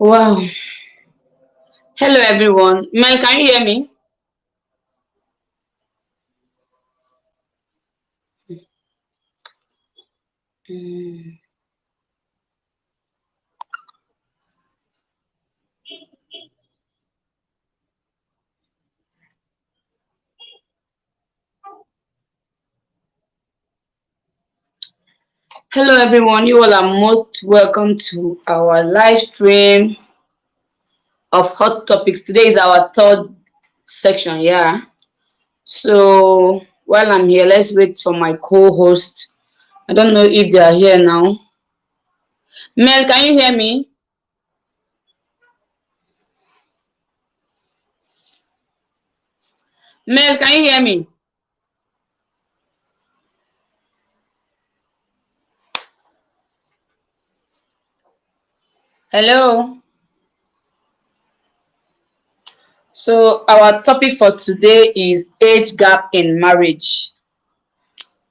Wow. Hello, everyone. Mel, can you hear me? Mm. Hello, everyone. You all are most welcome to our live stream of Hot Topics. Today is our third section. Yeah. So while I'm here, let's wait for my co-host. I don't know if they are here now. Mel, can you hear me? Mel, can you hear me? Hello. So our topic for today is age gap in marriage.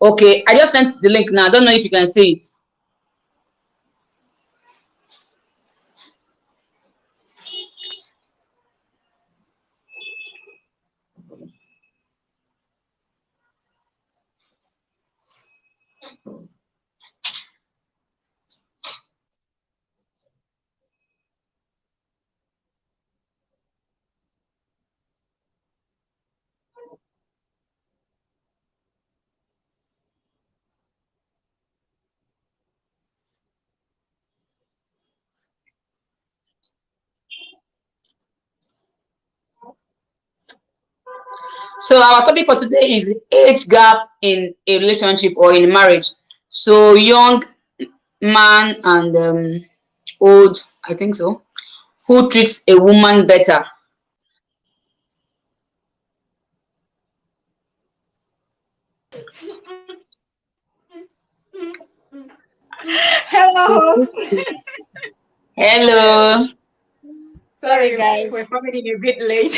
Okay, I just sent the link now. I don't know if you can see it. So our topic for today is age gap in a relationship or in marriage. So young man and old, I think so, who treats a woman better. Hello. Hello. Sorry, we're coming in a bit late.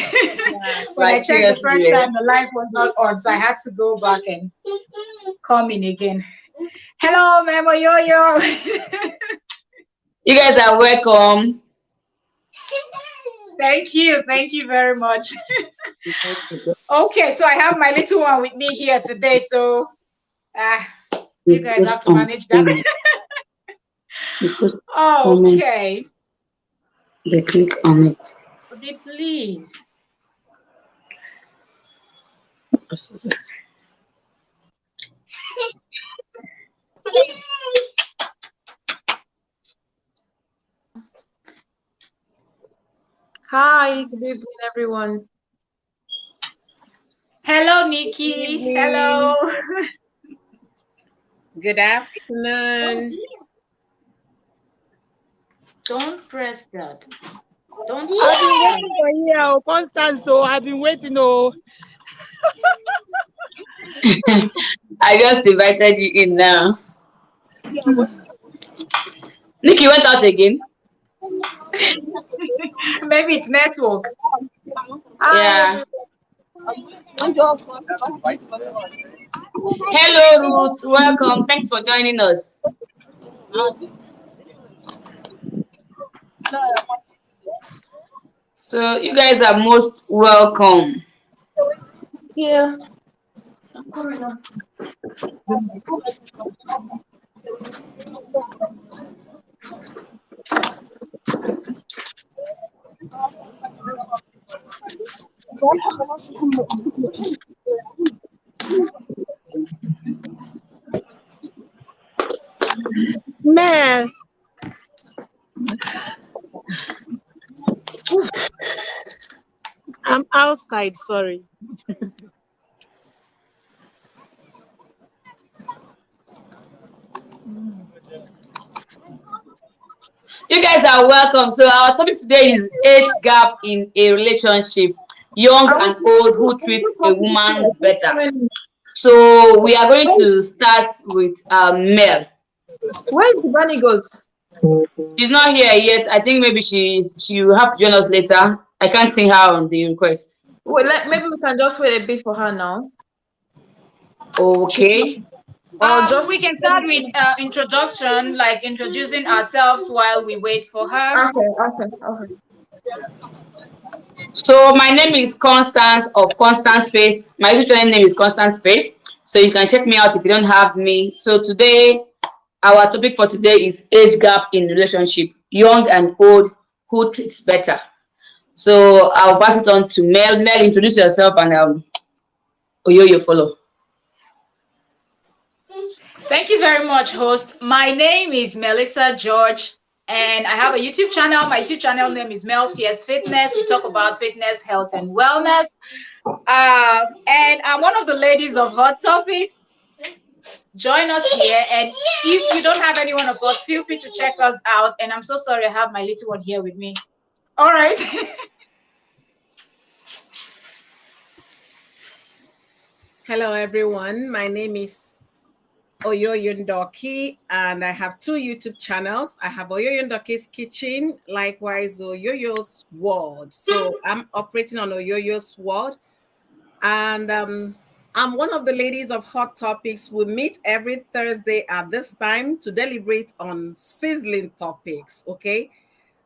When I Like checked the first seriously. time, the live was not on, so I had to go back and come in again. Hello, Memo Yo Yo. You guys are welcome. Thank you very much. Okay, so I have my little one with me here today, so uh, you You guys have post to on manage that. comment. You post comment. Okay, They click on it. please. Hi, good evening, everyone. Hello, Good Nikki. Hello. evening. Good afternoon. Don't press that. Don't I've press been that. waiting for you, Constance. So I've been waiting. Oh, I just invited you in now. Nikki went out again. Maybe it's network. Hi, Yeah. everyone. Hello, Ruth. Welcome. Thanks for joining us. So you guys are most welcome. Yeah. man. I'm outside. Sorry. You guys are welcome. So our topic today is age gap in a relationship. Young and old who treats a woman better. So we are going to start with Mel. Where's the bunny goes? She's not here yet. I think maybe she will have to join us later. I can't see her on the request. Wait, maybe we can just wait a bit for her now. Okay. Or just We can start with introduction, like introducing ourselves while we wait for her. okay. So my name is Constance of Constant Space. My YouTube name is Constant Space. So you can check me out if you don't have me. So today, our topic for today is age gap in relationship, young and old, who treats better. So I'll pass it on to Mel. Mel, introduce yourself and Oyoyo follow. Thank you very much, host. My name is Melissa George, and I have a YouTube channel. My YouTube channel name is Mel Fierce Fitness. We talk about fitness, health, and wellness. And I'm one of the ladies of Hot Topics. Join us here, and if you don't have any one of us, feel free to check us out. And I'm so sorry I have my little one here with me. All right. Hello, everyone. My name is Oyoyo Ndoki, and I have two YouTube channels. I have Oyoyo Ndoki's Kitchen, likewise Oyoyo's World. So I'm operating on Oyoyo's World, and I'm one of the ladies of Hot Topics. We meet every Thursday at this time to deliberate on sizzling topics. Okay,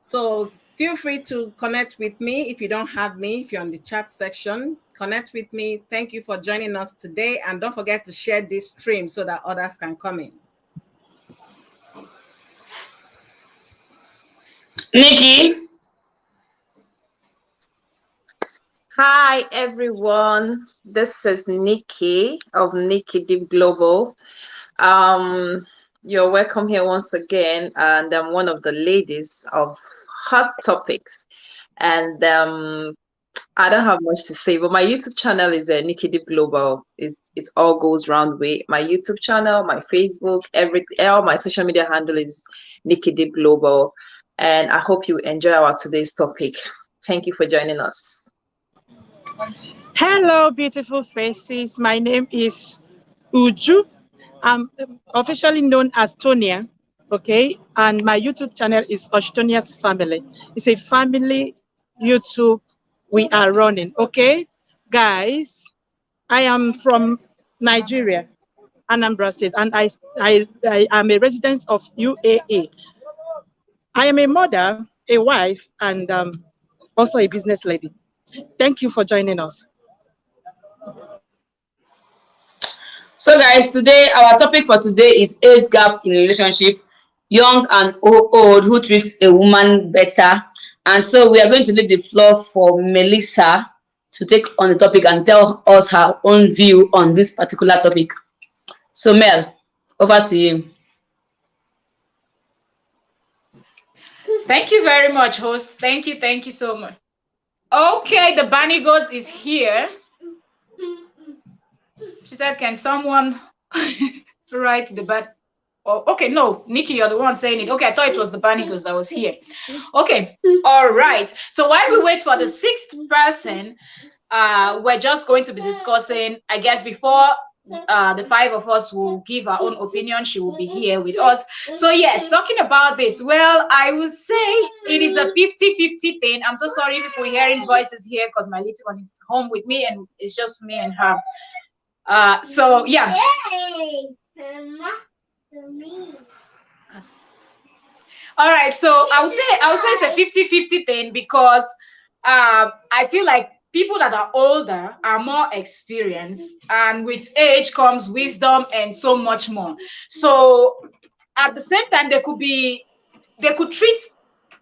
so feel free to connect with me if you don't have me, if you're on the chat section. Connect with me. Thank you for joining us today. And don't forget to share this stream so that others can come in. Nikki. Hi everyone. This is Nikki of Nikki Deep Global. You're welcome here once again, and I'm one of the ladies of Hot Topics. And I don't have much to say, but my YouTube channel is Nikki Deep Global. It all goes round way. My YouTube channel, my Facebook, all my social media handle is Nikki Deep Global. And I hope you enjoy our today's topic. Thank you for joining us. Hello, beautiful faces. My name is Uju. I'm officially known as Tonia, okay? And my YouTube channel is Oshtonia's Family. It's a family YouTube we are running, okay? Guys, I am from Nigeria, Anambra State, and I am a resident of UAE. I am a mother, a wife, and also a business lady. Thank you for joining us. So guys, today our topic for today is age gap in relationship, young and old, who treats a woman better. And so we are going to leave the floor for Melissa to take on the topic and tell us her own view on this particular topic. So Mel, over to you. Thank you very much, host. Thank you so much. Okay, the Bunny Ghost is here. She said, can someone write the bad? Oh, okay, no, Nikki, you're the one saying it. Okay, I thought it was the Bunny Ghost that was here. Okay, all right. So while we wait for the sixth person, we're just going to be discussing, I guess, before the five of us will give our own opinion. She will be here with us. So yes, talking about this, well, I would say it is a 50-50 thing. I'm so sorry if we're hearing voices here because my little one is home with me and it's just me and her. So yeah. All right, so I would say it's a 50-50 thing because I feel like people that are older are more experienced, and with age comes wisdom and so much more. So at the same time, they could treat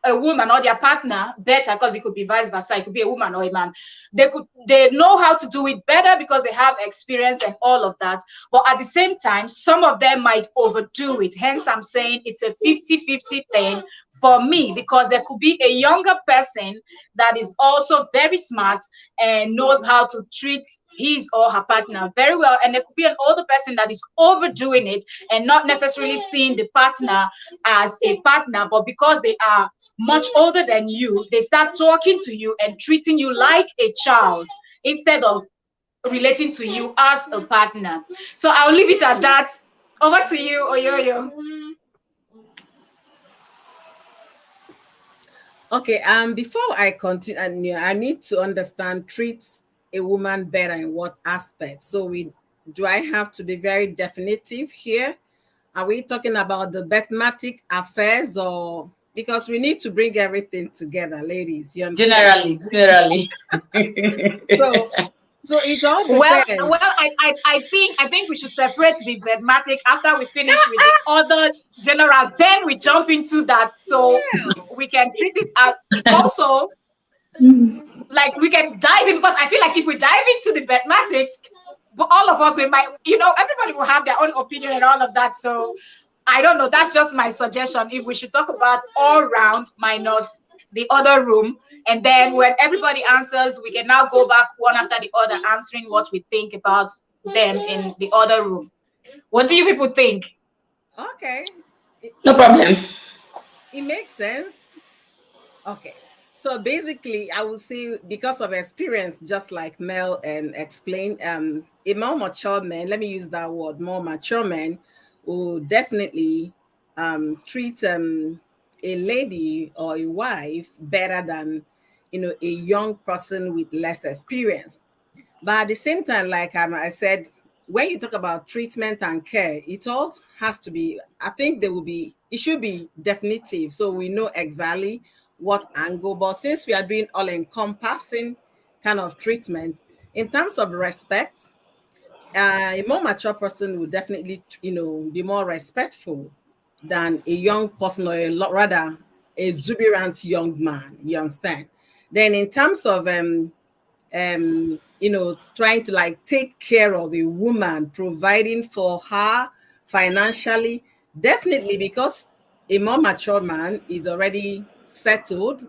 a woman or their partner better because it could be vice versa. It could be a woman or a man. They know how to do it better because they have experience and all of that. But at the same time, some of them might overdo it. Hence, I'm saying it's a 50-50 thing for me, because there could be a younger person that is also very smart and knows how to treat his or her partner very well, and there could be an older person that is overdoing it and not necessarily seeing the partner as a partner, but because they are much older than you, they start talking to you and treating you like a child instead of relating to you as a partner. So I'll leave it at that. Over to you, Oyoyo. Okay, before I continue, I need to understand treats a woman better in what aspect. So do I have to be very definitive here? Are we talking about the mathematic affairs, or because we need to bring everything together, ladies? You understand? Generally. So, so it all Well, depends. well, I think we should separate the mathematic after we finish with the other general. Then we jump into that, so we can treat it as also like we can dive in, because I feel like if we dive into the mathematics, but all of us we might, everybody will have their own opinion and all of that. So I don't know. That's just my suggestion. If we should talk about all round minus the other room, and then when everybody answers, we can now go back one after the other, answering what we think about them in the other room. What do you people think? Okay. No problem. It makes sense. Okay. So basically, I would say because of experience, just like Mel explained, a more mature man, let me use that word, more mature man will definitely treat a lady or a wife better than a young person with less experience. But at the same time, like I said, when you talk about treatment and care, it all has to be, I think it should be definitive. So we know exactly what angle. But since we are doing all encompassing kind of treatment, in terms of respect, a more mature person will definitely, be more respectful than a young person, or rather a exuberant young man. You understand? Then in terms of trying to like take care of a woman, providing for her financially, definitely, because a more mature man is already settled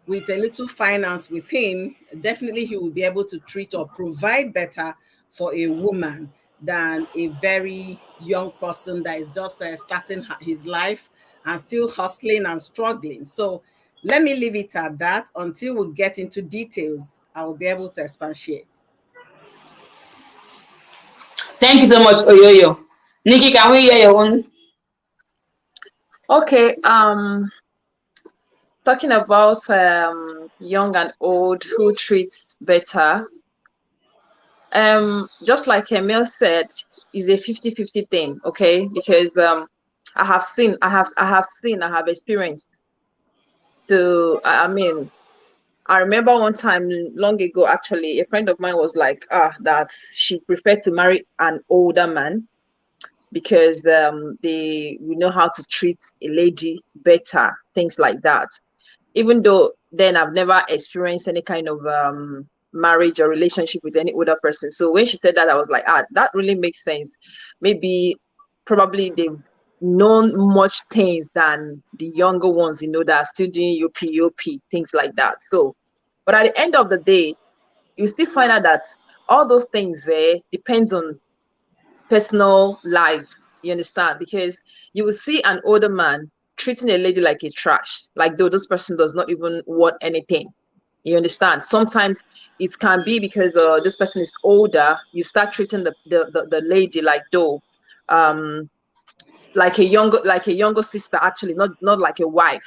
with a little finance with him, definitely he will be able to treat or provide better for a woman than a very young person that is just starting his life and still hustling and struggling. So let me leave it at that until we get into details. I will be able to expatiate. Thank you so much, Oyoyo. Nikki, can we hear your own? Okay. Talking about young and old who treats better. Just like Emil said, is a 50-50 thing, okay? Because I have experienced. So I mean, I remember one time long ago, actually, a friend of mine was like, that she preferred to marry an older man because they know how to treat a lady better, things like that. Even though then I've never experienced any kind of marriage or relationship with any older person. So when she said that, I was like, that really makes sense. Maybe probably they've known much things than the younger ones, that are still doing UP, things like that. So, but at the end of the day, you still find out that all those things there depends on personal life. You understand? Because you will see an older man treating a lady like a trash, like though this person does not even want anything. You understand? Sometimes it can be because this person is older. You start treating the lady like though, like a younger sister, actually, not like a wife.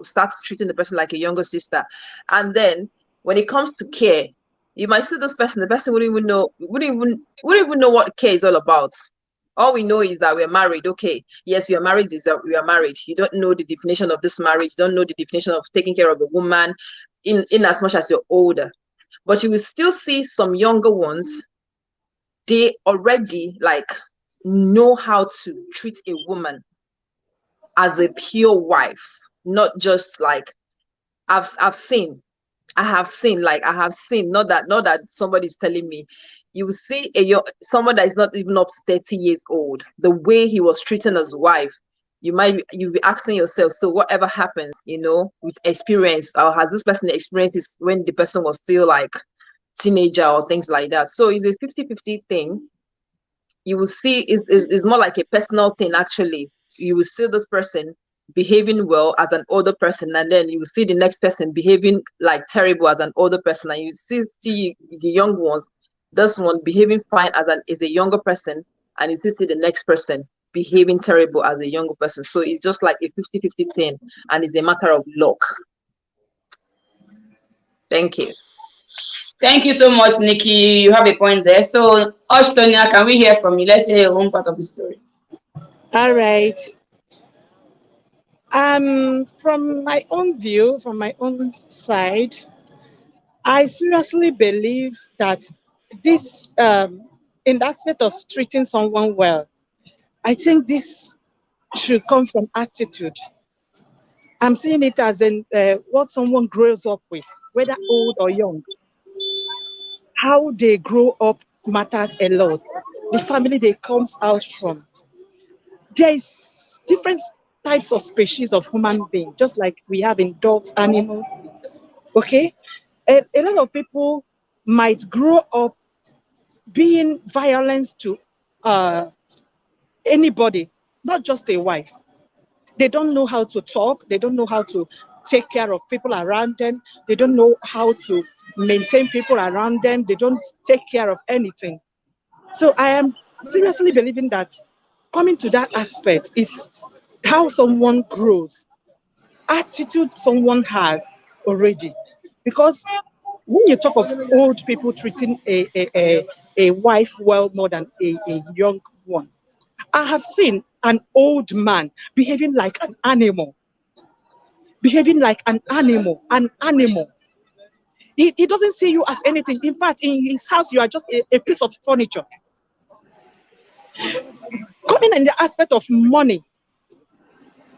Starts treating the person like a younger sister, and then when it comes to care, you might see this person. The person wouldn't even know what care is all about. All we know is that we're married. Okay, yes, we are married. We are married. You don't know the definition of this marriage. You don't know the definition of taking care of a woman, in as much as you're older. But you will still see some younger ones. They already like know how to treat a woman as a pure wife, not just like I've seen. I have seen, not that somebody's telling me. You will see someone that is not even up to 30 years old, the way he was treating his wife, you'll be asking yourself, so whatever happens, with experience, or has this person experienced this when the person was still like teenager or things like that. So it's a 50-50 thing. You will see is more like a personal thing. Actually, you will see this person behaving well as an older person, and then you will see the next person behaving like terrible as an older person, and you see the young ones, this one behaving fine as a younger person, and you see the next person behaving terrible as a younger person. So it's just like a 50-50 thing, and it's a matter of luck. Thank you. Thank you so much, Nikki. You have a point there. So, Ashtonia, can we hear from you? Let's hear your own part of the story. All right. From my own view, from my own side, I seriously believe that this, in the aspect of treating someone well, I think this should come from attitude. I'm seeing it as in what someone grows up with, whether old or young. How they grow up matters a lot. The family they comes out from. There is different types of species of human being, just like we have in dogs, animals. Okay, a lot of people might grow up being violent to uh, anybody, not just a wife. They don't know how to talk. They don't know how to take care of people around them. They don't know how to maintain people around them. They don't take care of anything. So I am seriously believing that coming to that aspect is how someone grows, attitude someone has already. Because when you talk of old people treating a wife well more than a young one, I have seen an old man behaving like an animal, behaving like an animal, an animal. He doesn't see you as anything. In fact, in his house, you are just a piece of furniture. Coming in the aspect of money,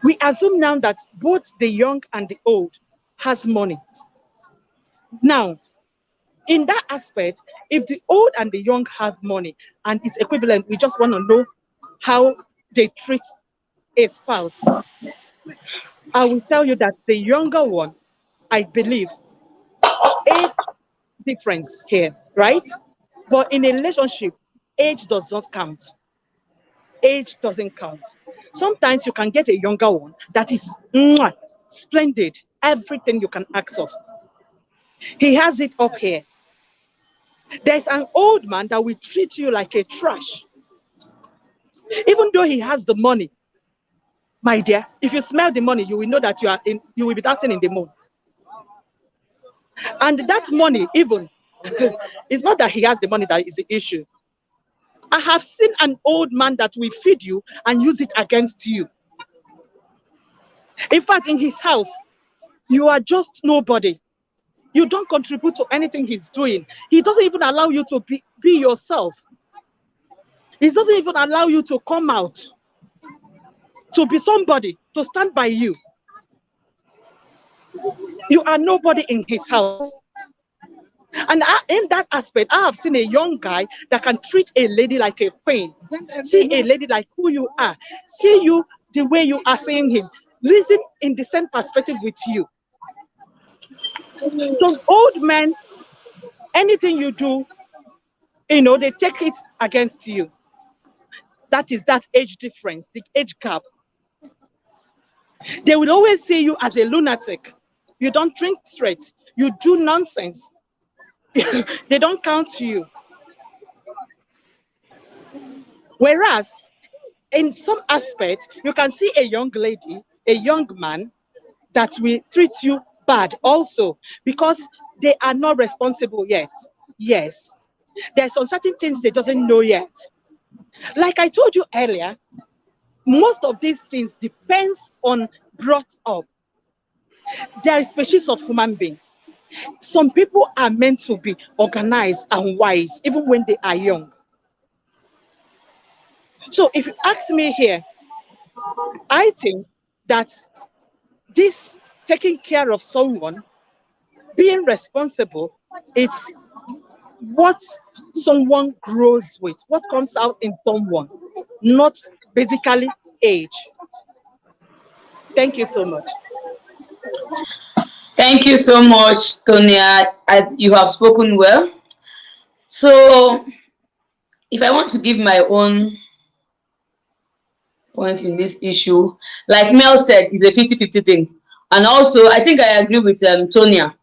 we assume now that both the young and the old has money. Now, in that aspect, if the old and the young have money and it's equivalent, we just want to know how they treat a spouse. I will tell you that the younger one, I believe, age difference here, right? But in a relationship, age does not count. Age doesn't count. Sometimes you can get a younger one that is splendid, everything you can ask of. He has it up here. There's an old man that will treat you like a trash. Even though he has the money, my dear, if you smell the money, you will know that you will be dancing in the moon. And that money, even, it's not that he has the money that is the issue. I have seen an old man that will feed you and use it against you. In fact, in his house, you are just nobody. You don't contribute to anything he's doing. He doesn't even allow you to be yourself. He doesn't even allow you to come out, to be somebody, to stand by you. You are nobody in his house. And in that aspect, I have seen a young guy that can treat a lady like a queen. See a lady like who you are. See you the way you are seeing him. Reason in the same perspective with you. So old men, anything you do, they take it against you. That is that age difference, the age gap. They will always see you as a lunatic. You don't drink straight. You do nonsense. They don't count you. Whereas, in some aspects, you can see a young lady, a young man, that will treat you bad also because they are not responsible yet. Yes. There's some certain things they doesn't know yet. Like I told you earlier, most of these things depends on brought up. There is species of human being. Some people are meant to be organized and wise even when they are young. So if you ask me here, I think that this taking care of someone, being responsible, is what someone grows with, what comes out in someone, not basically age. Thank you so much. Thank you so much, Tonia. You have spoken well. So, if I want to give my own point in this issue, like Mel said, it's a 50-50 thing. And also, I think I agree with Tonia.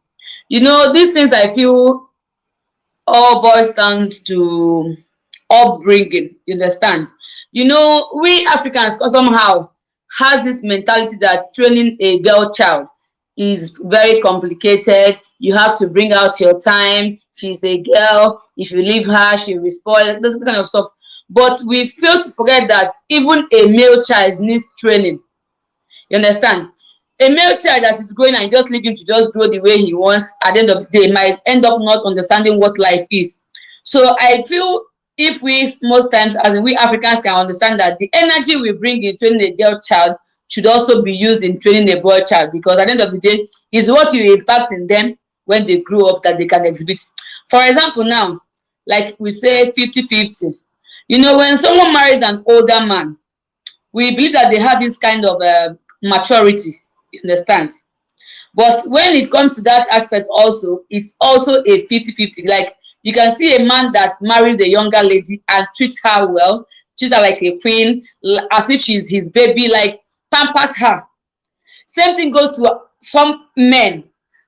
These things I feel all boils down to upbringing. You understand? We Africans somehow has this mentality that training a girl child is very complicated. you have to bring out your time. She's a girl. If you leave her, she'll be spoiled. This kind of stuff. But we fail to forget that even a male child needs training. You understand? A male child that is growing and just leave him to just grow the way he wants, at the end of the day, might end up not understanding what life is. So I feel if we, most times, as we Africans, can understand that the energy we bring in training a girl child should also be used in training a boy child, because at the end of the day, it's what you impact in them when they grow up that they can exhibit. For example, now, like we say 50-50. You know, when someone marries an older man, we believe that they have this kind of maturity, you understand? But when it comes to that aspect also, it's also a 50-50. Like, you can see a man that marries a younger lady and treats her well, treats her like a queen, as if she's his baby, like pampers her. Same thing goes to some men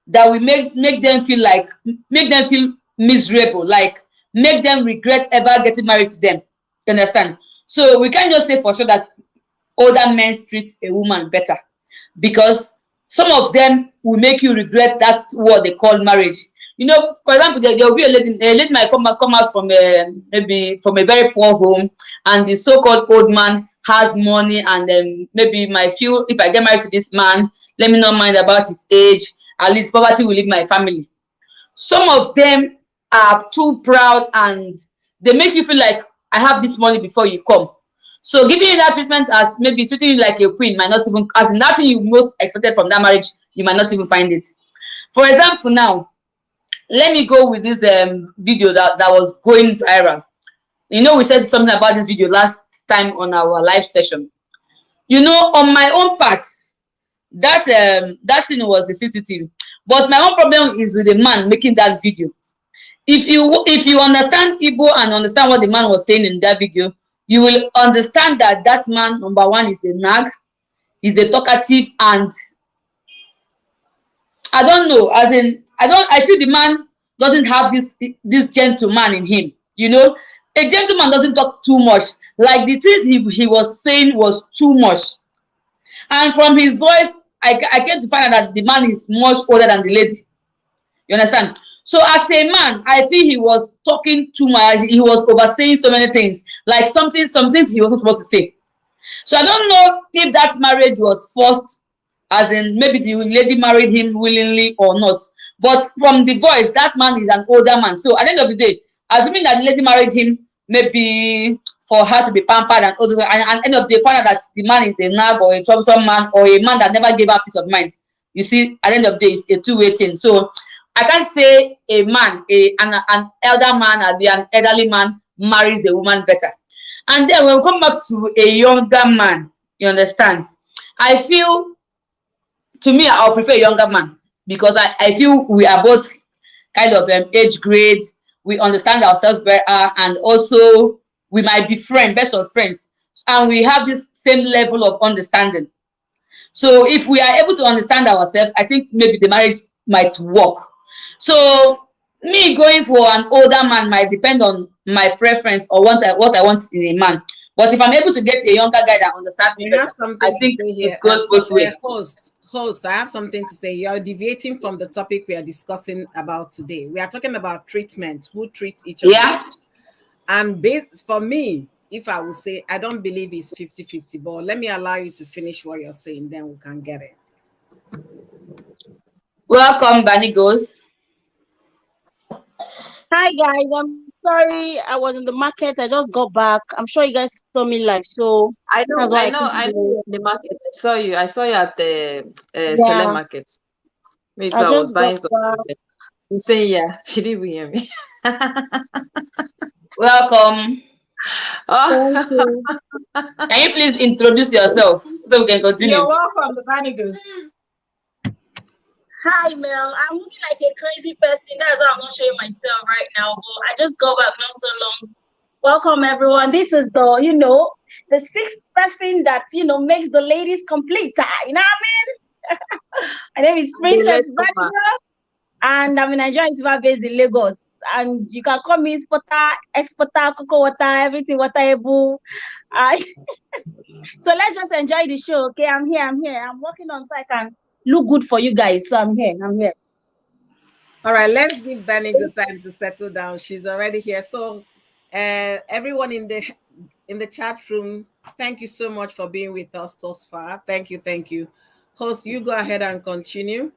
that we make them feel miserable, like make them regret ever getting married to them. You understand? So we can't just say for sure that older men treat a woman better, because some of them will make you regret that what they call marriage. You know, for example, there will be a lady might come out from maybe from a very poor home, and the so-called old man has money, and then maybe might feel, if I get married to this man, let me not mind about his age, at least poverty will leave my family. Some of them are too proud, and they make you feel like, I have this money before you come. So giving you that treatment as maybe treating you like a queen might not even, as in that thing you most expected from that marriage, you might not even find it. For example, now, let me go with this video that was going viral. You know, we said something about this video last time on our live session. You know, on my own part, that thing was the CCTV. But my own problem is with the man making that video. If you understand Igbo and understand what the man was saying in that video, you will understand that that man, number one, is a nag, he's a talkative, and I don't know, as in, I feel the man doesn't have this gentleman in him. You know, a gentleman doesn't talk too much. Like, the things he was saying was too much. And from his voice, I came to find out that the man is much older than the lady. You understand? So as a man, I feel he was talking too much. He was oversaying so many things. Like some things he wasn't supposed to say. So I don't know if that marriage was forced, as in maybe the lady married him willingly or not. But from the voice, that man is an older man. So at the end of the day, assuming that the lady married him maybe for her to be pampered and all this, and end of the day find out that the man is a nag or a troublesome man or a man that never gave her peace of mind. You see, at the end of the day, it's a two-way thing. So I can't say a man, an elder man, or an elderly man marries a woman better. And then when we come back to a younger man, you understand? I feel, to me, I'll prefer a younger man, because I feel we are both kind of age grade. We understand ourselves better, and also we might be best of friends, and we have this same level of understanding. So if we are able to understand ourselves, I think maybe the marriage might work. So me going for an older man might depend on my preference or what I want in a man. But if I'm able to get a younger guy that understands me, I think it goes both ways. Host, I have something to say. You're deviating from the topic we are discussing about today. We are talking about treatment, who treats each other. Yeah. And for me, if I would say, I don't believe it's 50-50, but let me allow you to finish what you're saying, then we can get it. Welcome, Bunny Goes. Hi guys, I'm sorry I was in the market. I just got back. I'm sure you guys saw me live, so I know the market. I saw you at the Sele market. Me too, I was buying something. You say yeah, she didn't hear me. Welcome. Thank you. Can you please introduce yourself so we can continue? You're welcome, the Vanigos. Hi Mel, I'm looking like a crazy person. That's why I'm not showing myself right now, but I just got back not so long. Welcome everyone. This is the sixth person that makes the ladies complete. You know what I mean? My name is Princess Vanilla, and I'm in Nigeria, based in Lagos. And you can call me exporter, cocoa water, everything waterable. So let's just enjoy the show, okay? I'm here. I'm working on so I can look good for you guys. So I'm here. All right, let's give Benny the time to settle down. She's already here. So, everyone in the chat room, thank you so much for being with us thus far. Thank you, thank you. Host, you go ahead and continue.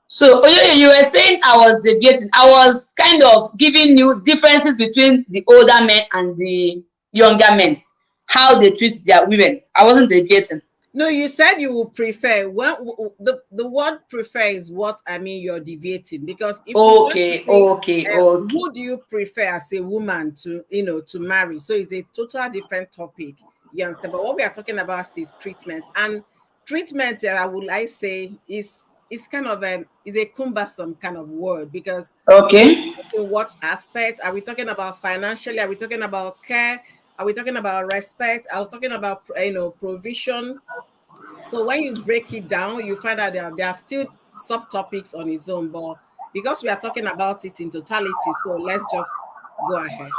So you were saying I was deviating. I was kind of giving you differences between the older men and the younger men, how they treat their women. I wasn't deviating. No, you said you would prefer. Well, the word prefer is what I mean. You're deviating because if Okay, okay, okay. who do you prefer as a woman to to marry? So it's a total different topic. You understand? But what we are talking about is treatment, and treatment. I say is kind of is a cumbersome kind of word because Okay. in what aspect are we talking about? Financially, are we talking about care? Are we talking about respect? Are we talking about provision? So when you break it down, you find out there are still subtopics on its own, but because we are talking about it in totality, so let's just go ahead.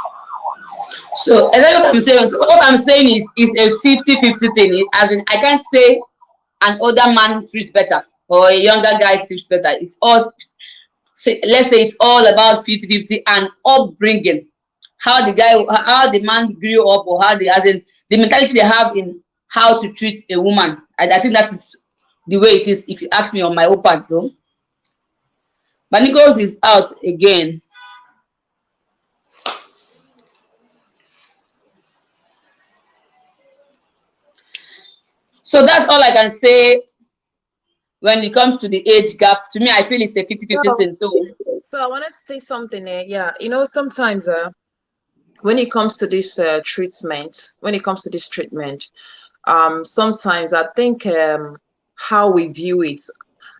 So exactly what I'm saying. So what I'm saying is a 50-50 thing. As in, I can't say an older man treats better or a younger guy treats better. It's all, let's say it's all about 50-50 and upbringing. How the man grew up, or how as in the mentality they have in how to treat a woman. I think that is the way it is. If you ask me on my own part, though. But Nichols is out again. So that's all I can say when it comes to the age gap. To me, I feel it's a 50-50 thing. So I wanted to say something there. Yeah, sometimes when it comes to this treatment, sometimes I think how we view it.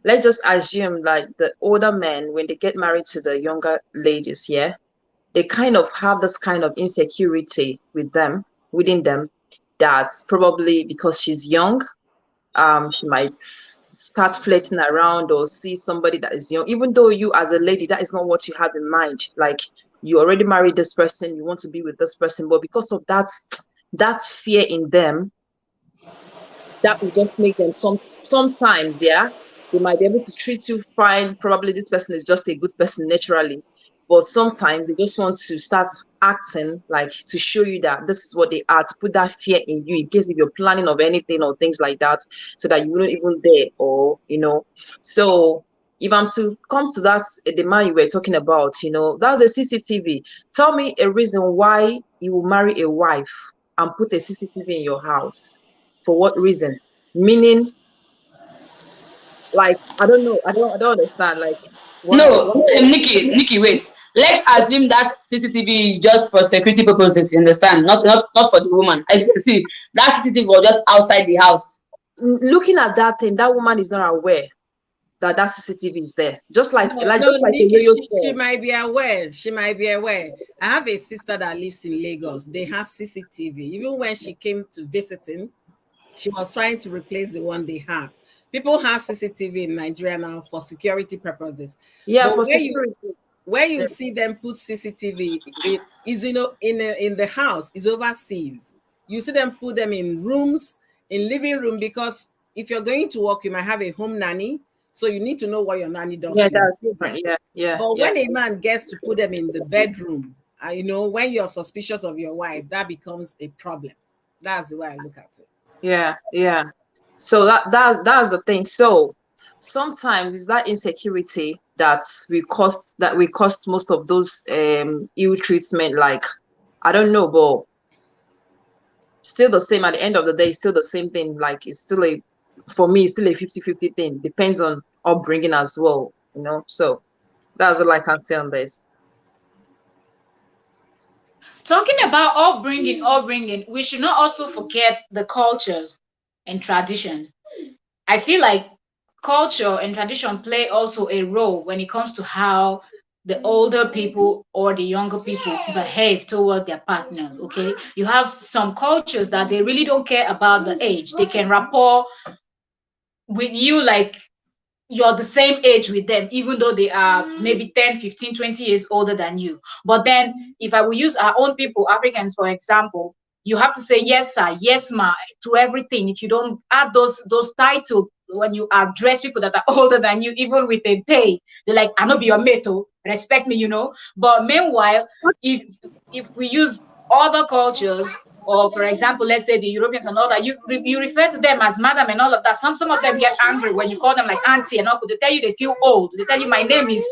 Let's just assume like the older men, when they get married to the younger ladies, yeah, they kind of have this kind of insecurity within them, that's probably because she's young. She might start flirting around or see somebody that is young, even though you as a lady, that is not what you have in mind. Like, you already married this person, you want to be with this person, but because of that fear in them, that will just make them sometimes, yeah, they might be able to treat you fine. Probably this person is just a good person naturally, but sometimes they just want to start acting like to show you that this is what they are, to put that fear in you in case if you're planning of anything or things like that, so that you wouldn't even dare, or so if I'm to come to that, the man you were talking about, that's a CCTV. Tell me a reason why you will marry a wife and put a CCTV in your house. For what reason? Meaning, like, I don't know. I don't understand. Like, No, why? Nikki, wait. Let's assume that CCTV is just for security purposes. You understand? Not for the woman. As you can see, that CCTV was just outside the house. Looking at that thing, that woman is not aware that CCTV is there. Just like Nikki, she might be aware. She might be aware. I have a sister that lives in Lagos. They have CCTV. Even when she came to visiting, she was trying to replace the one they have. People have CCTV in Nigeria now for security purposes. Yeah, but for security. Where you see them put CCTV, it is in the house, is overseas. You see them put them in rooms, in living room, because if you're going to work, you might have a home nanny, so you need to know what your nanny does. Yeah, that's different. Yeah. But when a man gets to put them in the bedroom, when you're suspicious of your wife, that becomes a problem. That's the way I look at it. Yeah. So that's the thing. So sometimes it's that insecurity that we cost most of those ill treatment. Like, I don't know, but still the same. At the end of the day, still the same thing. Like, it's still for me, it's still a 50-50 thing. Depends on upbringing as well. So that's all I can say on this. Talking about upbringing, we should not also forget the cultures and tradition. I feel like culture and tradition play also a role when it comes to how the older people or the younger people behave toward their partner. Okay, you have some cultures that they really don't care about the age. They can rapport with you like you're the same age with them, even though they are maybe 10, 15, 20 years older than you. But then if I will use our own people, Africans, for example, you have to say yes, sir, yes, ma, to everything. If you don't add those titles when you address people that are older than you, even with a day, they're like, I know be your mate, oh, respect me, you know. But meanwhile, if we use other cultures, or for example, let's say the Europeans and all that, you refer to them as madam and all of that. Some of them get angry when you call them like auntie and uncle. They tell you they feel old. They tell you my name is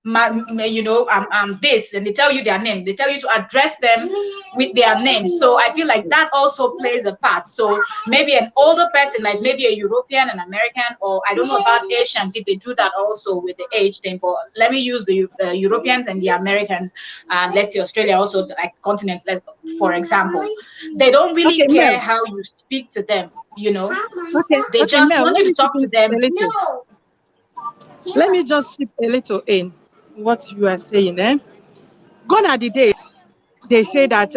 you know, I'm this, and they tell you their name. They tell you to address them with their name. So I feel like that also plays a part. So maybe an older person, like maybe a European, an American, or I don't know about Asians if they do that also with the age thing. But let me use the Europeans and the Americans, and let's say Australia also, like continents, like for example, they don't really care Mel. how you speak to them. You know, Okay, they just Mel, want you to talk to them. Let me just chip a little in what you are saying. Gone are the days they say that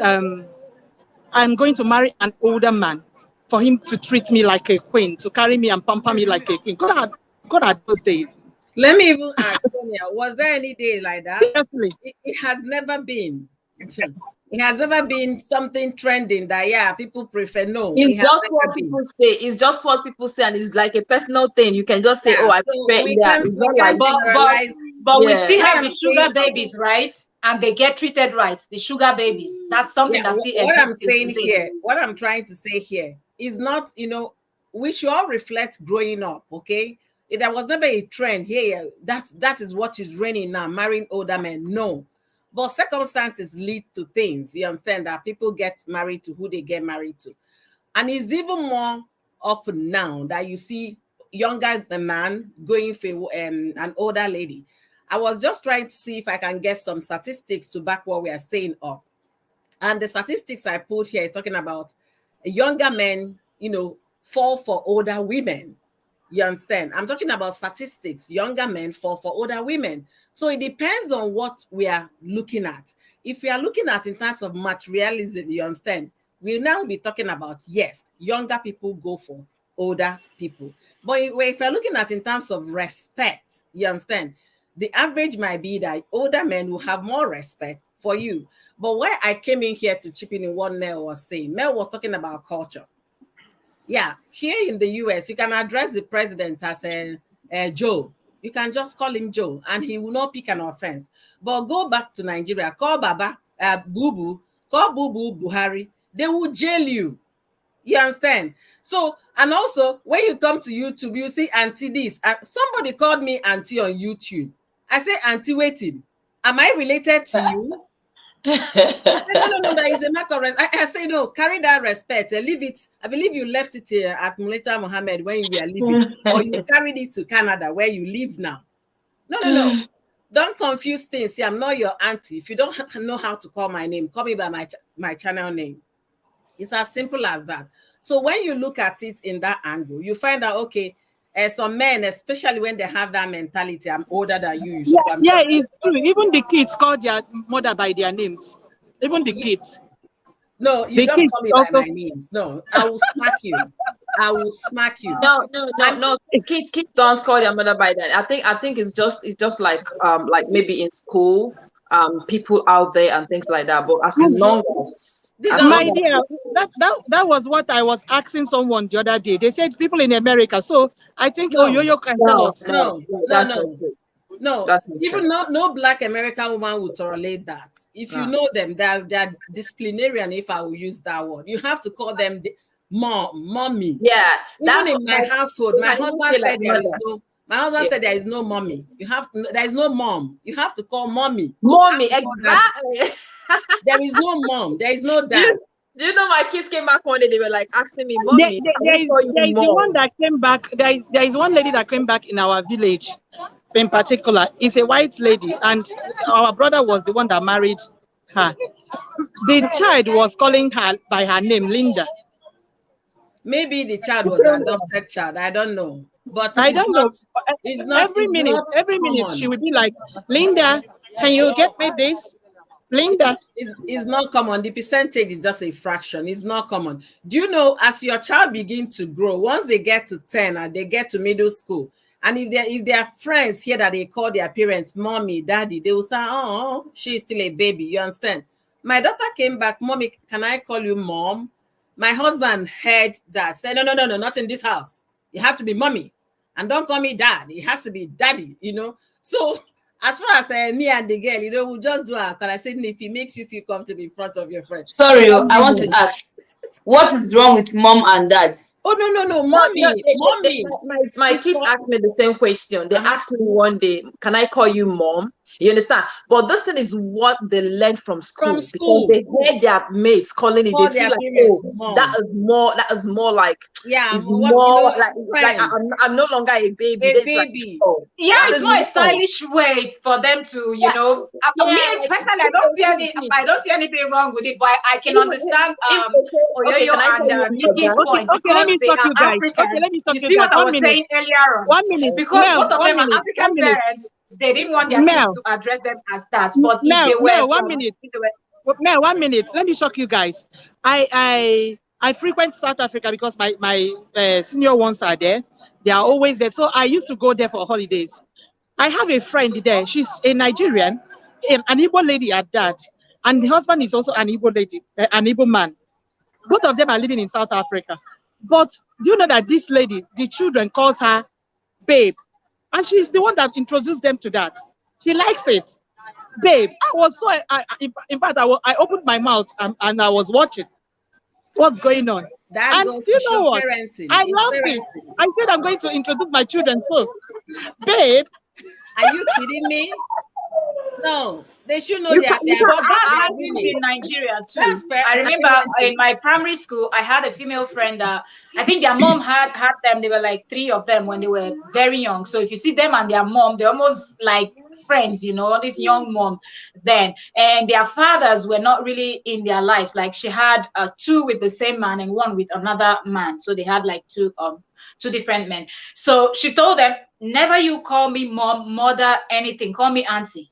I'm going to marry an older man for him to treat me like a queen, to carry me and pamper me like a queen. God are those days. Let me even ask Sonia, was there any day like that? Seriously. It has never been. It has never been something trending that, yeah, people prefer. No, it's just what people say. It's just what people say, and it's like a personal thing. You can just say, Yeah, "Oh, I so prefer." we Yeah, can't- it's we not can't like. generalize. But we Yeah. still have What the I'm sugar saying- babies, right? And they get treated right. The sugar babies. That's something Yeah, that still what I'm exists till saying today. here, what I'm trying to say here is not, you know, we should all reflect growing up, okay? There was never a trend here. That is what is reigning now, marrying older men. No. But circumstances lead to things. You understand that people get married to who they get married to. And it's even more often now that you see younger man going for an older lady. I was just trying to see if I can get some statistics to back what we are saying up. And the statistics I put here is talking about younger men, you know, fall for older women. You understand? I'm talking about statistics. Younger men fall for older women. So it depends on what we are looking at. If we are looking at in terms of materialism, you understand, we'll now be talking about, yes, younger people go for older people. But if we're looking at in terms of respect, you understand, the average might be that older men will have more respect for you. But where I came in here to chip in what Mel was saying, Mel was talking about culture. Yeah, here in the US, you can address the president as a Joe. You can just call him Joe, and he will not pick an offense. But go back to Nigeria, call Baba Boo Boo, call Boo Boo Buhari. They will jail you. You understand? So, and also when you come to YouTube, you see Auntie this. Somebody called me Auntie on YouTube. I say, Auntie, waiting. Am I related to you? I said, no, there is a mark of respect. I say, no, carry that respect. Leave it. I believe you left it here at Muleta Mohammed when you were living, or you carried it to Canada where you live now. No. Don't confuse things. See, I'm not your auntie. If you don't know how to call my name, call me by my channel name. It's as simple as that. So when you look at it in that angle, you find out, okay, some men, especially when they have that mentality, I'm older than you. Yeah, it's true. Even the kids call their mother by their names. Even the kids. No, you don't call me by my names. No, I will smack you. I will smack you. No. Kids don't call their mother by that. I think it's just like maybe in school, people out there and things like that. But as long as my dear, that was what I was asking someone the other day. They said people in America. So I think Oyoyo can tell us. No, even no Black American woman will tolerate that. If you know them, they're disciplinarian, if I will use that word. You have to call them mommy. Yeah. Even in my household, my husband said there is no mommy. There is no mom. You have to call mommy. Mommy, exactly. There is no mom. There is no dad. Do you know my kids came back one day? They were like asking me, "Mommy." There is the one that came back. There is one lady that came back in our village, in particular. It's a white lady, and our brother was the one that married her. The child was calling her by her name, Linda. Maybe the child was an adopted child. I don't know. But I don't know. It's not every minute she would be like, Linda, can you get me this? Linda. It's not common. The percentage is just a fraction. It's not common. Do you know, as your child begins to grow, once they get to 10 and they get to middle school, and if they are friends here that they call their parents mommy, daddy, they will say, oh, she's still a baby. You understand? My daughter came back, mommy, can I call you mom? My husband heard that, said, no, not in this house. You have to be mommy. And don't call me dad. It has to be daddy, you know. So as far as me and the girl, you know, we'll just do our call. I said, if it makes you feel comfortable in front of your friend. Sorry, I want to ask, what is wrong with mom and dad? Oh, no, mommy. My kids asked me the same question. They asked me one day, can I call you mom? You understand? But this thing is what they learned from school. Because they heard their mates calling it. They feel like, that is more like, it's more like I'm no longer a baby. Like, it's more a stylish way for them to, you know. Me personally, I don't see anything wrong with it, but I can understand Oyoyo and Nikki's point. Okay, let me talk you guys. Okay, let me talk you guys. You see what I was saying earlier on? 1 minute. Because both of them are African parents. They didn't want their kids to address them as that, but if they were, 1 minute. Mel, 1 minute. Let me shock you guys. I frequent South Africa because my senior ones are there. They are always there. So I used to go there for holidays. I have a friend there. She's a Nigerian, an Igbo lady at that, and the husband is also an Igbo lady, an Igbo man. Both of them are living in South Africa. But do you know that this lady, the children calls her babe? And she's the one that introduced them to that. She likes it. Babe, I was so, in fact, I opened my mouth and I was watching what's going on. That and goes you to know what? Parenting. I love it. I said I'm going to introduce my children. So, babe. Are you kidding me? No, they should know that that happened in Nigeria too. I remember in my primary school, I had a female friend. I think their mom had them. They were like 3 of them when they were very young. So if you see them and their mom, they're almost like friends, you know, this young mom then. And their fathers were not really in their lives. Like she had 2 with the same man and 1 with another man. So they had like 2 different men. So she told them, never you call me mom, mother, anything. Call me auntie.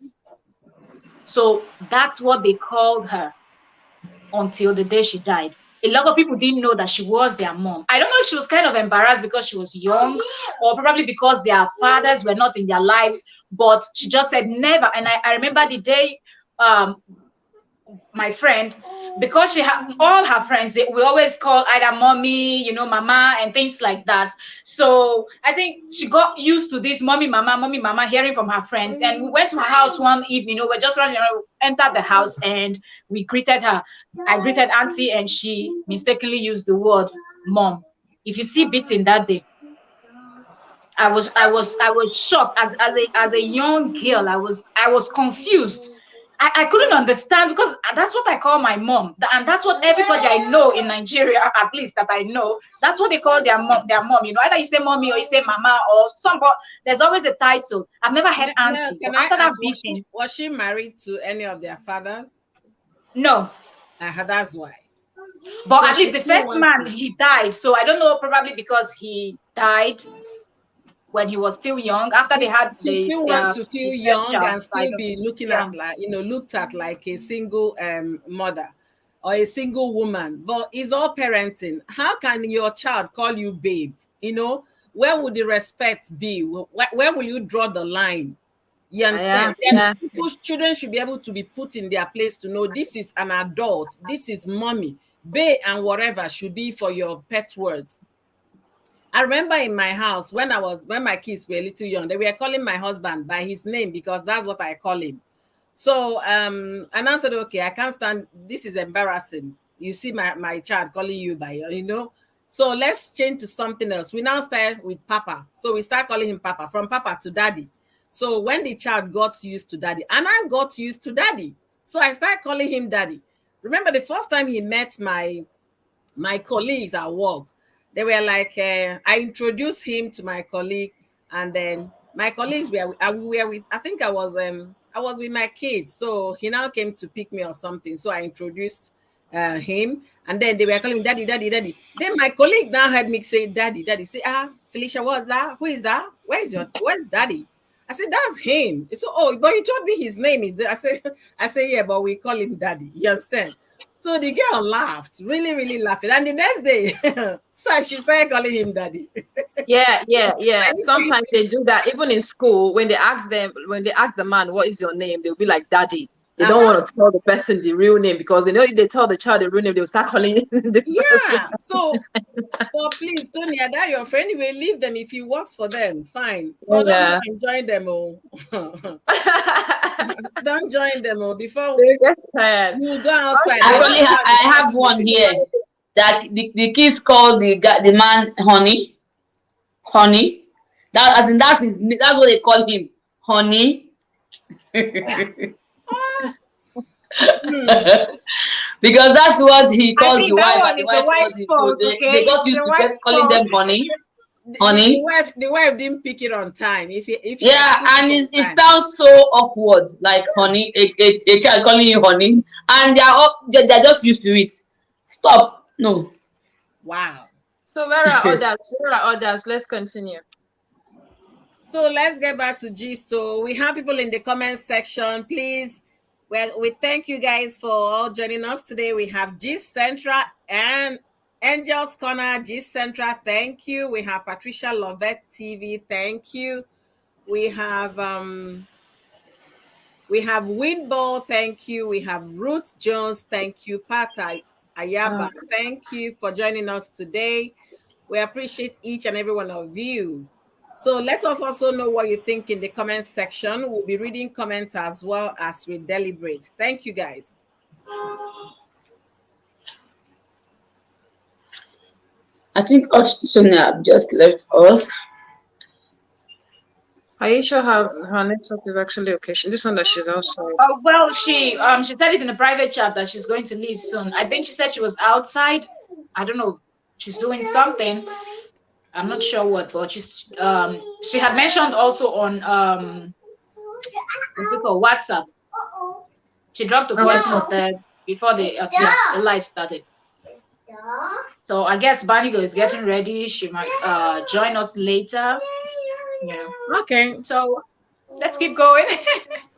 So that's what they called her until the day she died. A lot of people didn't know that she was their mom. I don't know if she was kind of embarrassed because she was young or probably because their fathers were not in their lives, but she just said never. And I remember the day my friend, because she had all her friends, we always call either mommy, you know, mama and things like that. So I think she got used to this mommy, mama, hearing from her friends. And we went to her house one evening, you know, we're just running around, entered the house and we greeted her. I greeted auntie and she mistakenly used the word mom. If you see bits in that day, I was shocked as a young girl. I was confused. I couldn't understand because that's what I call my mom, and that's what everybody I know in Nigeria, at least that I know, that's what they call their mom. You know, either you say mommy or you say mama or somebody. There's always a title. I've never had auntie. So after that beating, was she married to any of their fathers? No. That's why. But so at least the first man, he died. So I don't know, probably because he died when he was still young. After they had, she still wants to feel young and still be looking at like, you know, looked at like a single mother or a single woman. But it's all parenting. How can your child call you babe? You know, where would the respect be? Where will you draw the line? You understand? People's children should be able to be put in their place to know this is an adult, this is mommy. Babe and whatever should be for your pet words. I remember in my house when my kids were a little young, they were calling my husband by his name because that's what I call him. So and I said, okay, I can't stand this, is embarrassing. You see my child calling you by, you know. So let's change to something else. We now start with Papa. So we start calling him Papa, from Papa to Daddy. So when the child got used to Daddy, and I got used to Daddy, so I started calling him Daddy. Remember the first time he met my colleagues at work, they were like, I introduced him to my colleague, and then my colleagues were with, I think I was with my kids. So he now came to pick me or something. So I introduced him, and then they were calling him Daddy, Daddy, Daddy. Then my colleague now heard me say Daddy, Daddy. Say, Felicia, what's that? Who is that? Where's Daddy? I said, that's him. So, oh, but you told me his name is there. I say, yeah, but we call him Daddy. You understand? So the girl laughed, really, really laughing. And the next day, so she started calling him Daddy. Yeah. Sometimes they do that. Even in school, when they ask the man, what is your name? They'll be like Daddy. They don't want to tell the person the real name, because they know if they tell the child the real name, they'll start calling the Yeah. So, please, Tonya, that your friend. Anyway, leave them. If he works for them, fine. But Yeah. don't join them. Oh. Don't join them. Oh, before They get tired. you go outside. Actually, I have one here that the kids call the man honey. That as in that's what they call him, honey. Because that's what he calls the wife, and the wife calls him. So they got used to calling them honey. Honey. The wife didn't pick it on time. If and it sounds so awkward, like honey, a child calling you honey, and they're just used to it. Stop. No. Wow. So where are others? Where are others? Let's continue. So let's get back to gist. So we have people in the comment section. Please, well, we thank you guys for all joining us today. We have Gist Central and Angels Corner, Gist Central. Thank you. We have Patricia Lovett TV. Thank you. We have Winbo. Thank you. We have Ruth Jones. Thank you. Pata Ayaba. Thank you for joining us today. We appreciate each and every one of you. So let us also know what you think in the comment section. We'll be reading comments as well as we deliberate. Thank you, guys. I think Sonia just left us. Aisha, her network is actually okay. This one that she's outside. Oh, well, she said it in a private chat that she's going to leave soon. I think she said she was outside. I don't know. She's doing something. I'm not sure what, but she had mentioned also on what's it called, WhatsApp. She dropped a voice note there before the live started. So I guess Banigo is getting ready. She might join us later. Yeah. Okay. So let's keep going.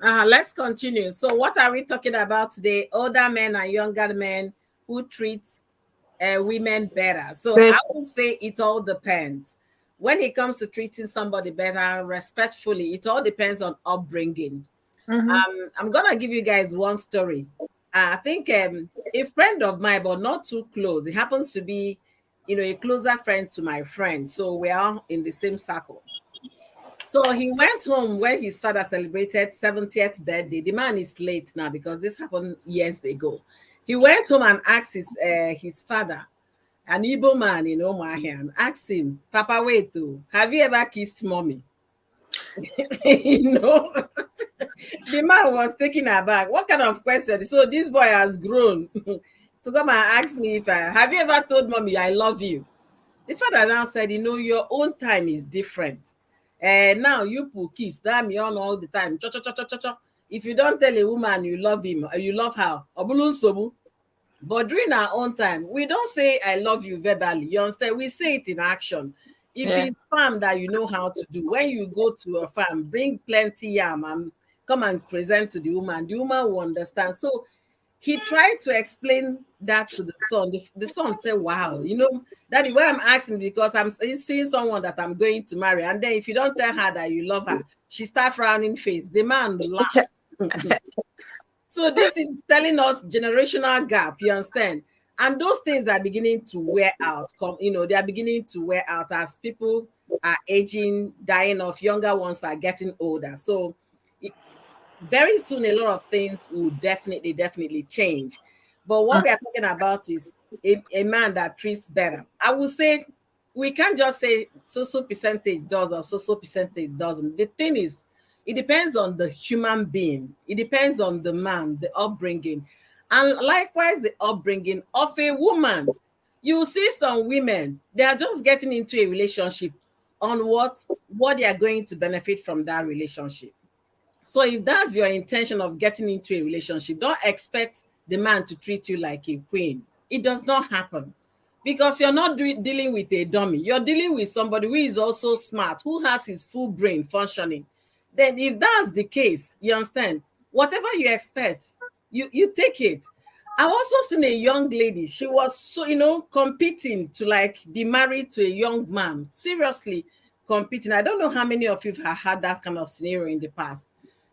Let's continue. So what are we talking about today? Older men and younger men who treat women better. So I would say it all depends. When it comes to treating somebody better, respectfully, it all depends on upbringing. I'm gonna give you guys one story. I think a friend of mine, but not too close. It happens to be, a closer friend to my friend. So we are in the same circle. So he went home when his father celebrated 70th birthday. The man is late now because this happened years ago. He went home and asked his father, an Igbo man in Omaha, and asked him, Papa, wait, have you ever kissed mommy? The man was taken aback. What kind of question? So this boy has grown to come and ask me have you ever told mommy I love you? The father now said, your own time is different. Now you put kiss, that me on all the time. If you don't tell a woman you love him, you love her, but during our own time, we don't say I love you verbally. You understand? We say it in action. If it's farm that you know how to do, when you go to a farm, bring plenty yam and come and present to the woman will understand. So he tried to explain that to the son. The son said, wow, Daddy, why I'm asking, because I'm seeing someone that I'm going to marry. And then if you don't tell her that you love her, she starts frowning face. The man laughed. So this is telling us generational gap, you understand? And those things are beginning to wear out. They are beginning to wear out as people are aging, dying off, younger ones are getting older. So very soon, a lot of things will definitely change. But what we are talking about is a man that treats better. I would say we can't just say so percentage does or so percentage doesn't. The thing is, it depends on the human being. It depends on the man, the upbringing. And likewise, the upbringing of a woman. You see some women, they are just getting into a relationship on what they are going to benefit from that relationship. So if that's your intention of getting into a relationship, don't expect the man to treat you like a queen. It does not happen because you're not dealing with a dummy. You're dealing with somebody who is also smart, who has his full brain functioning. Then if that's the case, you understand, whatever you expect, you take it. I've also seen a young lady. She was so, competing to be married to a young man. Seriously competing. I don't know how many of you have had that kind of scenario in the past.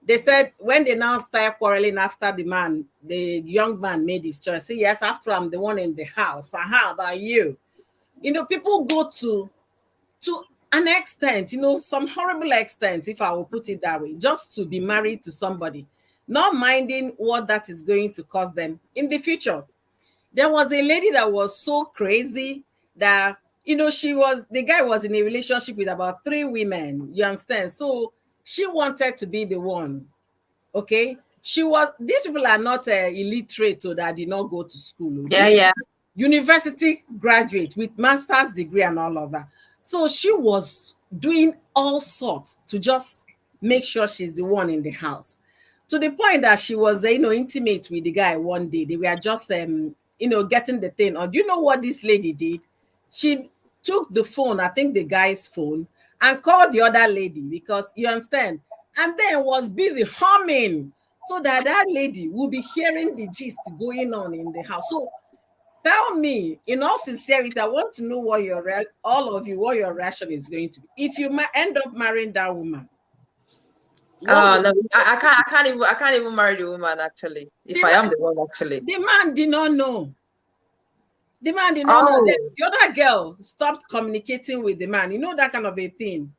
they said when they now start quarreling after the young man made his choice. Say, yes, after I'm the one in the house. How about you? People go to an extent, some horrible extent, if I will put it that way, just to be married to somebody, not minding what that is going to cost them in the future. There was a lady that was so crazy that, the guy was in a relationship with about 3 women. You understand? So she wanted to be the one. Okay. These people are not illiterate, so that did not go to school. Yeah. University graduate with master's degree and all of that. So she was doing all sorts to just make sure she's the one in the house, to the point that she was, intimate with the guy one day. They were just, getting the thing. Or do you know what this lady did? She took the phone, I think the guy's phone, and called the other lady, because you understand, and then was busy humming so that lady will be hearing the gist going on in the house. So tell me, in all sincerity, I want to know what all of you, what your reaction is going to be if you end up marrying that woman. No, I can't even marry the woman, actually. If I am the one, actually. The man did not know. The man did not know. The other girl stopped communicating with the man. That kind of a thing.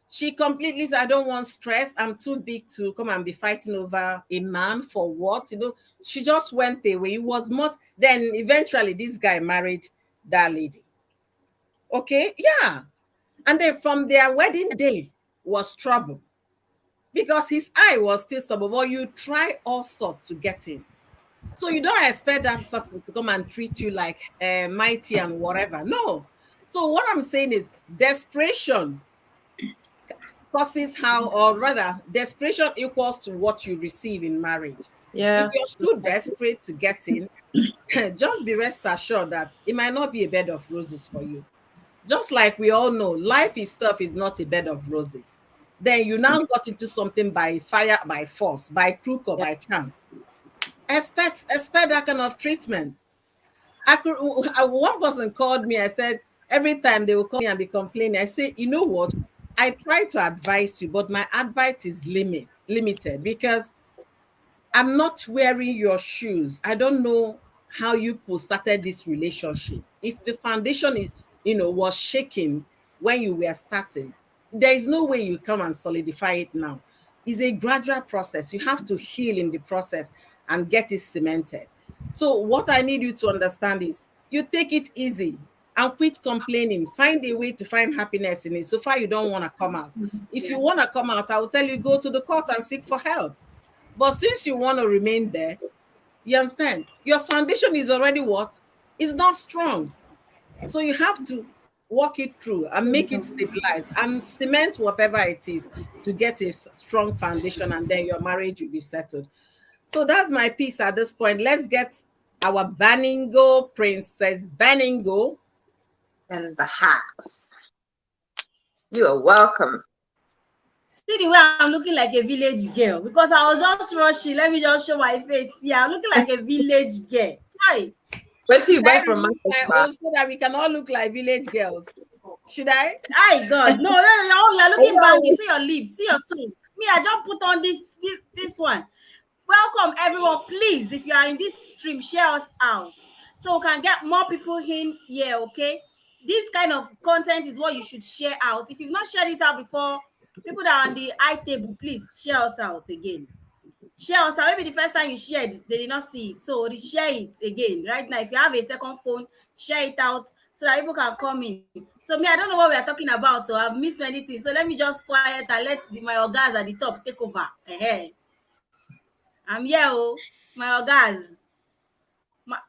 She completely said, I don't want stress. I'm too big to come and be fighting over a man for what? She just went away. It was much. Then eventually this guy married that lady. Okay, yeah. And then from their wedding day was trouble, because his eye was still suburban. You try all sorts to get in. So you don't expect that person to come and treat you like mighty and whatever. No. So what I'm saying is desperation causes desperation equals to what you receive in marriage. Yeah. If you're too desperate to get in, just be rest assured that it might not be a bed of roses for you. Just like we all know, life itself is not a bed of roses. Then you now got into something by fire, by force, by crook, or by chance. Expect that kind of treatment. One person called me. I said, every time they will call me and be complaining, I say, you know what? I try to advise you, but my advice is limited, because I'm not wearing your shoes. I don't know how you started this relationship. If the foundation was shaking when you were starting, there is no way you come and solidify it now. It's a gradual process. You have to heal in the process and get it cemented. So what I need you to understand is, you take it easy and quit complaining. Find a way to find happiness in it. So far, you don't want to come out. If you want to come out, I will tell you, go to the court and seek for help. But since you want to remain there, you understand, your foundation is already what? It's not strong. So you have to walk it through and make it stabilize and cement whatever it is to get a strong foundation, and then your marriage will be settled. So that's my piece at this point. Let's get our Baningo, Princess Baningo. In the house. You are welcome. See the way I'm looking like a village girl, because I was just rushing. Let me just show my face. Yeah, I'm looking like a village girl. Hi. Where do you buy from? So that we can all look like village girls. Should I? Hi, God. No, you're looking bangy. See your lips, see your tongue. Me, I just put on this one. Welcome, everyone. Please, if you are in this stream, share us out so we can get more people in here, okay? This kind of content is what you should share out. If you've not shared it out before, people that are on the high table, please share us out again. Share us out. Maybe the first time you shared, they did not see it. So share it again. Right now, if you have a second phone, share it out so that people can come in. So me, I don't know what we are talking about, though. I've missed many things. So let me just quiet and let my orgas at the top take over. I'm here, my orgas.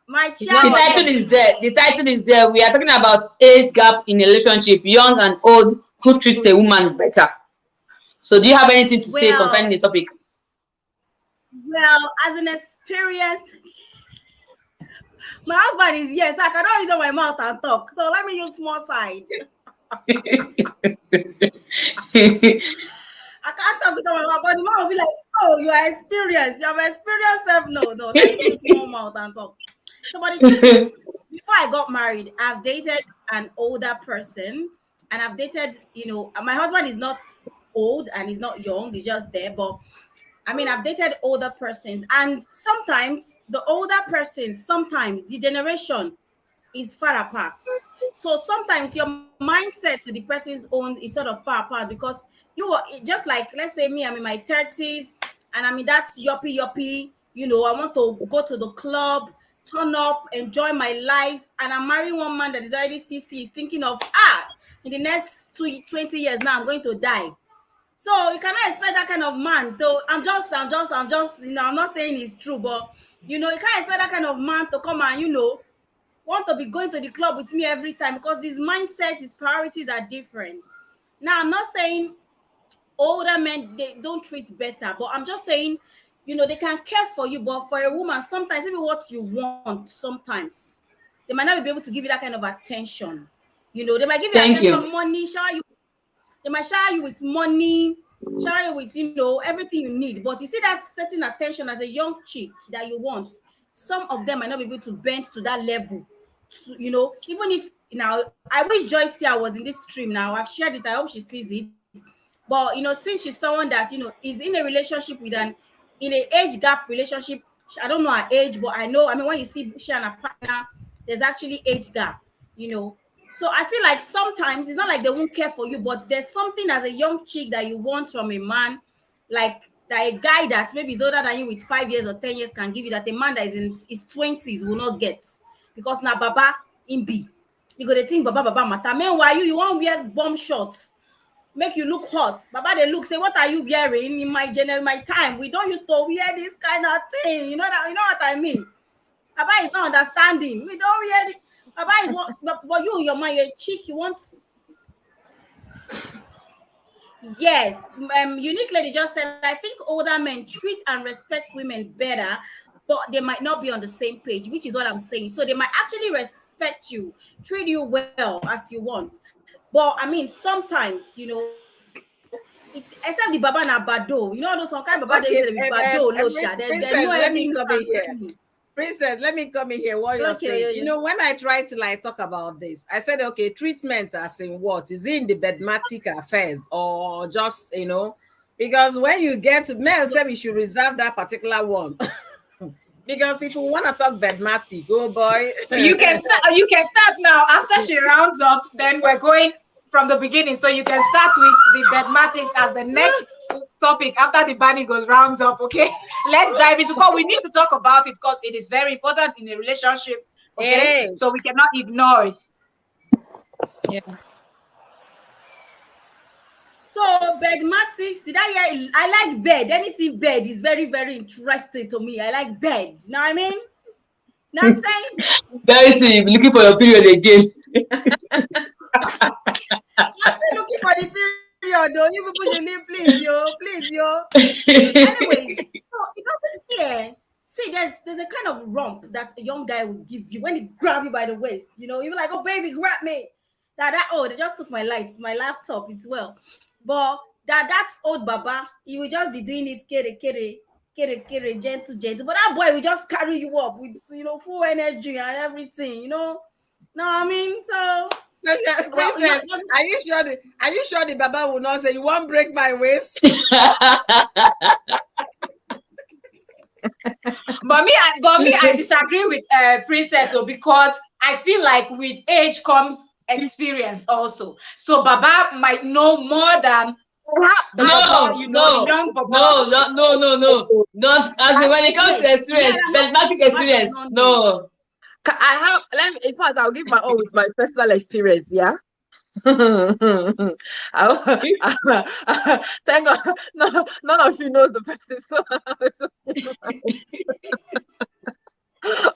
My child. The title is there. The title is there. We are talking about age gap in a relationship, young and old, who treats a woman better. So do you have anything to say concerning the topic? Well, as an experienced, my husband is here, so I cannot use my mouth and talk. So let me use small side. I can't talk with my mouth, but the mouth will be like, oh, you are experienced. You have experienced self. No, let's use small mouth and talk. Somebody, before I got married, I've dated an older person, and I've dated, my husband is not old and he's not young, he's just there, but I mean, I've dated older persons, and sometimes the older persons, sometimes the generation is far apart. So sometimes your mindset with the person's own is sort of far apart, because you are just like, let's say me, I'm in my 30s and I'm in that yuppie, I want to go to the club, turn up, enjoy my life, and I'm marrying one man that is already 60, is thinking of, in the next 20 years now, I'm going to die. So you cannot expect that kind of man. Though I'm just, I'm not saying it's true, but you can't expect that kind of man to come and want to be going to the club with me every time, because his mindset, his priorities are different. Now, I'm not saying older men, they don't treat better, but I'm just saying, they can care for you, but for a woman, sometimes even what you want, sometimes they might not be able to give you that kind of attention. They might give you attention, money, shower you. They might shower you with money, shower you with, everything you need. But you see that certain attention as a young chick that you want, some of them might not be able to bend to that level. So, even if I wish Joyce here was in this stream now. I've shared it. I hope she sees it. But since she's someone that is in a relationship with in an age gap relationship, I don't know her age, but I mean, when you see she and her partner, there's actually age gap, So I feel like sometimes it's not like they won't care for you, but there's something as a young chick that you want from a man, like that a guy that maybe is older than you with 5 years or 10 years can give you, that a man that is in his 20s will not get. Because now Baba in B. You go to think Baba matter. Meanwhile, you want to wear bomb shorts, make you look hot. Baba they look, say, what are you wearing? In my time, we don't used to wear this kind of thing. You know what I mean? Baba is not understanding. We don't wear it. Baba is what, but you, your mind, your chick, you want. Yes, Unique Lady just said, I think older men treat and respect women better, but they might not be on the same page, which is what I'm saying. So they might actually respect you, treat you well as you want. But I mean, sometimes, except the Baba na Bado, those some kind of Baba they say Bado, Losha. Princess, let me come in here. What you're saying, when I try to talk about this, I said, okay, treatment as in what? Is it in the bedmatic affairs or just, because when you get to men say we should reserve that particular one. Because if you want to talk bedmatic, oh boy. You can start now. After she rounds up, then we're going from the beginning. So you can start with the bedmatics as the next topic after the banning goes rounds up. Okay, let's dive into because we need to talk about it because it is very important in a relationship. Okay, so we cannot ignore it. Yeah. So bedmatics, did I hear? I like bed. Anything bed is very, very interesting to me. I like bed. You know what I mean? Know what I'm saying? Very soon you'll be looking for your period again. I'm still looking for the period though. You people should leave, please, yo. Anyways, so it doesn't see, there's a kind of rump that a young guy will give you when he grab you by the waist. You're like, oh baby, grab me. They just took my laptop, it's well. But that's old Baba. He will just be doing it kere, gentle. But that boy will just carry you up with full energy and everything, Know what I mean? So Princess, are you sure the Baba will not say you won't break my waist? But me, I disagree with Princess because I feel like with age comes experience also. So Baba might know more than No. Not as when it comes to experience, bedmatic experience. No. In fact, I'll give my own with my personal experience. Yeah. Thank God, none of you knows the person.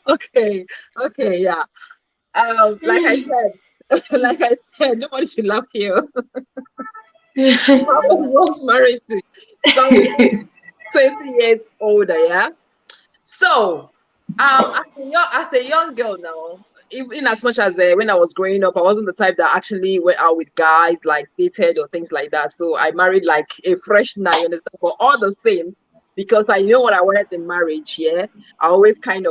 Okay, yeah. Like I said, nobody should laugh here. I was married to someone 20 years older, yeah. So, as a young girl now, even as much as when I was growing up, I wasn't the type that actually went out with guys, like dated or things like that. So I married like a fresh nine, you understand? But all the same, because I know what I wanted in marriage, yeah, I can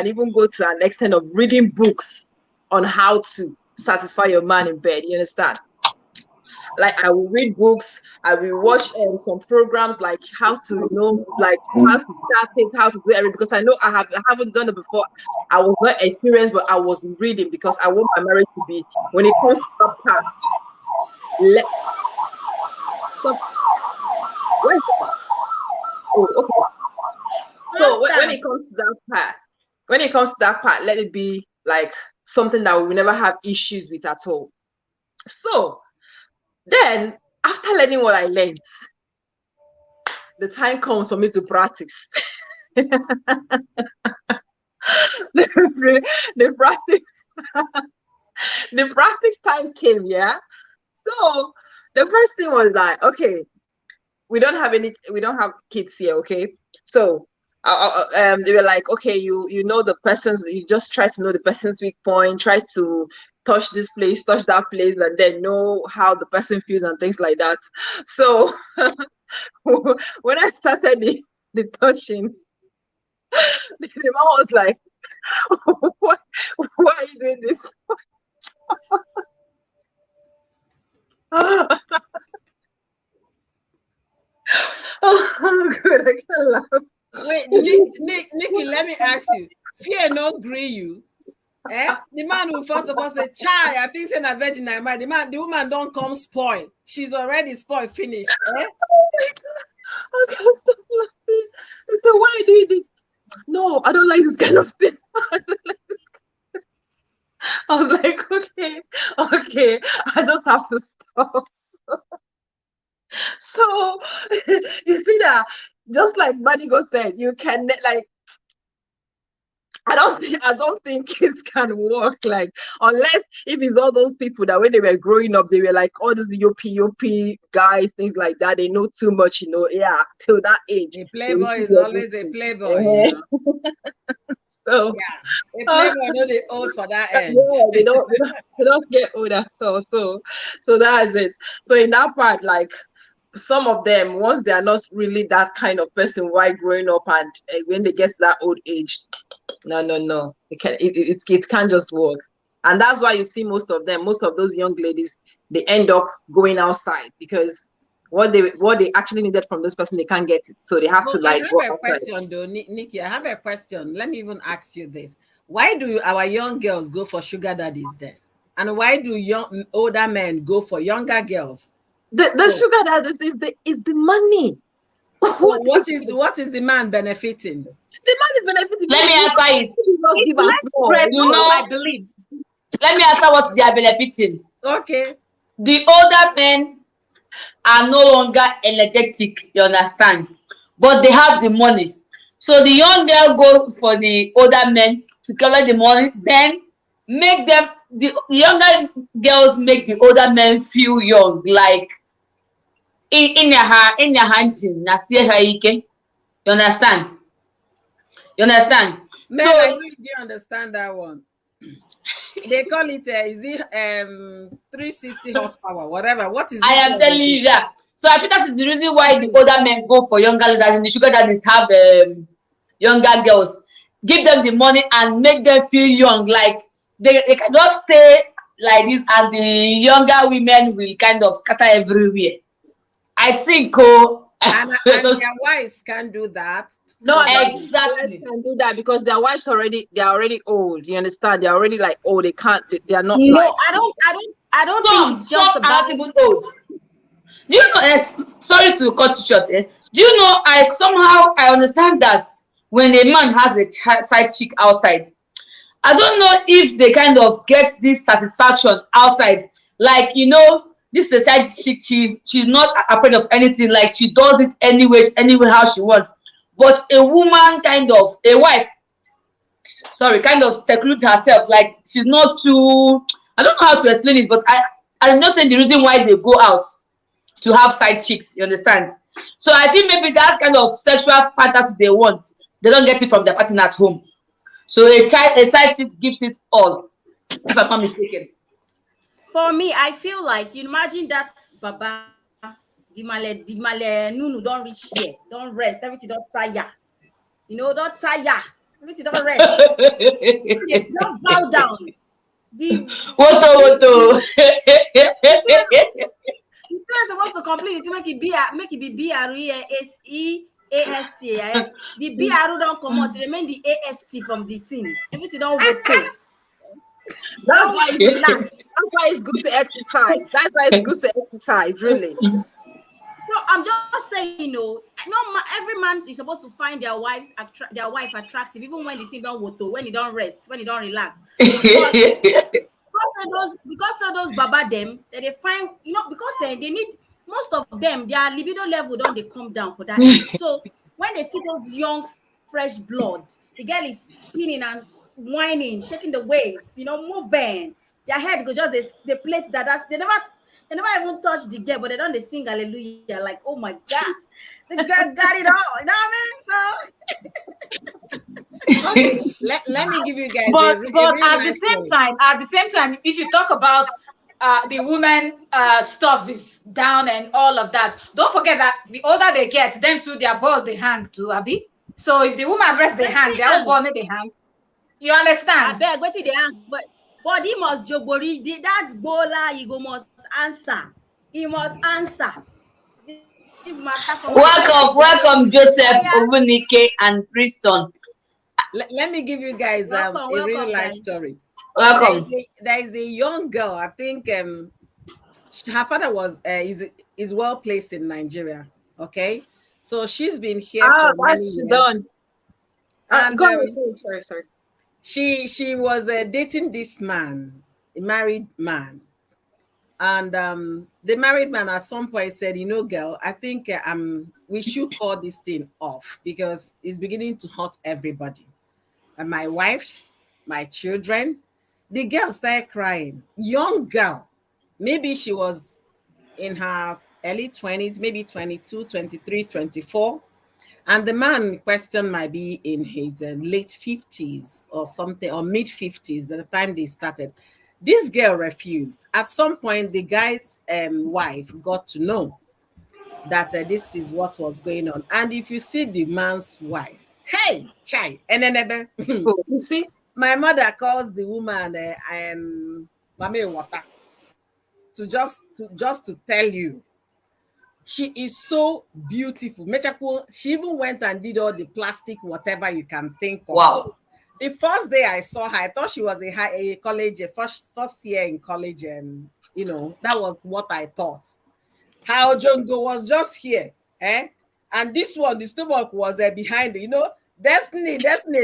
even go to an extent of reading books on how to satisfy your man in bed, you understand? Like I will read books, I will watch some programs like how to like how to start it, how to do everything, because I know I haven't done it before. I was not experienced, but I was reading because I want my marriage to be, when it comes to that part. Stop. Where's that? Oh, okay. So when it comes to that part, let it be like something that we will never have issues with at all. So then, after learning what I learned, the time comes for me to practice. the practice time came, yeah. So the first thing was like, okay, we don't have kids here, okay. So they were like, okay, you know the person's, you just try to know the person's weak point, try to touch this place, touch that place, and then know how the person feels and things like that. So when I started the touching, the man was like, why are you doing this? Oh, good, I can't laugh. Wait, Nikki, let me ask you. Fear not gree you. The man will first of all say, "Child, I think saying a virgin I married." The woman don't come spoil. She's already spoiled, finished. Oh my God. I can't stop laughing. So why are you doing this? No, I don't like this kind of thing. I was like, okay, I just have to stop. So you see that, just like Manigo said, you can like, I don't think it can work, like, unless if it's all those people that when they were growing up, they were like all those yopi guys, things like that. They know too much, yeah, till that age. A playboy is always a playboy. So yeah, a playboy know they old for that end. Yeah, they don't get old at all. So that's it. So in that part, like, some of them, once they are not really that kind of person while growing up, and when they get to that old age, no, it can't just work. And that's why you see most of those young ladies, they end up going outside, because what they actually needed from this person, they can't get it, so they have to like. I have a question though, Nikki. I have a question. Let me even ask you this: why do our young girls go for sugar daddies then, and why do older men go for younger girls? The sugar daddies is the money. So what is the man benefiting? The man is benefiting. Let me answer it. I believe. Let me answer what they are benefiting. Okay. The older men are no longer energetic, you understand, but they have the money. So the young girl goes for the older men to collect the money, then make them, the younger girls make the older men feel young, like in your hand, you understand? You understand? Man, So I really didn't understand that one. They call it is it 360 horsepower, whatever. What is I am telling you that. So I think that is the reason why the older men go for younger ladies, and the sugar daddies have younger girls. Give them the money and make them feel young, like they can just stay like this, and the younger women will kind of scatter everywhere. I think and their wives can do that. No, exactly. They can do that because their wives they're already old. You understand? They're already like old. They can't. They are not. No, like, I don't think it's just some about. are not even old. Do you know? Sorry to cut you short. Do you know? I understand that when a man has a side chick outside, I don't know if they kind of get this satisfaction outside. Like, this is a side chick. She's not afraid of anything. Like, she does it anyway how she wants. But a woman, a wife, kind of secludes herself. Like, she's not too. I don't know how to explain it, but I'm not saying the reason why they go out to have side chicks. You understand? So I think maybe that kind of sexual fantasy they want, they don't get it from their partner at home. So a side chick gives it all, if I'm not mistaken. For me, I feel like, you imagine that Baba, the male Nunu don't reach here, don't rest, everything don't tire. Don't tire, everything don't rest. Don't bow down. Woto. You're supposed to complete it, make it be BRESEAST. The BR don't come out, remain the AST from the thing. Everything don't go to. That's why it's relaxed. That's why it's good to exercise. That's why it's good to exercise, really. So I'm just saying, every man is supposed to find their wife attractive, even when the thing don't go to, when they don't rest, when they don't relax. Because of those baba them, that they find, because they need, most of them, their libido level don't they come down for that age. So when they see those young, fresh blood, the girl is spinning and whining, shaking the waist, moving. Their head go just the place they never even touch the girl, but they don't sing hallelujah, like, oh my God, the girl got it all, you know what I mean? So let me give you guys But a at the same time, if you talk about the women stuff is down and all of that, don't forget that the older they get, them too, their balls they hang too, Abby. So if the woman breast they hang, their own ball they hang. You understand? I beg, what did they hang? But he must jobori. That bowler, he must answer. He must answer. Welcome, Joseph, Obunike, and Preston. Let me give you guys a real life story. Welcome. There is a young girl. I think her father was is well placed in Nigeria. Okay, so she's been here for many years. Done. And Sorry. She was dating this man, a married man, and the married man at some point said, girl, I think we should call this thing off because it's beginning to hurt everybody. And my wife, my children. The girl started crying. Young girl, maybe she was in her early 20s, maybe 22, 23, 24. And the man in question might be in his late 50s or something, or mid 50s at the time they started. This girl refused. At some point, the guy's wife got to know that this is what was going on. And if you see the man's wife, hey, chai, and then you see, my mother calls the woman Mame Water to tell you. She is so beautiful. She even went and did all the plastic, whatever you can think of. Wow. So the first day I saw her, I thought she was a college, first year in college, and that was what I thought. How Jongo was just here, and this one, the stomach was behind it. Destiny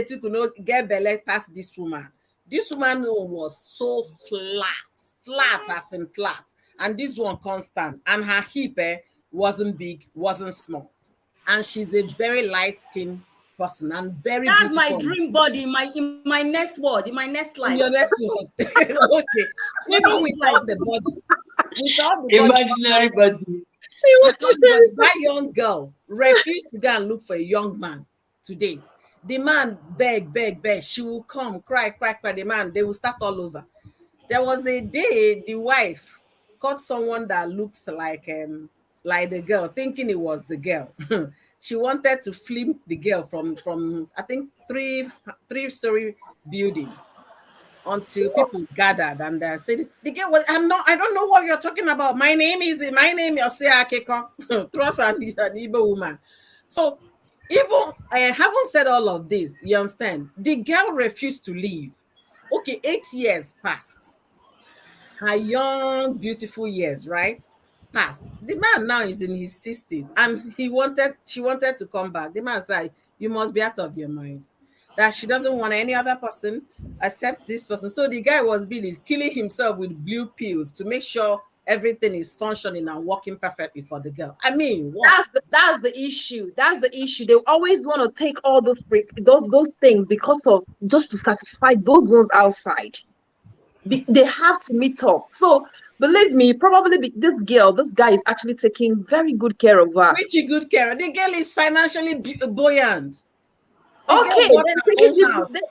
to get belly past this woman. This woman was so flat as in flat, and this one constant, and her hip wasn't big, wasn't small, and she's a very light-skinned person and very that's beautiful. my dream body in my next world, in my next life. In your next world. Okay. Even without the body. Imaginary body. That young girl refused to go and look for a young man to date. The man beg. She will come, cry. The man, they will start all over. There was a day the wife caught someone that looks like the girl, thinking it was the girl. She wanted to flip the girl from I think three-story building until people gathered and said the girl was I don't know what you're talking about. My name is Osea Akeko. Trust an Igbo woman. So even having said all of this, you understand, the girl refused to leave. Okay, 8 years passed. Her young, beautiful years, right? Passed. The man now is in his 60s and she wanted to come back. The man said, you must be out of your mind. That she doesn't want any other person except this person. So the guy was really killing himself with blue pills to make sure everything is functioning and working perfectly for the girl. I mean, what? That's the issue. That's the issue. They always want to take all those things because of just to satisfy those ones outside. They have to meet up. So believe me, probably this guy is actually taking very good care of her. Which good care? The girl is financially buoyant. Okay,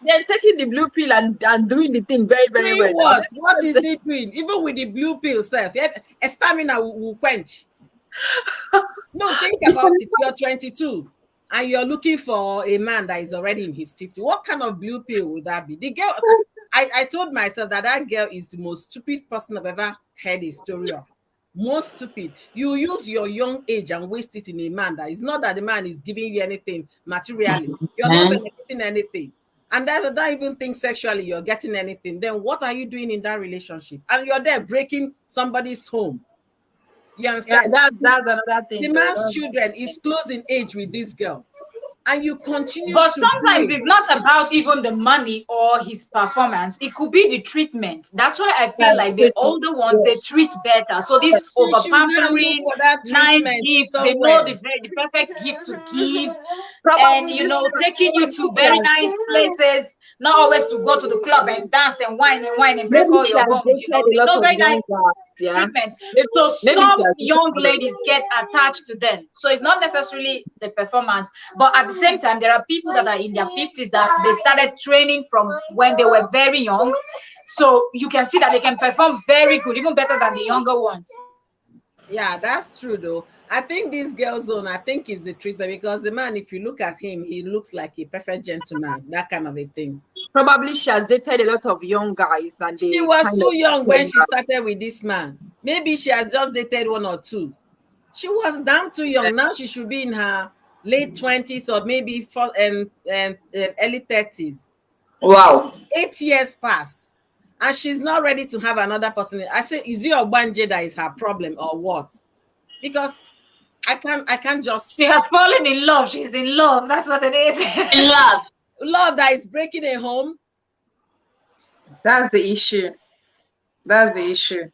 they're taking the blue pill and doing the thing very, very well. What is he doing? Even with the blue pill self, a stamina will quench. No, think about it. You're 22 and you're looking for a man that is already in his 50s. What kind of blue pill would that be? The girl, I told myself that girl is the most stupid person I've ever heard a story of. Most stupid. You use your young age and waste it in a man that is not that the man is giving you anything materially. You're not benefiting anything. And then don't even think sexually you're getting anything. Then what are you doing in that relationship? And you're there breaking somebody's home. You understand? Yeah, that's another thing. The man's children is close in age with this girl. And you continue but to sometimes play. it's not about even the money or his performance. It could be the treatment. That's why I feel like the older ones, they treat better. So this over She should now look pampering, for that nice treatment gift, they somewhere. know the perfect gift to give. Probably And taking you to very nice places, not always to go to the club and dance and wine and break Maybe all she your has bones. dated a They lot know of very young nice guys. Yeah. treatments. So Maybe some she has young dated ladies get attached to them. So it's not necessarily the performance, but at the same time, there are people that are in their 50s that they started training from when they were very young. So you can see that they can perform very good, even better than the younger ones. Yeah, that's true though. I think this girl's own, I think is the treatment, because the man, if you look at him, he looks like a perfect gentleman, that kind of a thing. Probably she has dated a lot of young guys and She was too young when she started with this man. Maybe she has just dated one or two. She was damn too young. Now she should be in her late 20s or maybe early 30s. Wow. 8 years passed. And she's not ready to have another person. I say, is it Ogbanje that is her problem or what? Because I can't just. She has fallen in love. She's in love. That's what it is. In love. Love that is breaking a home. That's the issue. That's the issue.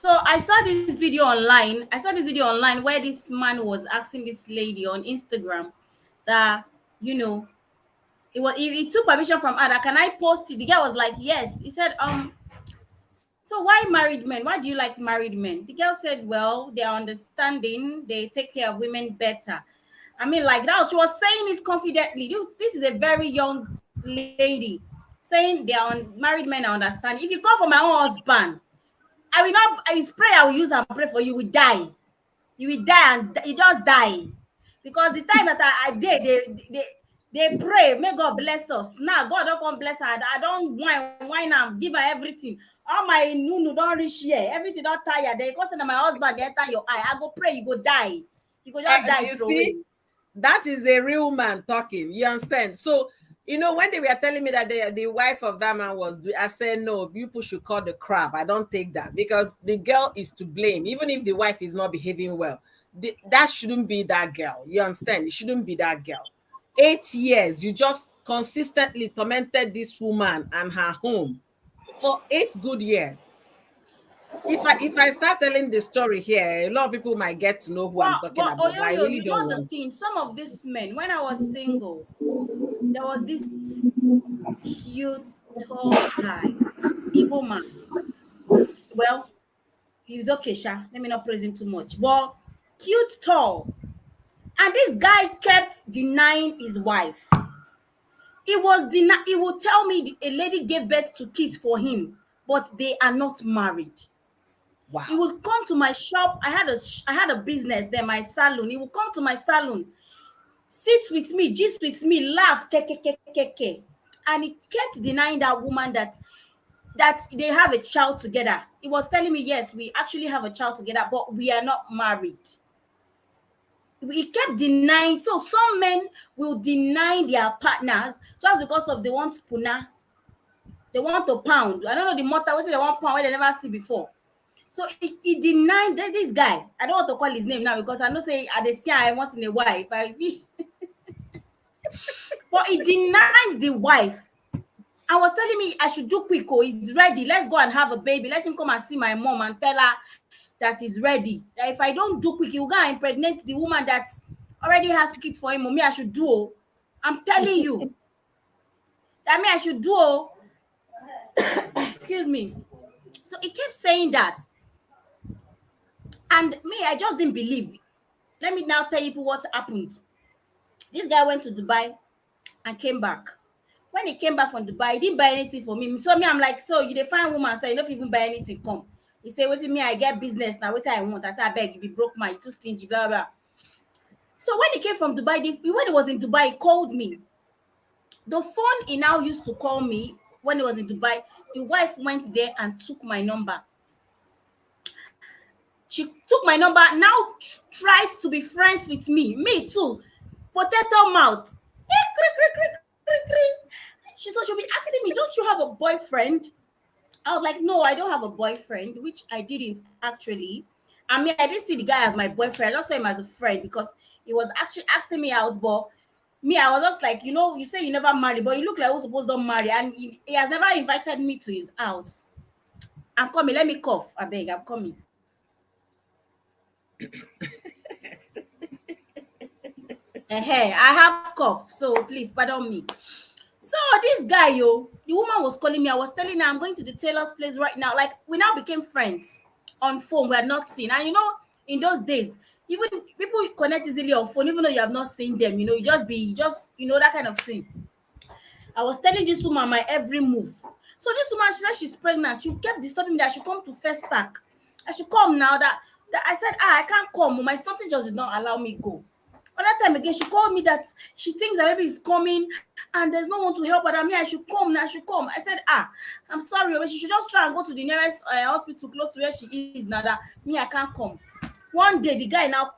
So I saw this video online. Where this man was asking this lady on Instagram that, he took permission from her. Can I post it? The girl was like, yes. He said, so why married men? Why do you like married men? The girl said, well, they are understanding. They take care of women better. I mean, like that. She was saying it confidently. This is a very young lady saying they are married men are understanding. If you come from my own husband, I will not. I pray. I will use and pray for you. You will die. You will die, and you just die. Because the time that I did, they pray. May God bless us. Now God don't come bless her. I don't whine and give her everything. All my nunu don't reach here. Everything don't tire. They go send my husband. They enter your eye. I go pray. You go die. You go just die. You see, that is a real man talking. You understand? So. When they were telling me that the wife of that man was, I said, no, people should call the crap. I don't take that, because the girl is to blame. Even if the wife is not behaving well, that shouldn't be that girl. You understand? It shouldn't be that girl. 8 years, you just consistently tormented this woman and her home for 8 good years. If I start telling the story here, a lot of people might get to know who I'm talking about. I really don't want. The thing. Some of these men, when I was single, there was this cute, tall guy, Igbo man. Well, he's okay, Sha. Let me not praise him too much. But cute, tall. And this guy kept denying his wife. He would tell me a lady gave birth to kids for him, but they are not married. Wow. He would come to my shop. I had a business there, my salon. He would come to my salon, sit with me, gist with me, laugh, ke. And he kept denying that woman that they have a child together. He was telling me, yes, we actually have a child together, but we are not married. He kept denying. So some men will deny their partners just because of they want spooner. They want to pound. I don't know the mother, what they want pound, where they never see before. So he denied this guy. I don't want to call his name now because I know say I dey see I once in a while. But he denied the wife. I was telling me I should do quick. Oh, he's ready. Let's go and have a baby. Let him come and see my mom and tell her that he's ready. That if I don't do quick, he will go and impregnate the woman that already has kids for him. Me, I should do. Oh. I'm telling you. That me, I should do. Oh. Excuse me. So he kept saying that. And me, I just didn't believe. Let me now tell you what happened. This guy went to Dubai and came back. When he came back from Dubai, he didn't buy anything for me. So me, I'm like, so you define woman, say you don't even buy anything, come. He said, what's me? I get business now. What I want? I said, I beg you, be broke man, you too stingy, blah, blah. So when he came from Dubai, when he was in Dubai, he called me. The phone he now used to call me when he was in Dubai, the wife went there and took my number. She took my number, now tried to be friends with me. Me too. Potato mouth. She'll be asking me, don't you have a boyfriend? I was like, no, I don't have a boyfriend, which I didn't actually. I mean, I didn't see the guy as my boyfriend. I just saw him as a friend because he was actually asking me out. But me, I was just like, you say you never marry, but you look like you're supposed to marry. And he has never invited me to his house. I'm coming. Let me cough. I beg, I'm coming. Hey, I have cough, so please pardon me. So this guy, the woman was calling me. I was telling her I'm going to the tailor's place right now. Like, we now became friends on phone. We had not seen. And in those days, even people connect easily on phone, even though you have not seen them, you just that kind of thing. I was telling this woman my every move. So this woman, she said she's pregnant. She kept disturbing me that I should come to First Stack. I should come now. That I said, I can't come. My something just did not allow me go. Another time again, she called me that she thinks that baby is coming and there's no one to help her. I mean, I should come now. I should come. I said, I'm sorry, but she should just try and go to the nearest hospital close to where she is now. That me, I can't come. One day, the guy now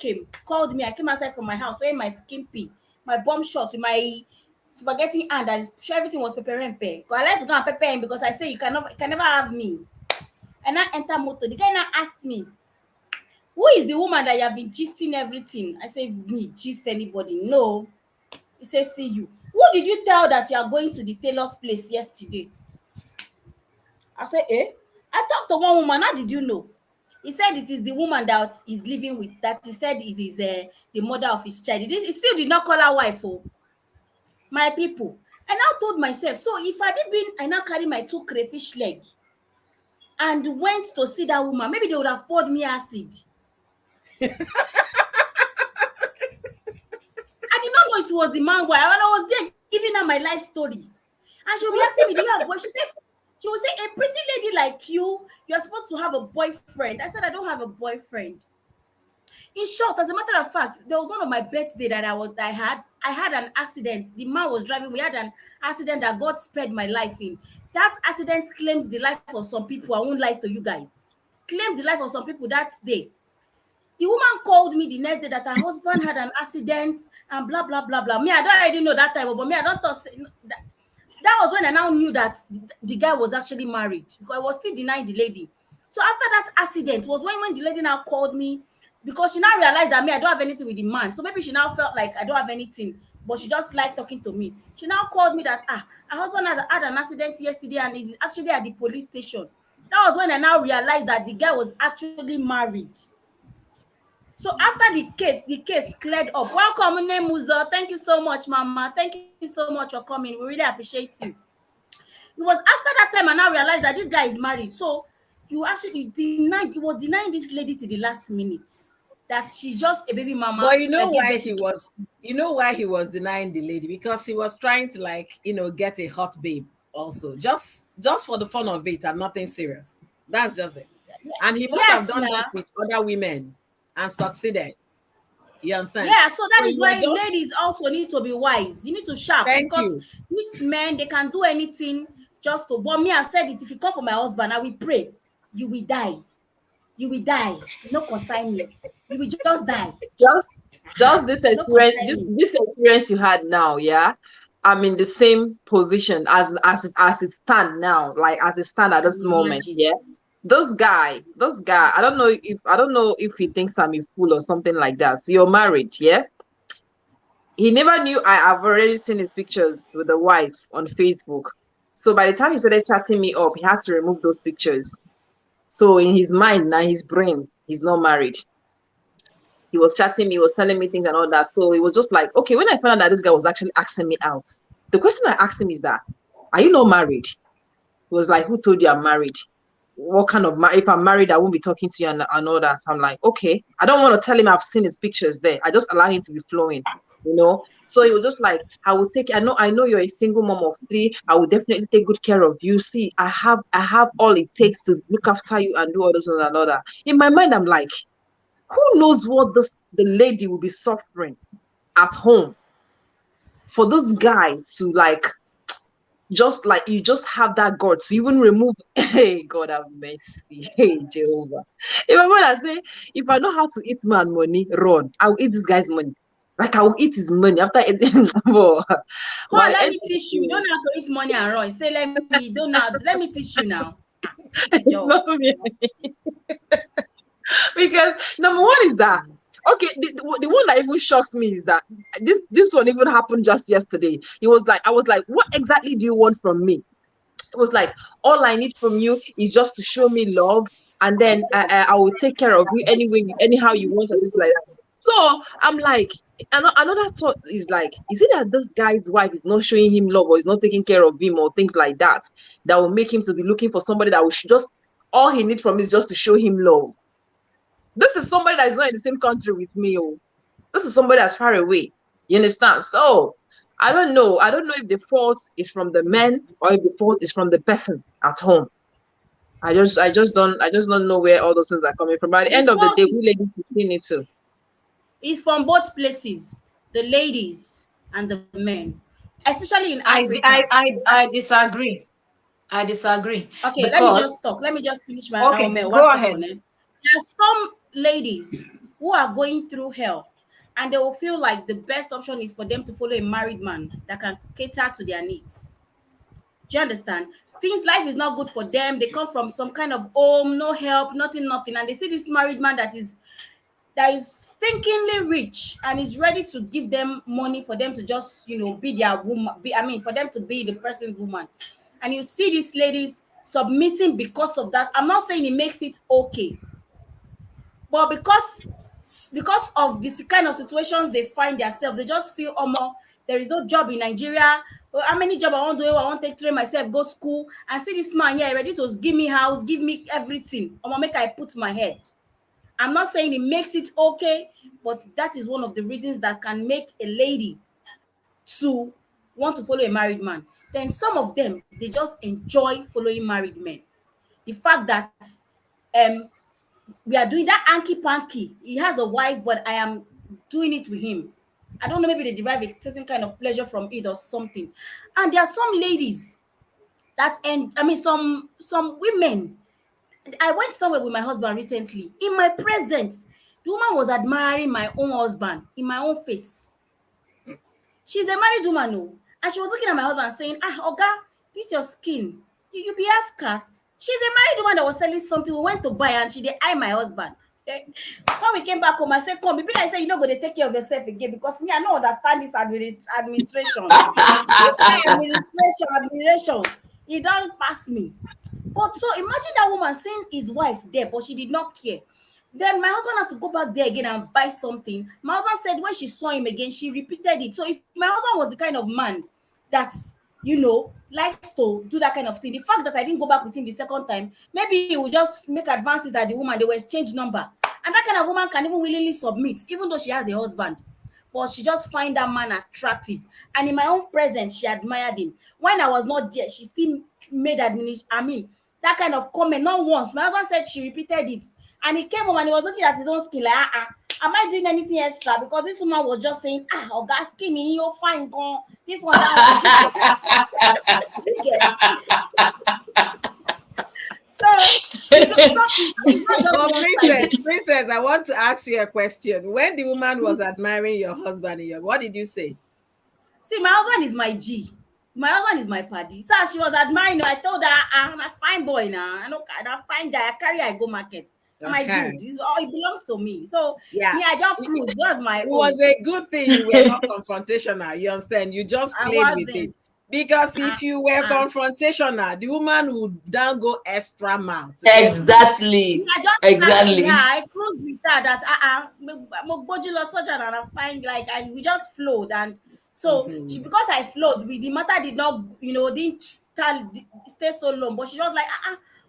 called me. I came outside from my house wearing my skimpy, my bomb shot with my spaghetti hand. And sure everything was pepper and pay. I like to go and pepper him because I say you can never have me. And I enter motor. The guy now asked me, who is the woman that you have been gisting everything? I say, me gist anybody? No. He says, see you. Who did you tell that you are going to the tailor's place yesterday? I said, I talked to one woman. How did you know? He said it is the woman that he's living with, that he said is the mother of his child. He still did not call her wife. My people. I now told myself, so if I did been, I now carry my 2 crayfish leg and went to see that woman, maybe they would have poured me acid. I did not know it was the man when I was there giving her my life story. And she will be asking me, do you have a boy? She will say, a pretty lady like you are supposed to have a boyfriend. I said, I don't have a boyfriend. In short, as a matter of fact, there was one of my birthday that I had an accident. The man was driving. We had an accident that God spared my life in. That accident claims the life of some people. I won't lie to you guys. Claimed the life of some people that day. The woman called me the next day that her husband had an accident and blah, blah, blah, blah. Me, I don't already know that time, but me, I don't thought that was when I now knew that the guy was actually married because I was still denying the lady. So after that accident was when the lady now called me because she now realized that me, I don't have anything with the man. So maybe she now felt like I don't have anything, but she just liked talking to me. She now called me that, her husband had an accident yesterday and is actually at the police station. That was when I now realized that the guy was actually married. So after the case cleared up. Welcome, Nemuzo. Thank you so much, Mama. Thank you so much for coming. We really appreciate you. It was after that time I now realized that this guy is married. So you was denying this lady to the last minute that she's just a baby mama. But you know why he was denying the lady? Because he was trying to get a hot babe also. Just for the fun of it and nothing serious. That's just it. And he must have done that with other women and succeeded. You understand? Yeah, so that is why ladies also need to be wise. You need to sharp because these men, they can do anything just to. But me, I've said it. If you come for my husband, I will pray. You will die. You will die. No consign me. You will just die. Just this experience, this experience you had now, yeah. I'm in the same position as it stand now, like as it stand at this moment, yeah. This guy, I don't know if he thinks I'm a fool or something like that. So you're married, yeah? He never knew I've already seen his pictures with the wife on Facebook. So by the time he started chatting me up, he has to remove those pictures. So in his mind, now his brain, he's not married. He was chatting me, he was telling me things and all that. So it was just like, okay, when I found out that this guy was actually asking me out, the question I asked him is that, are you not married? He was like, who told you I'm married? What kind of, if I'm married, I won't be talking to you and all that. So I'm like, okay. I don't want to tell him I've seen his pictures there. I just allow him to be flowing, you know. So he was just like, I will take, I know you're a single mom of 3. I will definitely take good care of you. See, I have all it takes to look after you and do all this and another. In my mind, I'm like, who knows what the lady will be suffering at home for this guy to just like you just have that God to even remove. Hey, God have mercy. Hey, Jehovah. If my mother say, if I know how to eat man money, run, I'll eat this guy's money. Like I'll eat his money after eating. Come on, let me teach you. You don't have to eat money and run. Say, let me teach you now. It's not me. Because number one is that okay, the one that even shocks me is that this one even happened just yesterday. He was like, I was like, what exactly do you want from me? It was like, all I need from you is just to show me love, and then I will take care of you anyway, anyhow you want, and things like that. So I'm like, another thought is like, is it that this guy's wife is not showing him love or is not taking care of him or things like that that will make him to be looking for somebody that will just all he needs from is just to show him love? This is somebody that is not in the same country with me. Oh, this is somebody that's far away. You understand? So I don't know. I don't know if the fault is from the men or if the fault is from the person at home. I just don't know where all those things are coming from. By the end of the day, we ladies need to. It's from both places, the ladies and the men, especially in Africa. I disagree. I disagree. Okay, let me just talk. Let me just finish my okay. Go ahead. There are some ladies who are going through hell, and they will feel like the best option is for them to follow a married man that can cater to their needs. Do you understand? Life is not good for them. They come from some kind of home, no help, nothing, and they see this married man that is stinkingly rich and is ready to give them money for them to just, be their woman. For them to be the person's woman. And you see these ladies submitting because of that. I'm not saying it makes it okay. But because of this kind of situations they find themselves, they just feel, there is no job in Nigeria. Well, how many jobs I want to do? I want to train myself, go school, and see this man here ready to give me house, give me everything. Make I put my head. I'm not saying it makes it okay, but that is one of the reasons that can make a lady to want to follow a married man. Then some of them, they just enjoy following married men. The fact that we are doing that hanky-panky. He has a wife, but I am doing it with him. I don't know, maybe they derive a certain kind of pleasure from it or something. And there are some ladies that, some women. I went somewhere with my husband recently. In my presence, the woman was admiring my own husband in my own face. She's a married woman, no? And she was looking at my husband saying, Oga, this your skin. You be half cast. She's a married woman that was selling something. We went to buy and she did eye my husband. When we came back home, I said, come. Maybe I said, you're not going to take care of yourself again because me, I don't understand this administration. administration. It don't pass me. But so imagine that woman seeing his wife there, but she did not care. Then my husband had to go back there again and buy something. My husband said when she saw him again, she repeated it. So if my husband was the kind of man that's, likes to do that kind of thing, the fact that I didn't go back with him the second time, maybe he would just make advances that the woman, they will exchange number. And that kind of woman can even willingly submit, even though she has a husband. But she just find that man attractive. And in my own presence, she admired him. When I was not there, she still made that kind of comment, not once. My husband said she repeated it. And he came home and he was looking at his own skin like, am I doing anything extra? Because this woman was just saying, Oga skinny, you're fine, gone. This one. Princess, I want to ask you a question. When the woman was admiring your husband, what did you say? See, my husband is my G. My husband is my paddy. So she was admiring him. I told her, I'm a fine boy now. I'm a fine guy. I go market. My dude, it belongs to me. So yeah, I just cruise. That's my it was a good thing you were not confrontational. You understand? You just played with it. Because if you were confrontational, the woman would then go extra mile. Exactly. Exactly. I cruised with her that and I find we just flowed, and so because I flowed, the matter did not didn't stay so long, but she was like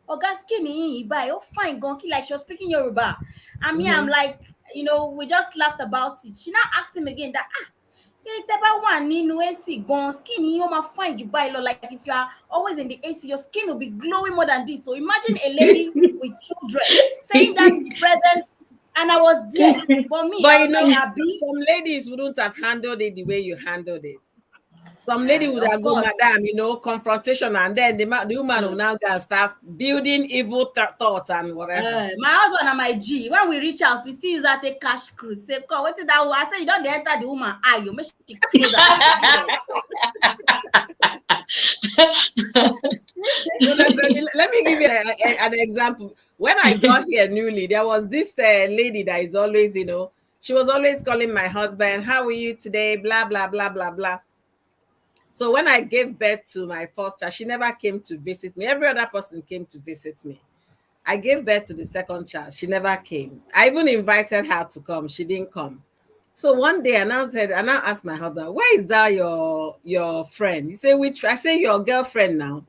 Oga skinny, bye. Oh, fine, gonki. Like she was speaking Yoruba. And me, I'm like, we just laughed about it. She now asked him again that, skinny, you might find you buy like if you are always in the AC, your skin will be glowing more than this. So imagine a lady with children saying that in the presence, and I was there. But me, some ladies wouldn't have handled it the way you handled it. Some lady would Of have go, course. madam, confrontation, and then the woman will now go and start building evil thoughts and whatever. My husband and my G, when we reach out, we still use that take cash cruise. Say, come, what's that? I say, you don't enter the woman. You make she close Let me give you an example. When I got here newly, there was this lady that is always, she was always calling my husband, how are you today? Blah, blah, blah, blah, blah. So when I gave birth to my first child, she never came to visit me. Every other person came to visit me. I gave birth to the second child. She never came. I even invited her to come. She didn't come. So one day I now asked my husband, where is that your friend? He said, which? I say, your girlfriend now.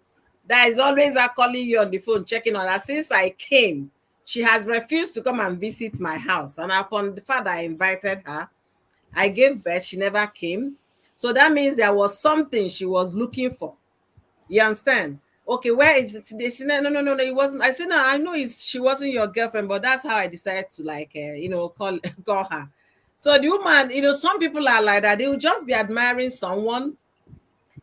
That is always calling you on the phone, checking on her. Since I came, she has refused to come and visit my house. And upon the fact that I invited her, I gave birth. She never came. So that means there was something she was looking for. You understand? Okay, where is it today? She said, no, it wasn't. I said, no, I know she wasn't your girlfriend, but that's how I decided to call her. So the woman, some people are like that. They will just be admiring someone.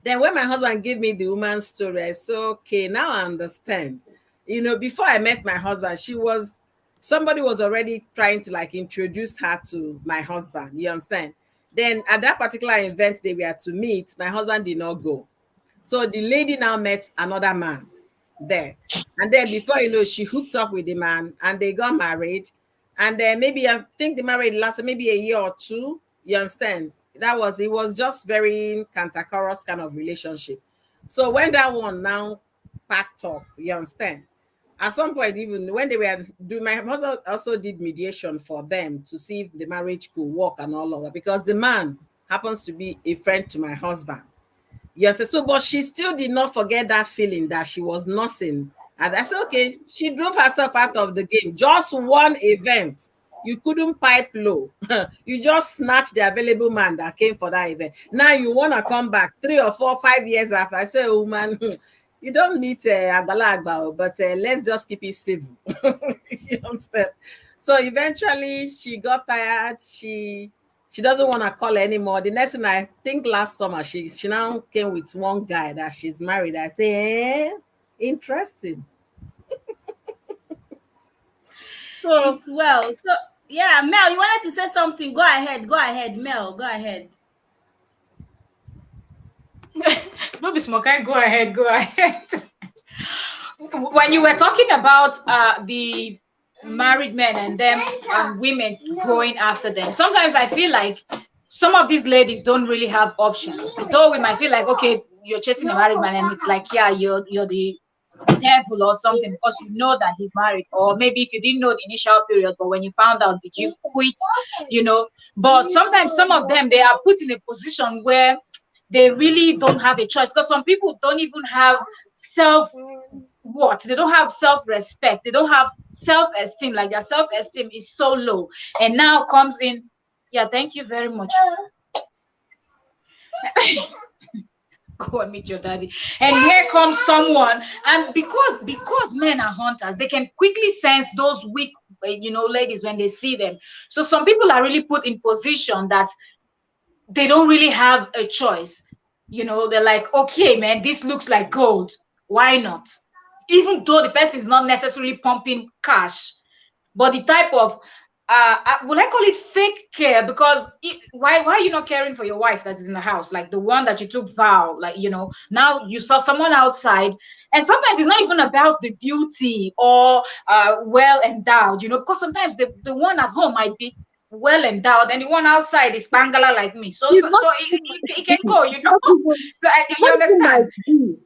Then when my husband gave me the woman's story, I said, okay, now I understand. Before I met my husband, somebody was already trying to introduce her to my husband. You understand? Then at that particular event they were to meet, my husband did not go. So the lady now met another man there. And then before she hooked up with the man and they got married. And then maybe I think the marriage lasted maybe a year or two. You understand? It was just very cantankerous kind of relationship. So when that one now packed up, you understand? At some point, even when they were doing, my husband also did mediation for them to see if the marriage could work and all of that, because the man happens to be a friend to my husband. Yes, so but she still did not forget that feeling that she was nursing. And I said, okay, she drove herself out of the game. Just one event. You couldn't pipe low. You just snatched the available man that came for that event. Now you want to come back 3 or 4, 5 years after. I say, oh man, you don't meet Agbalagba, but let's just keep it civil. You understand? So eventually she got tired. She doesn't want to call anymore. The next thing, I think last summer, she now came with one guy that she's married. I say, interesting. So it's well. So yeah, Mel, you wanted to say something. Go ahead, Mel. Go ahead. No, be smoke. Go ahead. When you were talking about the married men and them women going after them, sometimes I feel like some of these ladies don't really have options. Though we might feel like, okay, you're chasing a married man, and it's like, yeah, you're the devil or something because you know that he's married, or maybe if you didn't know the initial period, but when you found out, did you quit? But sometimes some of them, they are put in a position where they really don't have a choice, because some people don't even have they don't have self-respect, they don't have self-esteem, like their self-esteem is so low. And now comes in, yeah, thank you very much. Go and meet your daddy. And here comes someone, and because men are hunters, they can quickly sense those weak ladies when they see them. So some people are really put in position that they don't really have a choice. They're like, okay, man, this looks like gold, why not? Even though the person is not necessarily pumping cash, but the type of will I call it fake care? Because why are you not caring for your wife that is in the house, like the one that you took vow, now you saw someone outside, and sometimes it's not even about the beauty or well endowed, because sometimes the one at home might be well endowed and the one outside is bangala like me, so it can go, so you understand.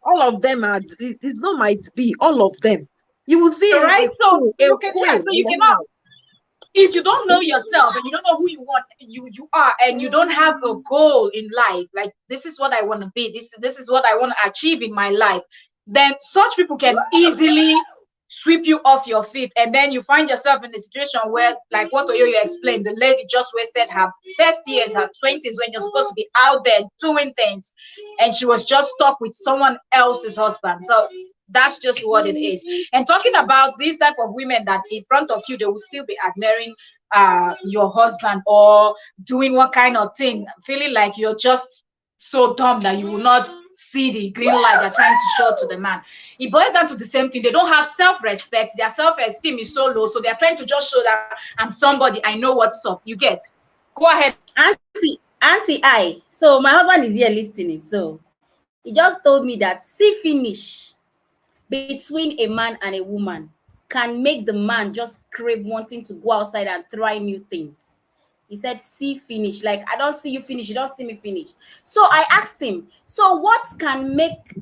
All of them are, it's not might be, all of them you will see, right? So you cannot, if you don't know yourself and you don't know who you are, and you don't have a goal in life, like this is what I want to be, this is what I want to achieve in my life, then such people can easily sweep you off your feet, and then you find yourself in a situation where, like what Oyoyo explained, the lady just wasted her best years, her 20s, when you're supposed to be out there doing things, and she was just stuck with someone else's husband. So that's just what it is. And talking about these type of women that in front of you, they will still be admiring your husband, or doing one kind of thing, feeling like you're just so dumb that you will not see the green light they're trying to show to the man. It boils down to the same thing. They don't have self-respect. Their self-esteem is so low. So they're trying to just show that I'm somebody. I know what's up. You get. Go ahead. Auntie I. So my husband is here listening. So he just told me that see finish between a man and a woman can make the man just crave wanting to go outside and try new things. He said, see finish. Like, I don't see you finish. You don't see me finish. So I asked him, so what can make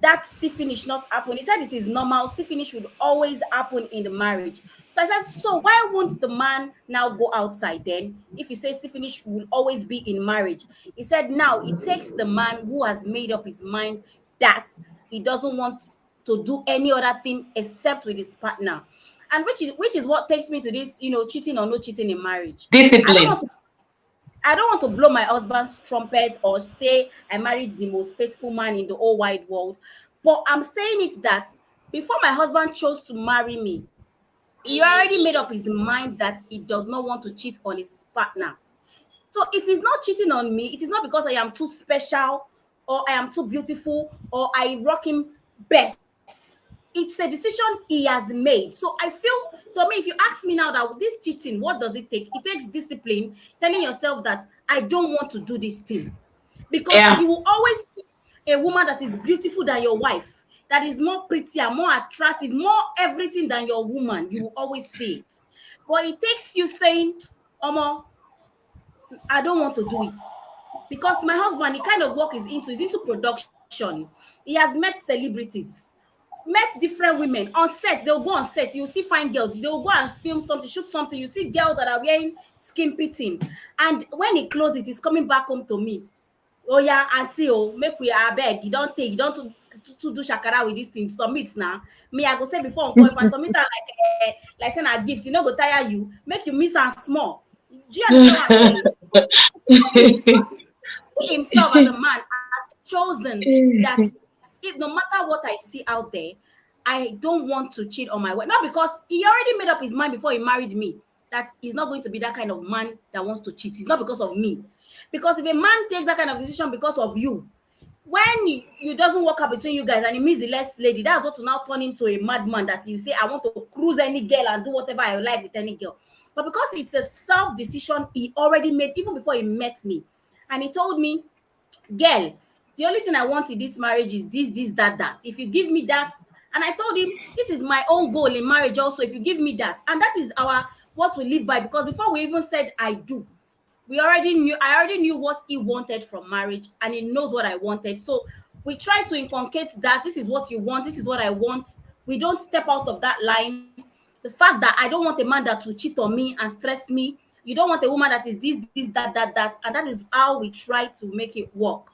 that see finish not happen? He said it is normal. See finish would always happen in the marriage. So I said, so why won't the man now go outside then? If you say see finish will always be in marriage. He said, now it takes the man who has made up his mind that he doesn't want to do any other thing except with his partner. And which is what takes me to this, cheating or no cheating in marriage. Discipline. I don't want to blow my husband's trumpet or say I married the most faithful man in the whole wide world. But I'm saying it that before my husband chose to marry me, he already made up his mind that he does not want to cheat on his partner. So if he's not cheating on me, it is not because I am too special or I am too beautiful or I rock him best. It's a decision he has made. So I feel, to me, if you ask me now that this cheating, what does it take? It takes discipline, telling yourself that I don't want to do this thing. Because you will always see a woman that is beautiful than your wife, that is more prettier, more attractive, more everything than your woman. You will always see it. But it takes you saying, Omo, I don't want to do it. Because my husband, the kind of work he's into production. He has met celebrities. Met different women on set. They'll go on set. You'll see fine girls. They'll go and film something, shoot something. You see girls that are wearing skin fitting. And when he closes it, he's coming back home to me. Oh yeah, auntie, make we beg. You don't do shakara with this thing. Submit now. Me, I go say before if I submit like saying a gift, go tire you, make you miss and small. Do you understand what I'm saying? He himself as a man has chosen that. If no matter what I see out there, I don't want to cheat on my wife. Not because he already made up his mind before he married me that he's not going to be that kind of man that wants to cheat. It's not because of me. Because if a man takes that kind of decision because of you, when you doesn't work out between you guys and he meets the last lady, that's what will now turn into a madman that you say, I want to cruise any girl and do whatever I like with any girl. But because it's a self-decision he already made even before he met me. And he told me, girl, the only thing I want in this marriage is this, that. If you give me that, and I told him, this is my own goal in marriage also, if you give me that. And that is what we live by, because before we even said I do, I already knew what he wanted from marriage, and he knows what I wanted. So we try to inculcate that this is what you want, this is what I want. We don't step out of that line. The fact that I don't want a man that will cheat on me and stress me. You don't want a woman that is this, that. And that is how we try to make it work.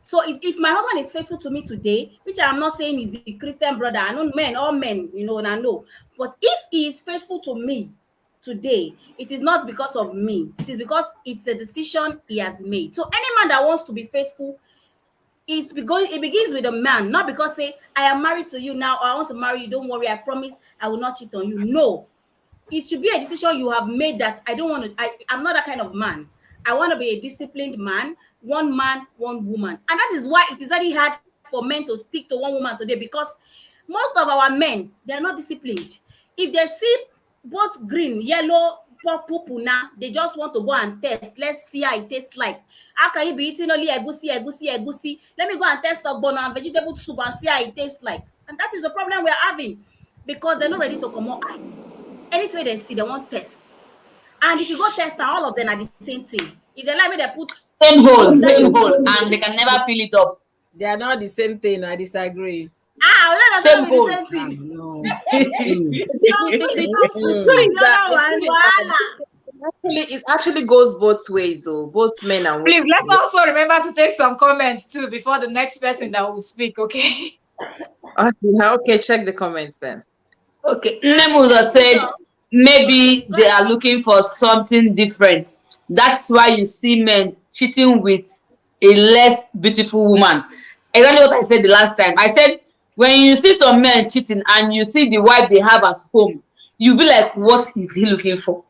So if my husband is faithful to me today, which I'm not saying is the Christian brother, I know all men, and I know. But if he is faithful to me today, it is not because of me. It is because it's a decision he has made. So any man that wants to be faithful, it begins with a man, not because say, I am married to you now, or I want to marry you, don't worry, I promise I will not cheat on you. No. It should be a decision you have made that I'm not that kind of man. I want to be a disciplined man, one woman. And that is why it is very hard for men to stick to one woman today, because most of our men, they are not disciplined. If they see both green, yellow, purple now, they just want to go and test. Let's see how it tastes like. How can you be eating only egusi? Let me go and test ogbono and vegetable soup and see how it tastes like. And that is the problem we're having, because they're not ready to come out. Anything they see, they want tests. And if you go test, all of them are the same thing. If they like me, they put same hole, and they can never fill it up. They are not the same thing. I disagree. Same hole. The same thing. No. It actually goes both ways, though. Both men and women. Please, let's also remember to take some comments too before the next person that will speak. Okay. Okay. Check the comments then. Okay. Nemuza said maybe they are looking for something different. That's why you see men cheating with a less beautiful woman. Exactly what I said the last time. I said, when you see some men cheating and you see the wife they have at home, you'll be like, what is he looking for?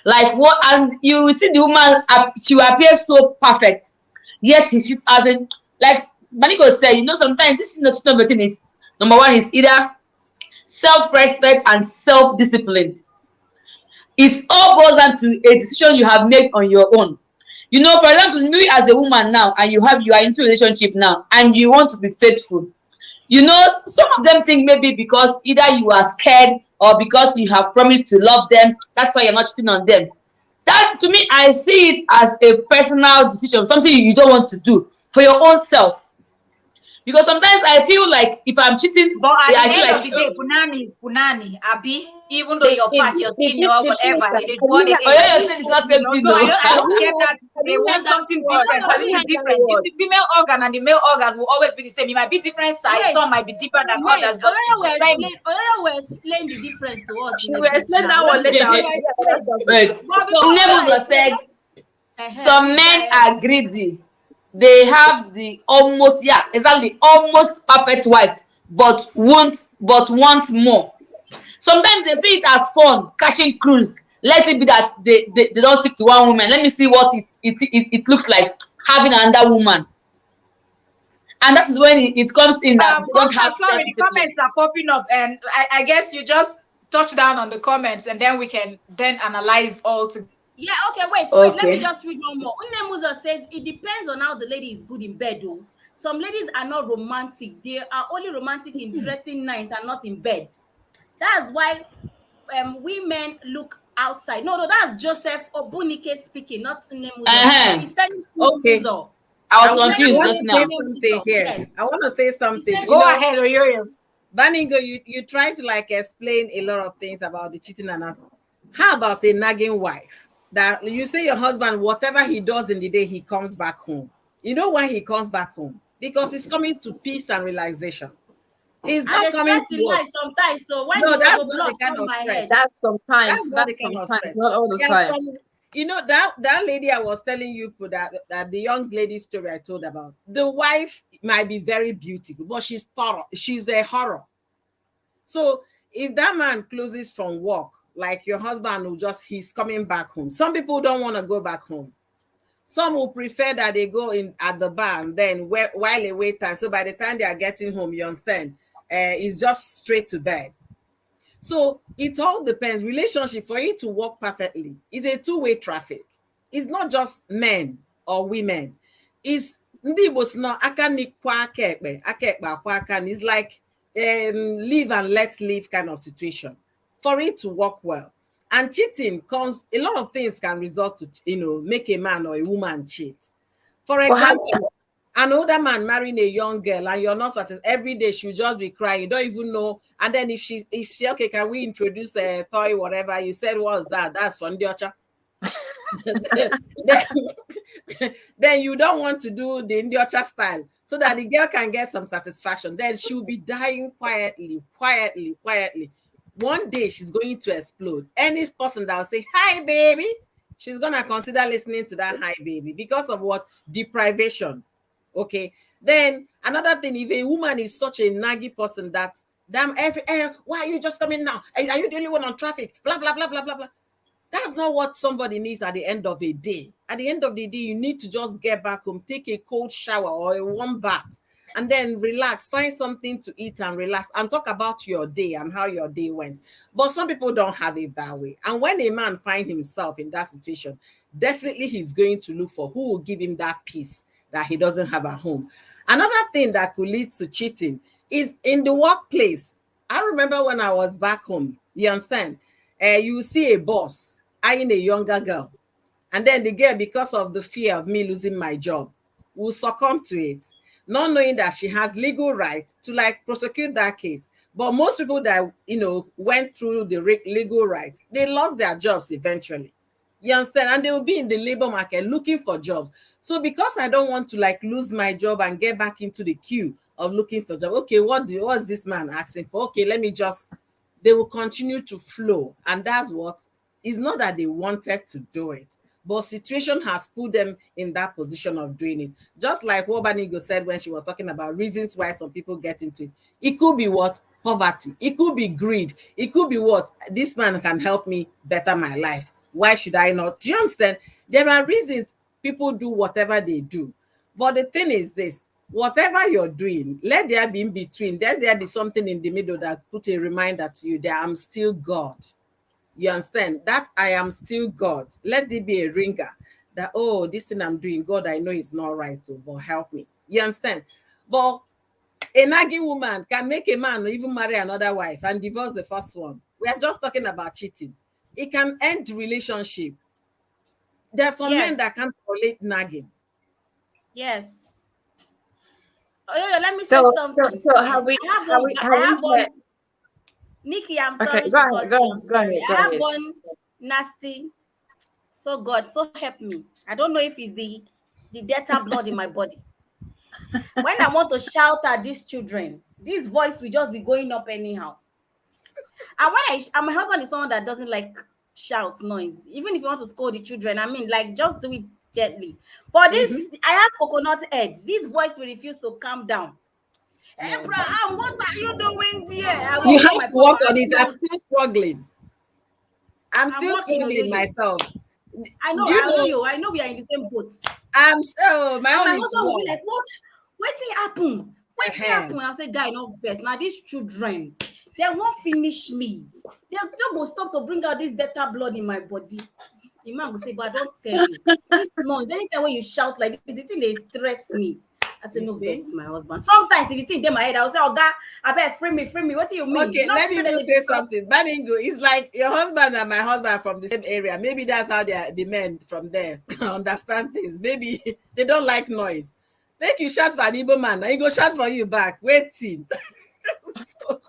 Like what? And you see the woman, she will appear so perfect. yet he cheats as in, like Manigo said, sometimes this is not everything is number one is either self-respect and self-discipline. It all boils down to a decision you have made on your own. For example, maybe as a woman now, and you are into a relationship now, and you want to be faithful. Some of them think maybe because either you are scared or because you have promised to love them, that's why you're not cheating on them. That, to me, I see it as a personal decision, something you don't want to do for your own self. Because sometimes I feel like if I'm cheating, but at I the feel end like of the day, punani is punani, Abi. Even though you're fat, you're skinny or whatever, it is what it is. oh yeah, you're saying it's not same thing, No, though. I don't get that. They want something different. For me, it's different. If the female organ and the male organ will always be the same. It might be different size. Wait. Some might be deeper than others. But Oyo will explain the difference to us. She will explain that one later. Wait, Nebuza said some men are greedy. They have the almost perfect wife, but want more. Sometimes they see it as fun, cashing cruise. Let it be that they don't stick to one woman. Let me see what it looks like having another woman. And that is when it comes in that they don't have. Sorry, the comments are popping up, and I guess you just touch down on the comments, and then we can then analyze all together. Yeah, okay, wait. Let me just read one more. Unemuza says it depends on how the lady is good in bed, though. Some ladies are not romantic. They are only romantic in dressing nice and not in bed. That's why women look outside. No, that's Joseph Obunike speaking, not Unemuza. Okay. I was confused just now. I want to say something. Go ahead, Oyoyo. Baningo, you try to explain a lot of things about the cheating and other. How about a nagging wife? That you say your husband, whatever he does in the day, he comes back home. You know why he comes back home? Because he's coming to peace and realization. He's not coming to work. Sometimes. So why no, that's not the kind of stress. That's sometimes. That's the kind of stress. Not all the time. That lady I was telling you that the young lady story I told about. The wife might be very beautiful, but she's thorough. She's a horror. So if that man closes from work, like your husband he's coming back home. Some people don't want to go back home. Some will prefer that they go in at the bar and then while they wait time. So by the time they are getting home, you understand, it's just straight to bed. So it all depends. Relationship, for it to work perfectly, is a two-way traffic. It's not just men or women. It's it's like live and let live kind of situation for it to work well. And cheating comes, a lot of things can result to, make a man or a woman cheat. For example, an older man marrying a young girl and you're not satisfied, every day she'll just be crying. You don't even know. And then if she okay, can we introduce a toy, whatever? You said, what's that? That's from Ndiocha. then you don't want to do the Ndiocha style so that the girl can get some satisfaction. Then she'll be dying quietly. One day she's going to explode. Any person that will say, hi, baby, she's going to consider listening to that hi, baby, because of what? Deprivation. Okay. Then another thing, if a woman is such a naggy person that, damn, why are you just coming now? Are you the only one on traffic? Blah, blah, blah, blah, blah, blah. That's not what somebody needs at the end of the day. At the end of the day, you need to just get back home, take a cold shower or a warm bath, and then relax, find something to eat and relax and talk about your day and how your day went. But some people don't have it that way. And when a man finds himself in that situation, definitely he's going to look for who will give him that peace that he doesn't have at home. Another thing that could lead to cheating is in the workplace. I remember when I was back home, you understand? You see a boss eyeing a younger girl. And then the girl, because of the fear of me losing my job, will succumb to it, not knowing that she has legal right to prosecute that case. But most people that, went through the legal right, they lost their jobs eventually. You understand? And they will be in the labor market looking for jobs. So because I don't want to lose my job and get back into the queue of looking for jobs, okay, what's this man asking for? Okay, they will continue to flow. And that's what, it's not that they wanted to do it, but situation has put them in that position of doing it. Just like what Banigo said when she was talking about reasons why some people get into it. It could be what? Poverty. It could be greed. It could be what? This man can help me better my life. Why should I not? Do you understand? There are reasons people do whatever they do. But the thing is this, whatever you're doing, let there be in between. Let there be something in the middle that put a reminder to you that I'm still God. You understand? That I am still God. Let it be a ringer that, oh, this thing I'm doing, God, I know it's not right, but help me. You understand? But a nagging woman can make a man even marry another wife and divorce the first one. We are just talking about cheating. It can end the relationship. There are some men that can't tolerate nagging. Yes. Oh, yeah, let me So, say something. so have we? I have one. Nikki, I'm sorry to cut you. I'm sorry. I have one nasty. So God, so help me. I don't know if it's the delta blood in my body. When I want to shout at these children, this voice will just be going up anyhow. And when my husband is someone that doesn't like shout noise. Even if you want to scold the children, I mean, like, just do it gently. But this, I have coconut head. This voice will refuse to calm down. Abraham, what are you doing here? You have to work on it. I'm still struggling. I'm still struggling myself. I know, I know we are in the same boat. I'm so my husband will be like, what thing happen? What thing happen? I say, guy, no best. Now these children, they won't finish me. They don't stop to bring out this delta blood in my body. The man will say, but I don't tell you. This noise, anytime when you shout like this, the thing they stress me. I say, no, best, my husband. Sometimes if the thing in my head, I will say, oh God, I bet free me. What do you mean? Okay, let me say something. Baningo, it's like your husband and my husband are from the same area. Maybe that's how the men from there understand things. Maybe they don't like noise. Make you shout for an Igbo man, and he go shout for you back. Waiting. So,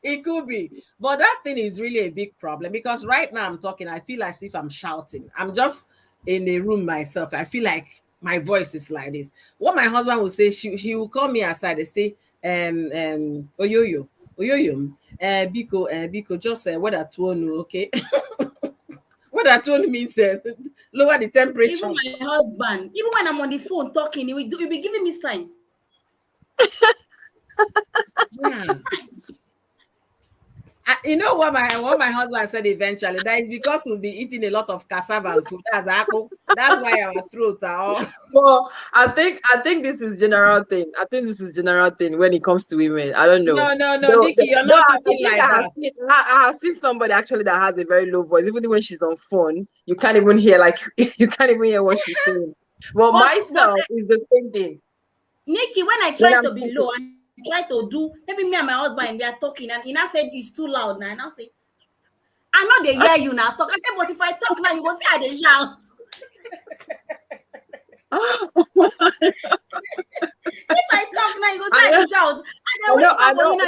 it could be. But that thing is really a big problem because right now I'm talking, I feel as if I'm shouting. I'm just in a room myself. I feel like my voice is like this. What my husband will say, he will call me aside and say, Oyoyo, Biko, just what that one, okay? What that one means lower the temperature. Even my husband, even when I'm on the phone talking, he will be giving me sign. Yeah. You know what my husband said eventually? That is because we'll be eating a lot of cassava and food. That's why our throats are all. Well, I think this is general thing. I think this is general thing when it comes to women. I don't know. No, Nikki, you're not talking like that. I have seen somebody actually that has a very low voice. Even when she's on phone, you can't even hear you can't even hear what she's saying. Well, myself is the same thing. Nikki, when I try to be low and try to do, maybe me and my husband and they are talking, and Ina said it's too loud now. And I say, I know they hear you now talk. I said, but if I talk now, you will say I dey shout. If I talk now, you go say I dey shout. I know.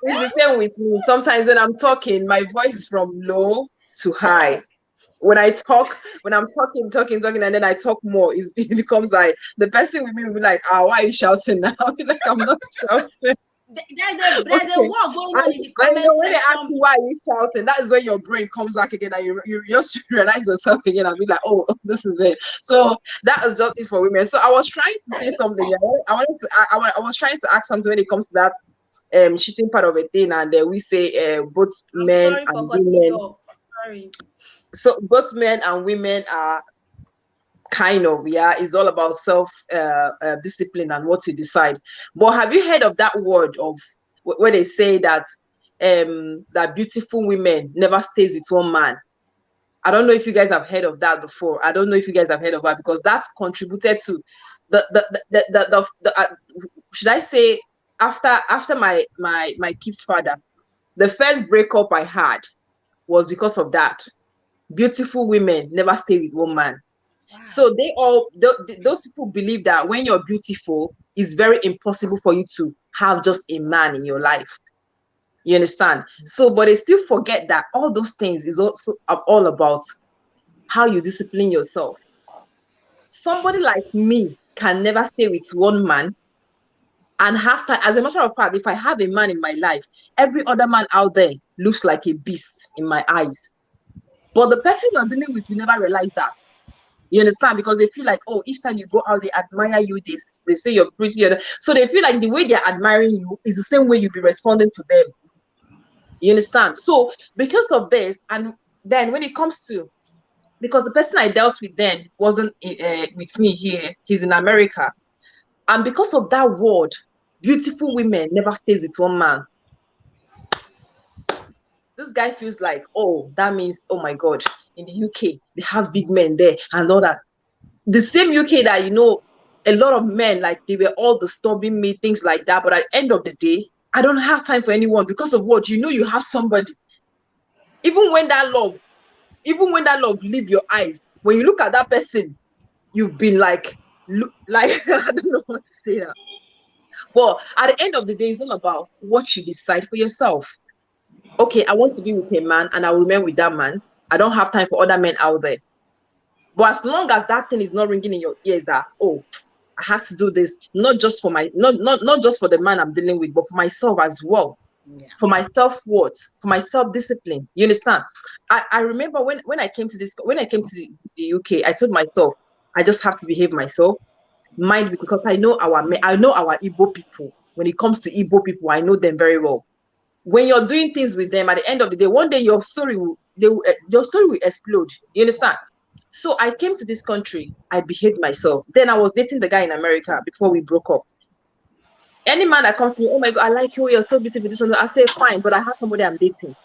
It's the same with me. Sometimes when I'm talking, my voice is from low to high. When I'm talking, and then I talk more, it becomes like the person with me will be like, why are you shouting now? Like, I'm not shouting. There's a war going on in the comment section. When they ask you why are you shouting, that is when your brain comes back again and you just realize yourself again and be like, oh, this is it. So that is just it for women. So I was trying to say something. I was trying to ask something when it comes to that cheating part of a thing, and we say both men and women. Sorry. So both men and women are kind of, it's all about self discipline and what you decide. But have you heard of that word of where they say that that beautiful women never stays with one man? I don't know if you guys have heard of that before. I don't know if you guys have heard of that, because that's contributed to the should I say, after my kid's father, the first breakup I had was because of that. Beautiful women never stay with one man. Wow. So those people believe that when you're beautiful, it's very impossible for you to have just a man in your life. You understand? So, but they still forget that all those things is also all about how you discipline yourself. Somebody like me can never stay with one man and have time. As a matter of fact, if I have a man in my life, every other man out there looks like a beast in my eyes. But the person you're dealing with will never realize that. You understand? Because they feel like, oh, each time you go out, they admire you. They say you're pretty. So they feel like the way they're admiring you is the same way you'll be responding to them. You understand? So because of this, and then when it comes to because the person I dealt with then wasn't with me here. He's in America. And because of that word, beautiful women never stays with one man. This guy feels like, oh, that means, oh my God, in the UK, they have big men there and all that. The same UK that, a lot of men, like, they were all disturbing me, things like that. But at the end of the day, I don't have time for anyone because of what? You have somebody. Even when that love leave your eyes, when you look at that person, you've been like I don't know what to say that. But at the end of the day, it's all about what you decide for yourself. Okay, I want to be with a man and I will remain with that man. I don't have time for other men out there. But as long as that thing is not ringing in your ears that, oh, I have to do this, not just for not just for the man I'm dealing with, but for myself as well. Yeah. For my self-worth, for my self-discipline. You understand? I remember when I came to the UK, I told myself, I just have to behave myself. Mind, because I know our Igbo people. When it comes to Igbo people, I know them very well. When you're doing things with them, at the end of the day, one day your story will explode. You understand? So I came to this country, I behaved myself. Then I was dating the guy in America before we broke up. Any man that comes to me, oh my God, I like you, you're so beautiful, this one, I say, fine, but I have somebody I'm dating.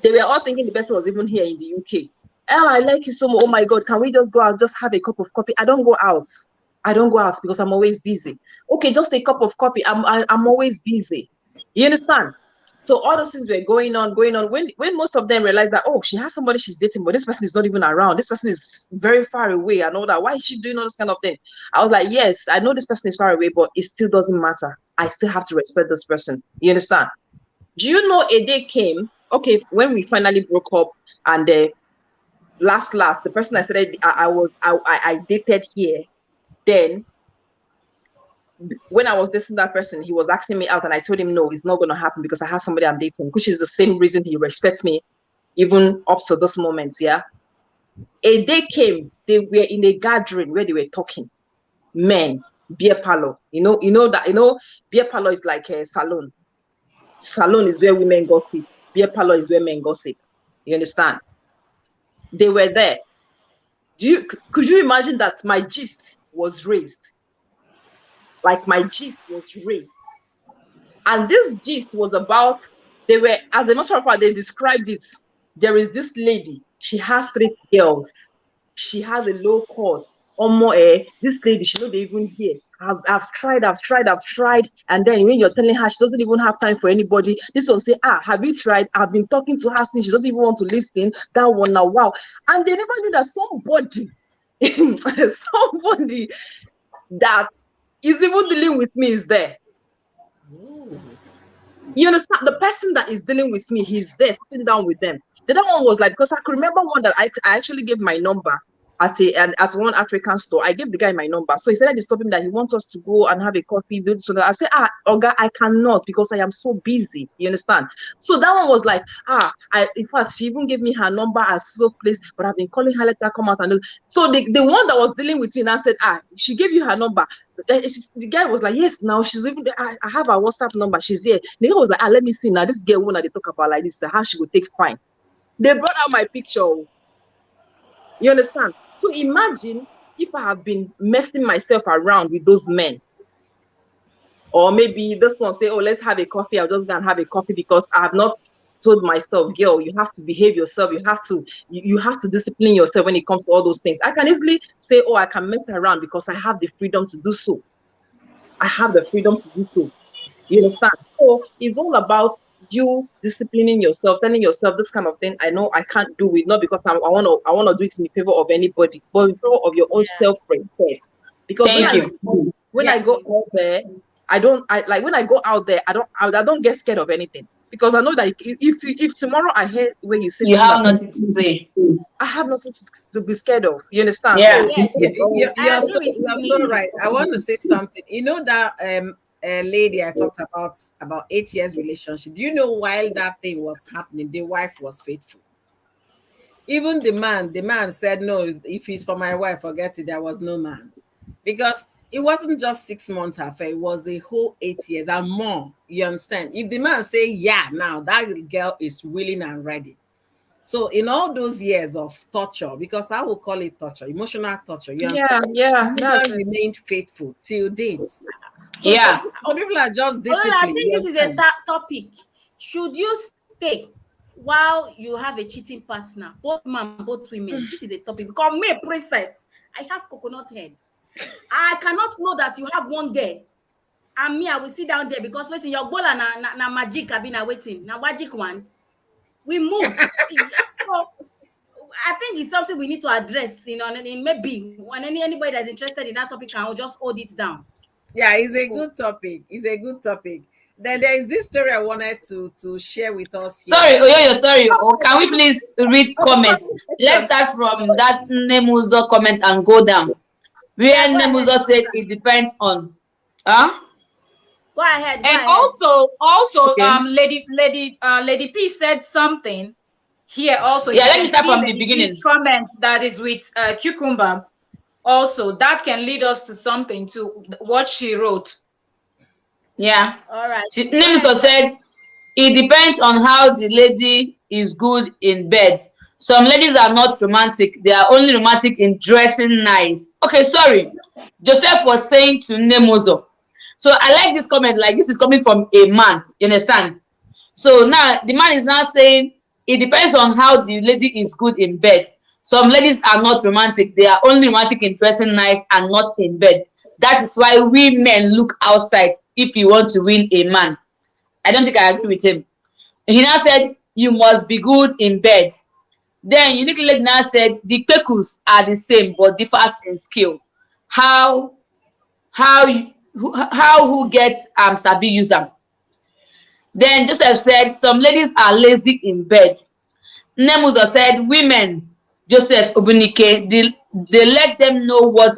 They were all thinking the person was even here in the UK. Oh, I like you so much. Oh my God, can we just go out, just have a cup of coffee? I don't go out. Because I'm always busy. Okay, just a cup of coffee. I'm always busy. You understand? So all those things were going on. When most of them realized that, oh, she has somebody she's dating, but this person is not even around. This person is very far away and all that. Why is she doing all this kind of thing? I was like, yes, I know this person is far away, but it still doesn't matter. I still have to respect this person. You understand? Do you know a day came, okay, when we finally broke up and last, the person I said I dated here, then when I was dating that person, he was asking me out and I told him, no, it's not going to happen because I have somebody I'm dating, which is the same reason he respects me even up to this moment, yeah? A day came, they were in a gathering where they were talking. Men, beer parlor. Beer parlor is like a salon. Salon is where women gossip. Beer parlor is where men gossip. You understand? They were there. Could you imagine that my gist was raised? Like my gist was raised. And this gist was about, as a matter of fact, they described it. There is this lady, she has 3 girls. She has a low cut. This lady, she not even here. I've tried. And then when you're telling her she doesn't even have time for anybody, this one say, have you tried? I've been talking to her since she doesn't even want to listen. That one now, wow. And they never knew that somebody that is even dealing with me is there. Ooh. You understand? The person that is dealing with me, he's there sitting down with them. The other one was like, because I could remember one that I actually gave my number at one African store. I gave the guy my number. So he said I disturbed him that he wants us to go and have a coffee. Do so that I said, Oga, I cannot because I am so busy. You understand? So that one was like, in fact, she even gave me her number as so place, but I've been calling her, let her come out and do. So the one that was dealing with me now said, she gave you her number. The guy was like, yes, now she's even there. I have her WhatsApp number. She's here. The guy was like, let me see now. This girl, when they talk about like this, how she would take fine. They brought out my picture. You understand? So imagine if I have been messing myself around with those men. Or maybe this one say, oh, let's have a coffee. I'll just go and have a coffee because I have not told myself, girl, you have to behave yourself. You have to discipline yourself when it comes to all those things. I can easily say, oh, I can mess around because I have the freedom to do so. I have the freedom to do so. You understand? So it's all about you disciplining yourself, telling yourself this kind of thing. I know I can't do it, not because I want to do it in favor of anybody, but in favor of your own self-respect. Because when I go out there, when I go out there, I don't get scared of anything. Because I know that if tomorrow I hear where you say you have nothing to say, I have nothing to be scared of. You understand? Yeah. You're so right. I want to say something. You know that lady I talked about 8 years relationship. Do you know while that thing was happening, the wife was faithful. Even the man said, no, if it's for my wife, forget it. There was no man. Because it wasn't just 6 months affair, it was a whole 8 years and more. You understand? If the man say, yeah, now that girl is willing and ready. So in all those years of torture, because I will call it torture, emotional torture, you Yeah, understand? yeah, You that's never it. remained faithful till date. So Yeah. some people are just Oh, disciplined. I think you this is a understand? topic. Should you stay while you have a cheating partner, both men, both women? This is a topic. Because me, princess, I have coconut head. I cannot know that you have one girl, and me, I will sit down there because waiting your bola na magic cabina waiting na magic one. We move. So I think it's something we need to address. You know, and maybe when anybody that's interested in that topic can just hold it down. Yeah, it's a good topic. It's a good topic. Then there is this story I wanted to share with us here. Sorry, sorry. Oh, can we please read comments? Let's start from that Nemuzo comment and go down. Where Yeah, go Nemuzo ahead. said it depends on. Huh? Go ahead. Go And ahead. also, Okay. Lady P said something here also. Yeah, You let can me start see from the Lady P's beginning. comment that is with Cucumber. Also, that can lead us to something, to what she wrote. Yeah. All right. Nemuzo said it depends on how the lady is good in bed. Some ladies are not romantic. They are only romantic in dressing nice. Okay, sorry. Joseph was saying to Nemuzo. So I like this comment, like this is coming from a man. You understand? So now the man is now saying it depends on how the lady is good in bed. Some ladies are not romantic. They are only romantic in dressing nice and not in bed. That is why we men look outside if you want to win a man. I don't think I agree with him. He now said you must be good in bed. Then Unique Lady now said the kpekus are the same but differ in skill. How who gets sabi use am. Then Joseph said some ladies are lazy in bed. Nemuzo said women, Joseph Obunike, they let them know what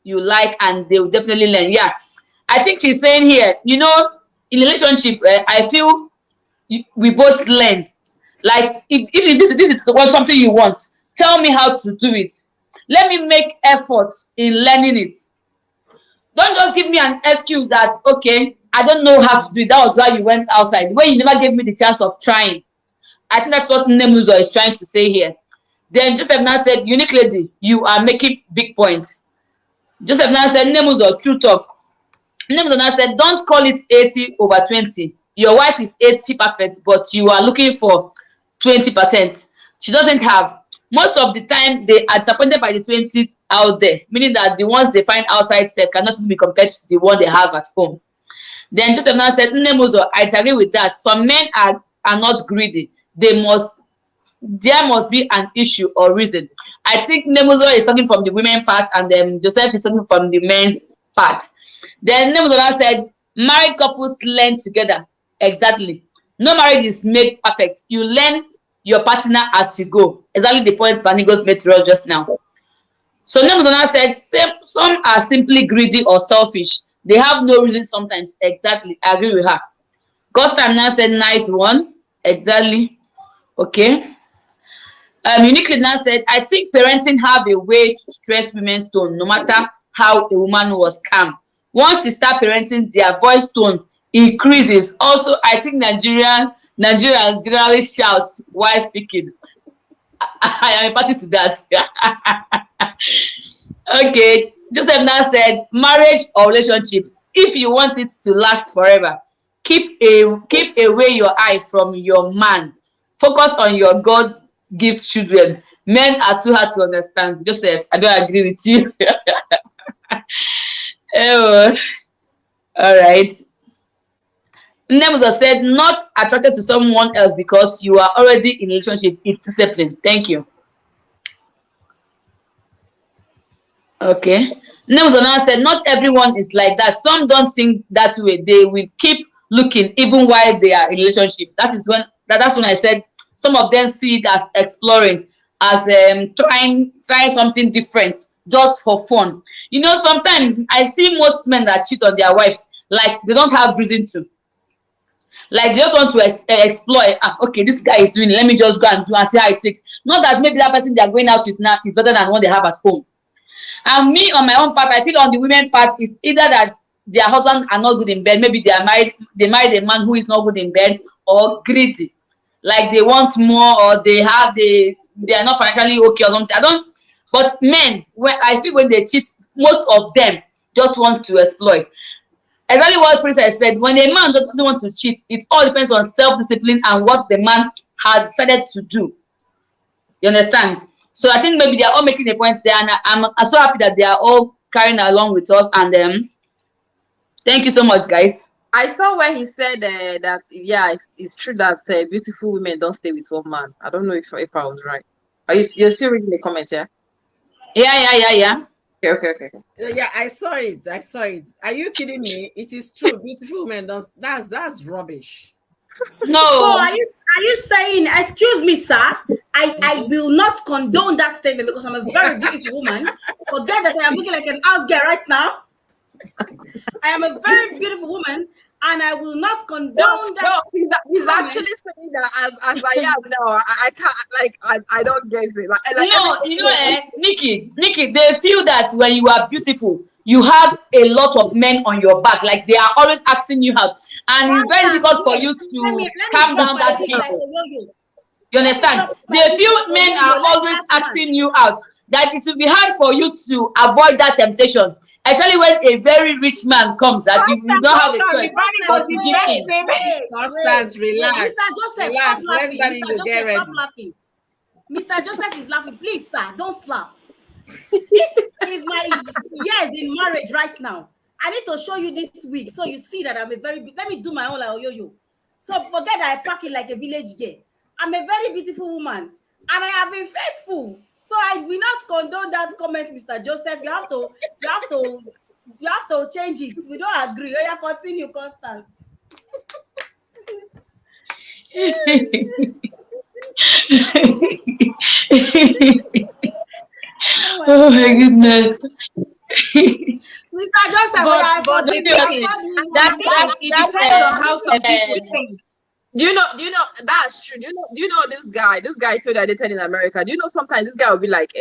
you like and they will definitely learn. Yeah, I think she's saying here, you know, in relationship, I feel we both learn. Like if this is something you want, tell me how to do it. Let me make effort in learning it. Don't just give me an excuse that okay, I don't know how to do it. That was why you went outside. When you never gave me the chance of trying. I think that's what Nemuzo is trying to say here. Then Joseph now said, Unique Lady, you are making big points. Joseph now said, Nemuzo, true talk. Nemuzo now said, don't call it 80/20. Your wife is 80 perfect, but you are looking for 20%. She doesn't have. Most of the time, they are disappointed by the 20 out there, meaning that the ones they find outside self cannot be compared to the one they have at home. Then Joseph now said, Nemuzo, I disagree with that. Some men are not greedy. There must be an issue or reason. I think Nemuzo is talking from the women part and then Joseph is talking from the men's part. Then Nemuzo now said, married couples learn together. Exactly. No marriage is made perfect. You learn your partner as you go. Exactly the point Panigos made to us just now. So Nemuzo now said, some are simply greedy or selfish. They have no reason sometimes. Exactly. I agree with her. Gostam now said, nice one. Exactly. Okay. Uniquely now said, I think parenting have a way to stress women's tone, no matter how a woman was calm. Once you start parenting, their voice tone increases. Also, I think Nigerians generally shout while speaking. I am a party to that. Okay. Joseph now said, marriage or relationship, if you want it to last forever, keep away your eye from your man. Focus on your God gift children. Men are too hard to understand. Joseph, I don't agree with you. Oh, all right. Nemuzo said, not attracted to someone else because you are already in a relationship. It's discipline. Thank you. Okay. Nemuzo now said, not everyone is like that. Some don't think that way. They will keep looking even while they are in a relationship. That's when I said some of them see it as exploring, as trying something different just for fun. You know, sometimes I see most men that cheat on their wives like they don't have reason to. Like they just want to explore. Okay, this guy is doing it. Let me just go and do and see how it takes. Not that maybe that person they are going out with now is better than what they have at home. And me on my own part, I feel on the women part is either that their husbands are not good in bed. Maybe they married a man who is not good in bed, or greedy. like they want more, or they are not financially okay or something. I don't. But men, when I feel when they cheat, most of them just want to exploit. Exactly what Princess said. When a man doesn't want to cheat, it all depends on self-discipline and what the man has decided to do. You understand? So I think maybe they are all making a point there, and I'm so happy that they are all carrying along with us. And thank you so much, guys. I saw where he said that it's true that beautiful women don't stay with one man. I don't know if I was right. You're still reading the comments, yeah? Yeah. Okay. Yeah, I saw it. Are you kidding me? It is true. Beautiful women don't. That's rubbish. No. So are you saying, excuse me, sir? I will not condone that statement because I'm a very beautiful woman. Forget that I am looking like an out girl right now. I am a very beautiful woman, and I will not condone that. No, he's actually saying that as I am now. I can't, I don't get it. No, Nikki, they feel that when you are beautiful, you have a lot of men on your back. Like they are always asking you out, and it's very difficult for you to calm down that people. You understand? They feel men are always asking you out. That it will be hard for you to avoid that temptation. Actually, when a very rich man comes, that you don't have a choice but to give in. Constance, relax. Mr. Joseph, Relax. stop laughing. Let's Mr. get Joseph, ready. stop laughing. Mr. Joseph is laughing. Please, sir, don't laugh. This is my years in marriage right now. I need to show you this week so you see that I'm a very. Let me do my own like Oyoyo. So forget that I pack it like a village girl. I'm a very beautiful woman, and I have been faithful. So I will not condone that comment, Mr. Joseph. You have to change it. We don't agree. Oh, yeah, continue, Constance. Oh my goodness. Mr. Joseph, It depends on how some people think. Do you know that's true? Do you know this guy told I dated in America? Do you know sometimes this guy will be like,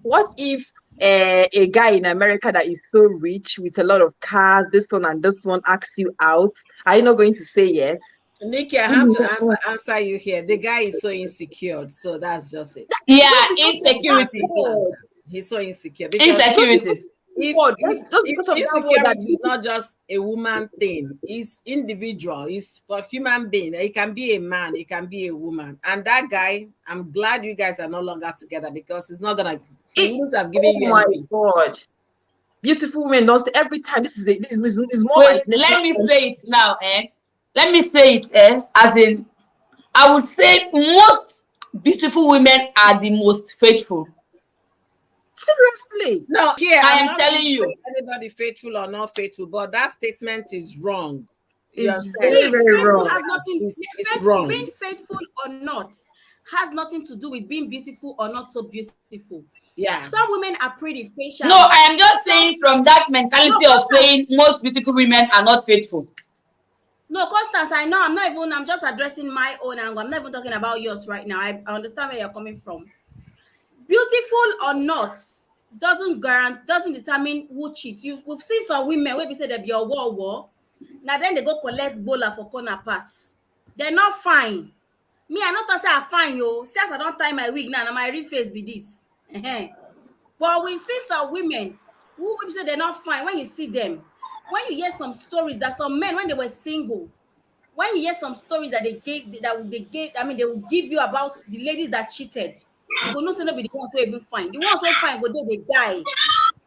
what if a guy in America that is so rich with a lot of cars, this one and this one asks you out? Are you not going to say yes? Nikki, I have to answer you here. The guy is so insecure, so that's just it. Yeah, insecurity. He's so insecure. Insecurity. Insecurity is not just a woman thing, it's individual, it's for human being. It can be a man, it can be a woman. And that guy, I'm glad you guys are no longer together because it's not gonna wouldn't have given you anything. God. Beautiful women don't stay every time. This is more like let me say it now, Let me say it, as in I would say most beautiful women are the most faithful. Seriously? No, here I am not telling you. Anybody faithful or not faithful, but that statement is wrong. It's very, very wrong. It's wrong. Being faithful or not has nothing to do with being beautiful or not so beautiful. Yeah. Some women are pretty facial. No, I am just saying from that mentality of saying most beautiful women are not faithful. No, Constance, I know I'm just addressing my own angle. I'm not even talking about yours right now. I understand where you're coming from. Beautiful or not doesn't determine who cheats. We've seen some women where we say they be a war. Now then they go collect bola for corner pass. They're not fine. Me, I not say I'm fine, yo. Since I don't tie my wig now, my real face be this. But we see some women who say they're not fine. When you see them, when you hear some stories that some men, when they were single, when you hear some stories that they will give you about the ladies that cheated. You go no say no be the ones who even fine. The ones who fine go there, they die.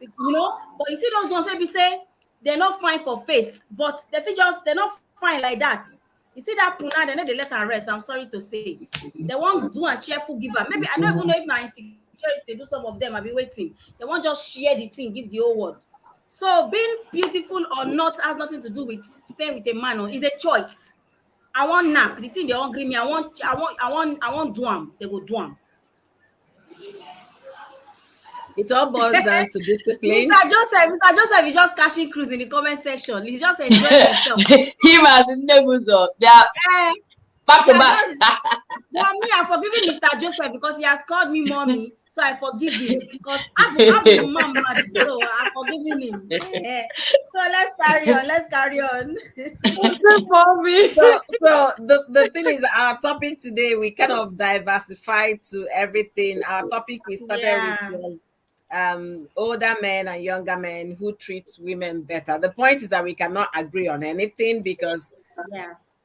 You know, but you see those ones where we say they're not fine for face, but they're not fine like that. You see that puna, they know they let her rest. I'm sorry to say. They won't do a cheerful giver. Maybe I don't even know if now insecurity they do some of them. I'll be waiting. They won't just share the thing, give the whole word. So being beautiful or not has nothing to do with staying with a man. Or it's a choice. I want knack. The thing they won't give me. I want do them. They go do them. It all boils down to discipline. Mr. Joseph is just cashing cruise in the comment section. He's just enjoying himself. Him and the neighbors, they are back to back. Well, me, I'm forgiving Mr. Joseph because he has called me mommy, so I forgive him because I'm the mom, so I forgive giving him. So let's carry on. Let's carry on. So the thing is, our topic today, we kind of diversified to everything. Our topic, we started with older men and younger men who treat women better. The point is that we cannot agree on anything because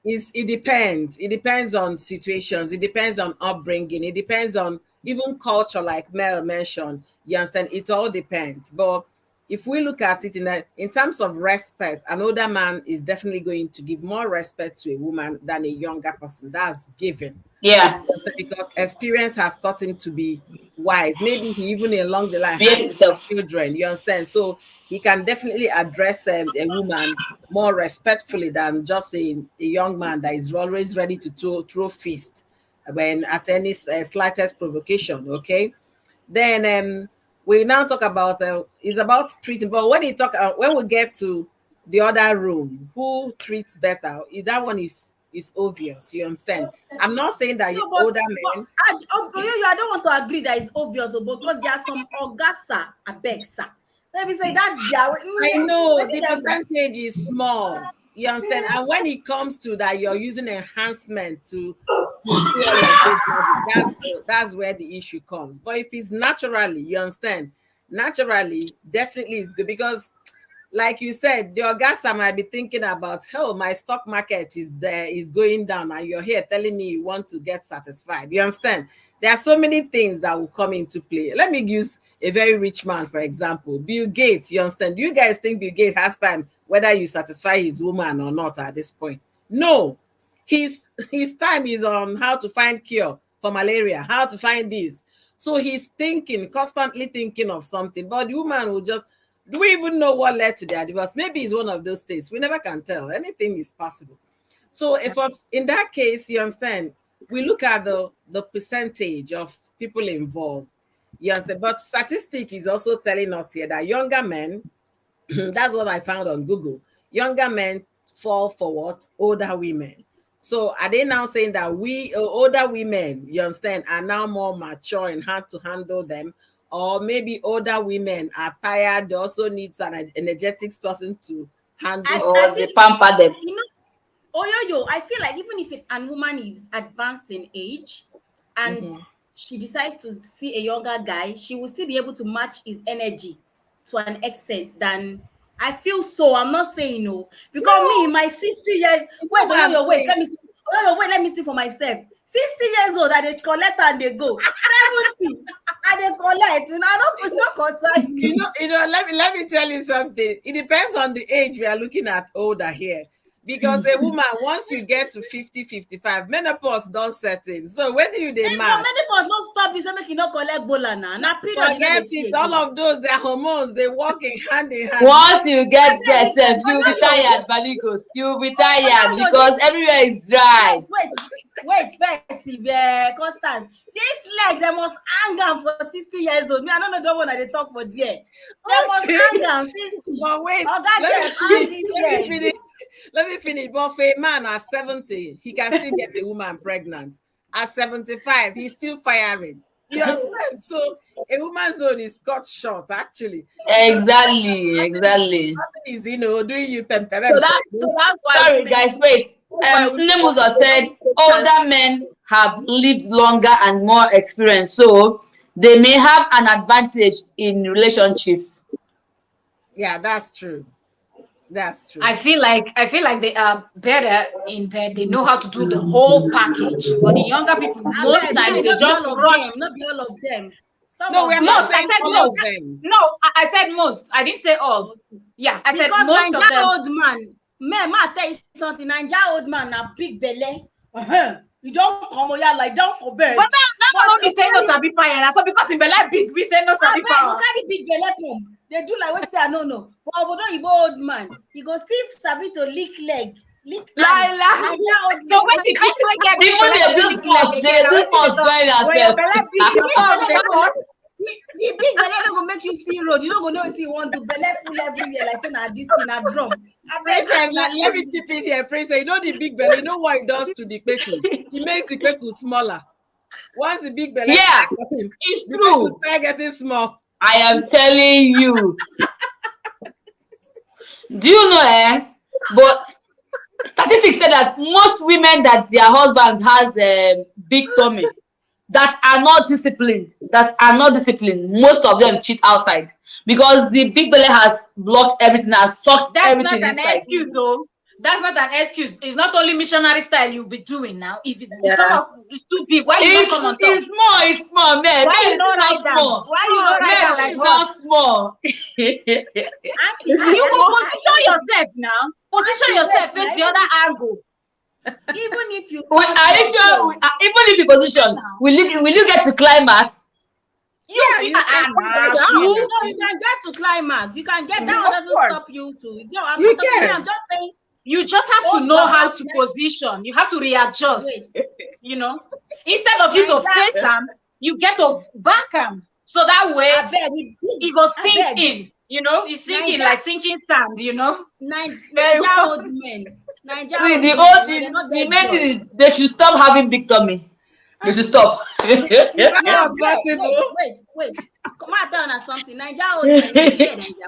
it depends. It depends on situations. It depends on upbringing. It depends on even culture, like Mel mentioned. You understand? It all depends. But if we look at it in terms of respect, an older man is definitely going to give more respect to a woman than a younger person. That's given. Yeah. Because experience has taught him to be wise. Maybe he even along the line Behave had himself. children. You understand? So he can definitely address a woman more respectfully than just a young man that is always ready to throw fist when at any slightest provocation. Okay. Then we now talk about it's about treating. But when when we get to the other room, who treats better? That one is obvious. You understand? I'm not saying that older men. I don't want to agree that it's obvious because there are some Ogasa Abegsa. Let me say that. I know the percentage is small. You understand? And when it comes to that, you're using enhancement to that's where the issue comes. But if it's naturally, you understand, naturally, definitely it's good because, like you said, the Augusta might be thinking about, oh, my stock market is going down, and you're here telling me you want to get satisfied. You understand? There are so many things that will come into play. Let me use a very rich man, for example, Bill Gates. You understand? Do you guys think Bill Gates has time whether you satisfy his woman or not at this point? No. His time is on how to find cure for malaria, how to find this. So he's constantly thinking of something. But the woman will just, do we even know what led to their divorce? Maybe it's one of those things. We never can tell. Anything is possible. So in that case, you understand, we look at the percentage of people involved. You understand? But statistic is also telling us here that younger men, that's what I found on Google, younger men fall for what? Older women. So are they now saying that we older women, you understand, are now more mature and how to handle them? Or maybe older women are tired, they also need an energetic person to handle, or they pamper them. You know, I feel like even if a woman is advanced in age and she decides to see a younger guy, she will still be able to match his energy to an extent than I feel so. I'm not saying no. Because me, my 60 years, wait, let me speak for myself. 60 years old, and they collect and they go. 70 and they collect. And I don't not concern me. You know, let me tell you something. It depends on the age we are looking at older here. Because a woman, once you get to 50, 55, menopause don't set in. So where do you match? Menopause don't stop you, so make you not collect bola now. Now period. Forget it. All of those, their hormones, they work in hand in hand. Once you get there, you'll be tired, Balikos. You'll be tired because everywhere is dry. Wait, Constance. This leg, they must hang on for 60 years old. Me, I don't know the one that they talk for there. They must hang on 60. But wait, let me finish. But for a man at 70, he can still get the woman pregnant. At 75, he's still firing. You understand? So a woman's zone is cut short, actually. Exactly. Is doing you pemper. So that's why. Sorry, guys, wait. Nemuzo said older men have lived longer and more experience, so they may have an advantage in relationships. Yeah, that's true. That's true. I feel like they are better in bed. They know how to do the whole package. But the younger people, most times they just rush. Not be all of them. No, we're not saying I said all most. of them. No, I said most. I didn't say all. Yeah, I said because most of them. Old man, I tell you something. Nigeria old man a big belly. You don't come here like down for bed. But now don't be saying no sabi fire. So because in belly big, we say no sabi power. You carry big belly come. They do like what say I no. But don't you old man? He go still sabi to lick leg. Lila. So wait, the best way get even they do must join ourselves. The big belly don't go make you see road. You don't go know what you want to belly full everywhere like saying this thing a drum. Let me chip in here. Praise, you know the big belly. You know what it does to the kwekus? It makes the kwekus smaller. Once the big belly, it's true. Start getting small. I am telling you. Do you know, but statistics say that most women that their husbands has big tummy that are not disciplined, most of them cheat outside because the big belly has blocked everything, has sucked That's everything not an inside. excuse, though. That's not an excuse. It's not only missionary style you'll be doing now. If it's Yeah. it's too big, why you don't come on top? It's small, man. Why Men you is don't not write down? small. Why you don't write down Men like is what? not small. Auntie, You will position yourself now. Position yourself face the other angle. even if you Are you sure? Even if you position, will you get to climax? You you can get to climax. You can get that. Of Doesn't course. stop you to. No, I'm You not talking. can. I'm just saying. You just have to Both know how parents, to right? position. You have to readjust. Wait. You know, instead of you to Naija- face them, you get to back them. So that way I beg it goes I sink beg. in. You know, you sink in Naija- like sinking sand. You know. Naija Very well. old men. Naija See, old the men, old they not the get main joy. thing is they should stop having big tummy. They should stop. Not Yeah, possible. wait. Come on, tell us something. Naija old men, beer, Naija.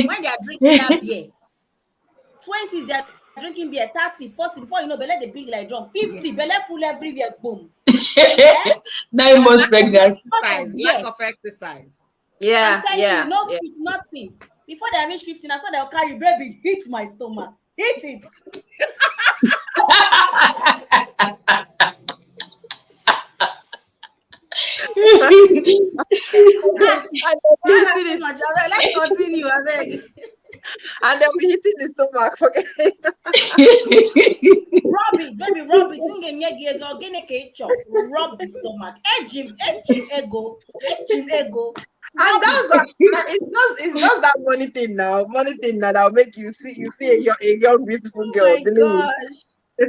When they are drinking that beer, 20s, they are drinking beer, 30, 40, before you know, belle they big like drum, 50, belle full everywhere, boom. 9 months pregnant. Exercise, lack of exercise. Yeah, I'm telling yeah. you, no yeah. fit, nothing. Before they reach 15, I saw they'll carry baby, hit my stomach. Hit it. Let's continue, I beg. And then we hitting the stomach. Forget it. Rub it, baby, rub it. Rub the stomach. Edge him, ego. And that's it's just that money thing now that'll make you see a young beautiful girl. Oh my Believe me. gosh.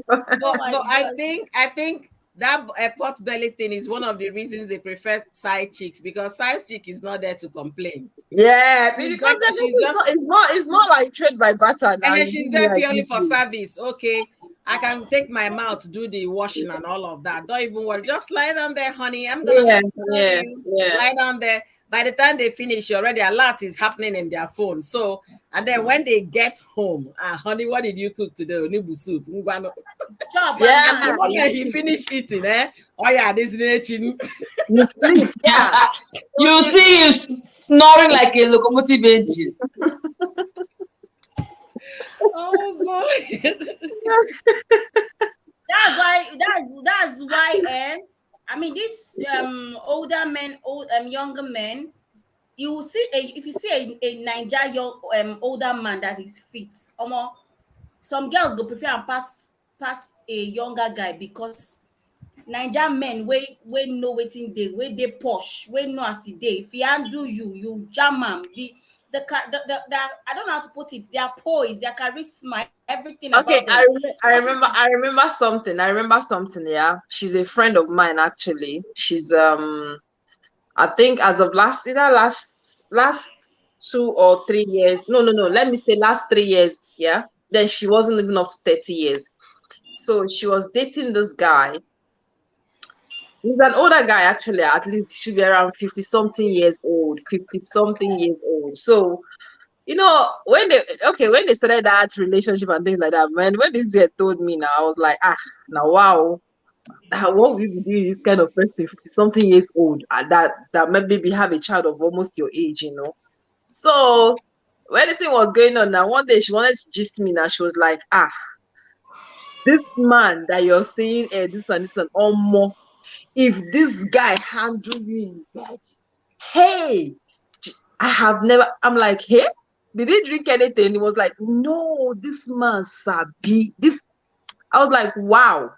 But my I gosh. think that pot belly thing is one of the reasons they prefer side chicks, because side chick is not there to complain. Yeah, because Because definitely she's it's not like trade by barter. now. And then You she's do there like purely this for thing. service. Okay, I can take my mouth to do the washing and all of that. Don't even worry. Just lie down there, honey. I'm gonna Yeah, take care of you. Lie down there. By the time they finish, already a lot is happening in their phone. So, and then when they get home, honey, what did you cook today? Onibu soup. Ngwano. Chop, Yeah. The moment he finished eating, oh yeah, this is itching. You sleep. Yeah. You see him snoring like a locomotive engine. Oh boy. That's why I mean this older men, younger men, you will see if you see a Niger young older man that is fit, some girls go prefer and pass a younger guy, because Niger men we know waiting day, where they posh, we know as day. If he undo you jam them. The I don't know how to put it. Their poise, their charisma, everything. Okay, about them. I remember something. Yeah, she's a friend of mine actually. She's I think as of last 2 or 3 years. No. Let me say last 3 years. Yeah. Then she wasn't even up to 30 years. So she was dating this guy. He's an older guy, actually. At least he should be around 50-something years old. So, when they started that relationship and things like that, man, when this guy told me now, I was like, now wow. What will you be doing this kind of person, 50-something years old, that maybe have a child of almost your age, So when the thing was going on now, one day she wanted to gist me now. She was like, this man that you're saying, this and more. If this guy handle you in bed, hey, I have never. I'm like, hey, did he drink anything? He was like, no, this man sabi. I was like, wow,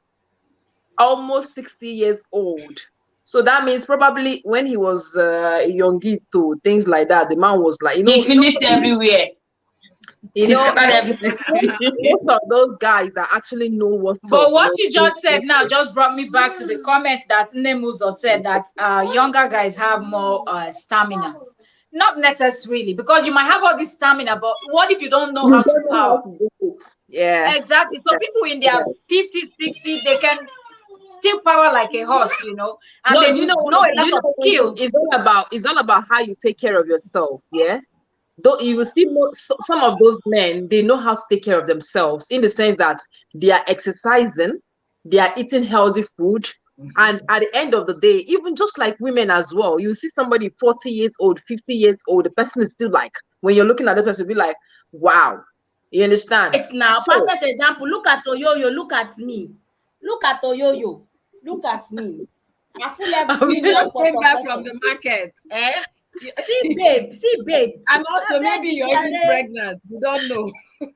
almost 60 years old. So that means probably when he was a youngito, things like that, the man was like, he finished everywhere. Most of those guys that actually know what's But up, what you just said now just brought me back to the comment that Nemuzo said that younger guys have more stamina. Not necessarily, because you might have all this stamina, but what if you don't know how to power? Yeah. Exactly. So people in their 50s, 60s, they can still power like a horse, and they know a lot of skills. It's all about how you take care of yourself. Yeah. though you will see some of those men, they know how to take care of themselves in the sense that they are exercising, they are eating healthy food. And at the end of the day, even just like women as well, you see somebody 40 years old, 50 years old, the person is still like, when you're looking at the person, be like, wow. You understand? It's now perfect example. Look at Oyoyo, look at me. Look at Oyoyo, look at me. I feel We just came back from the market. Eh? See, babe. And also, maybe you're even pregnant. You don't know. No,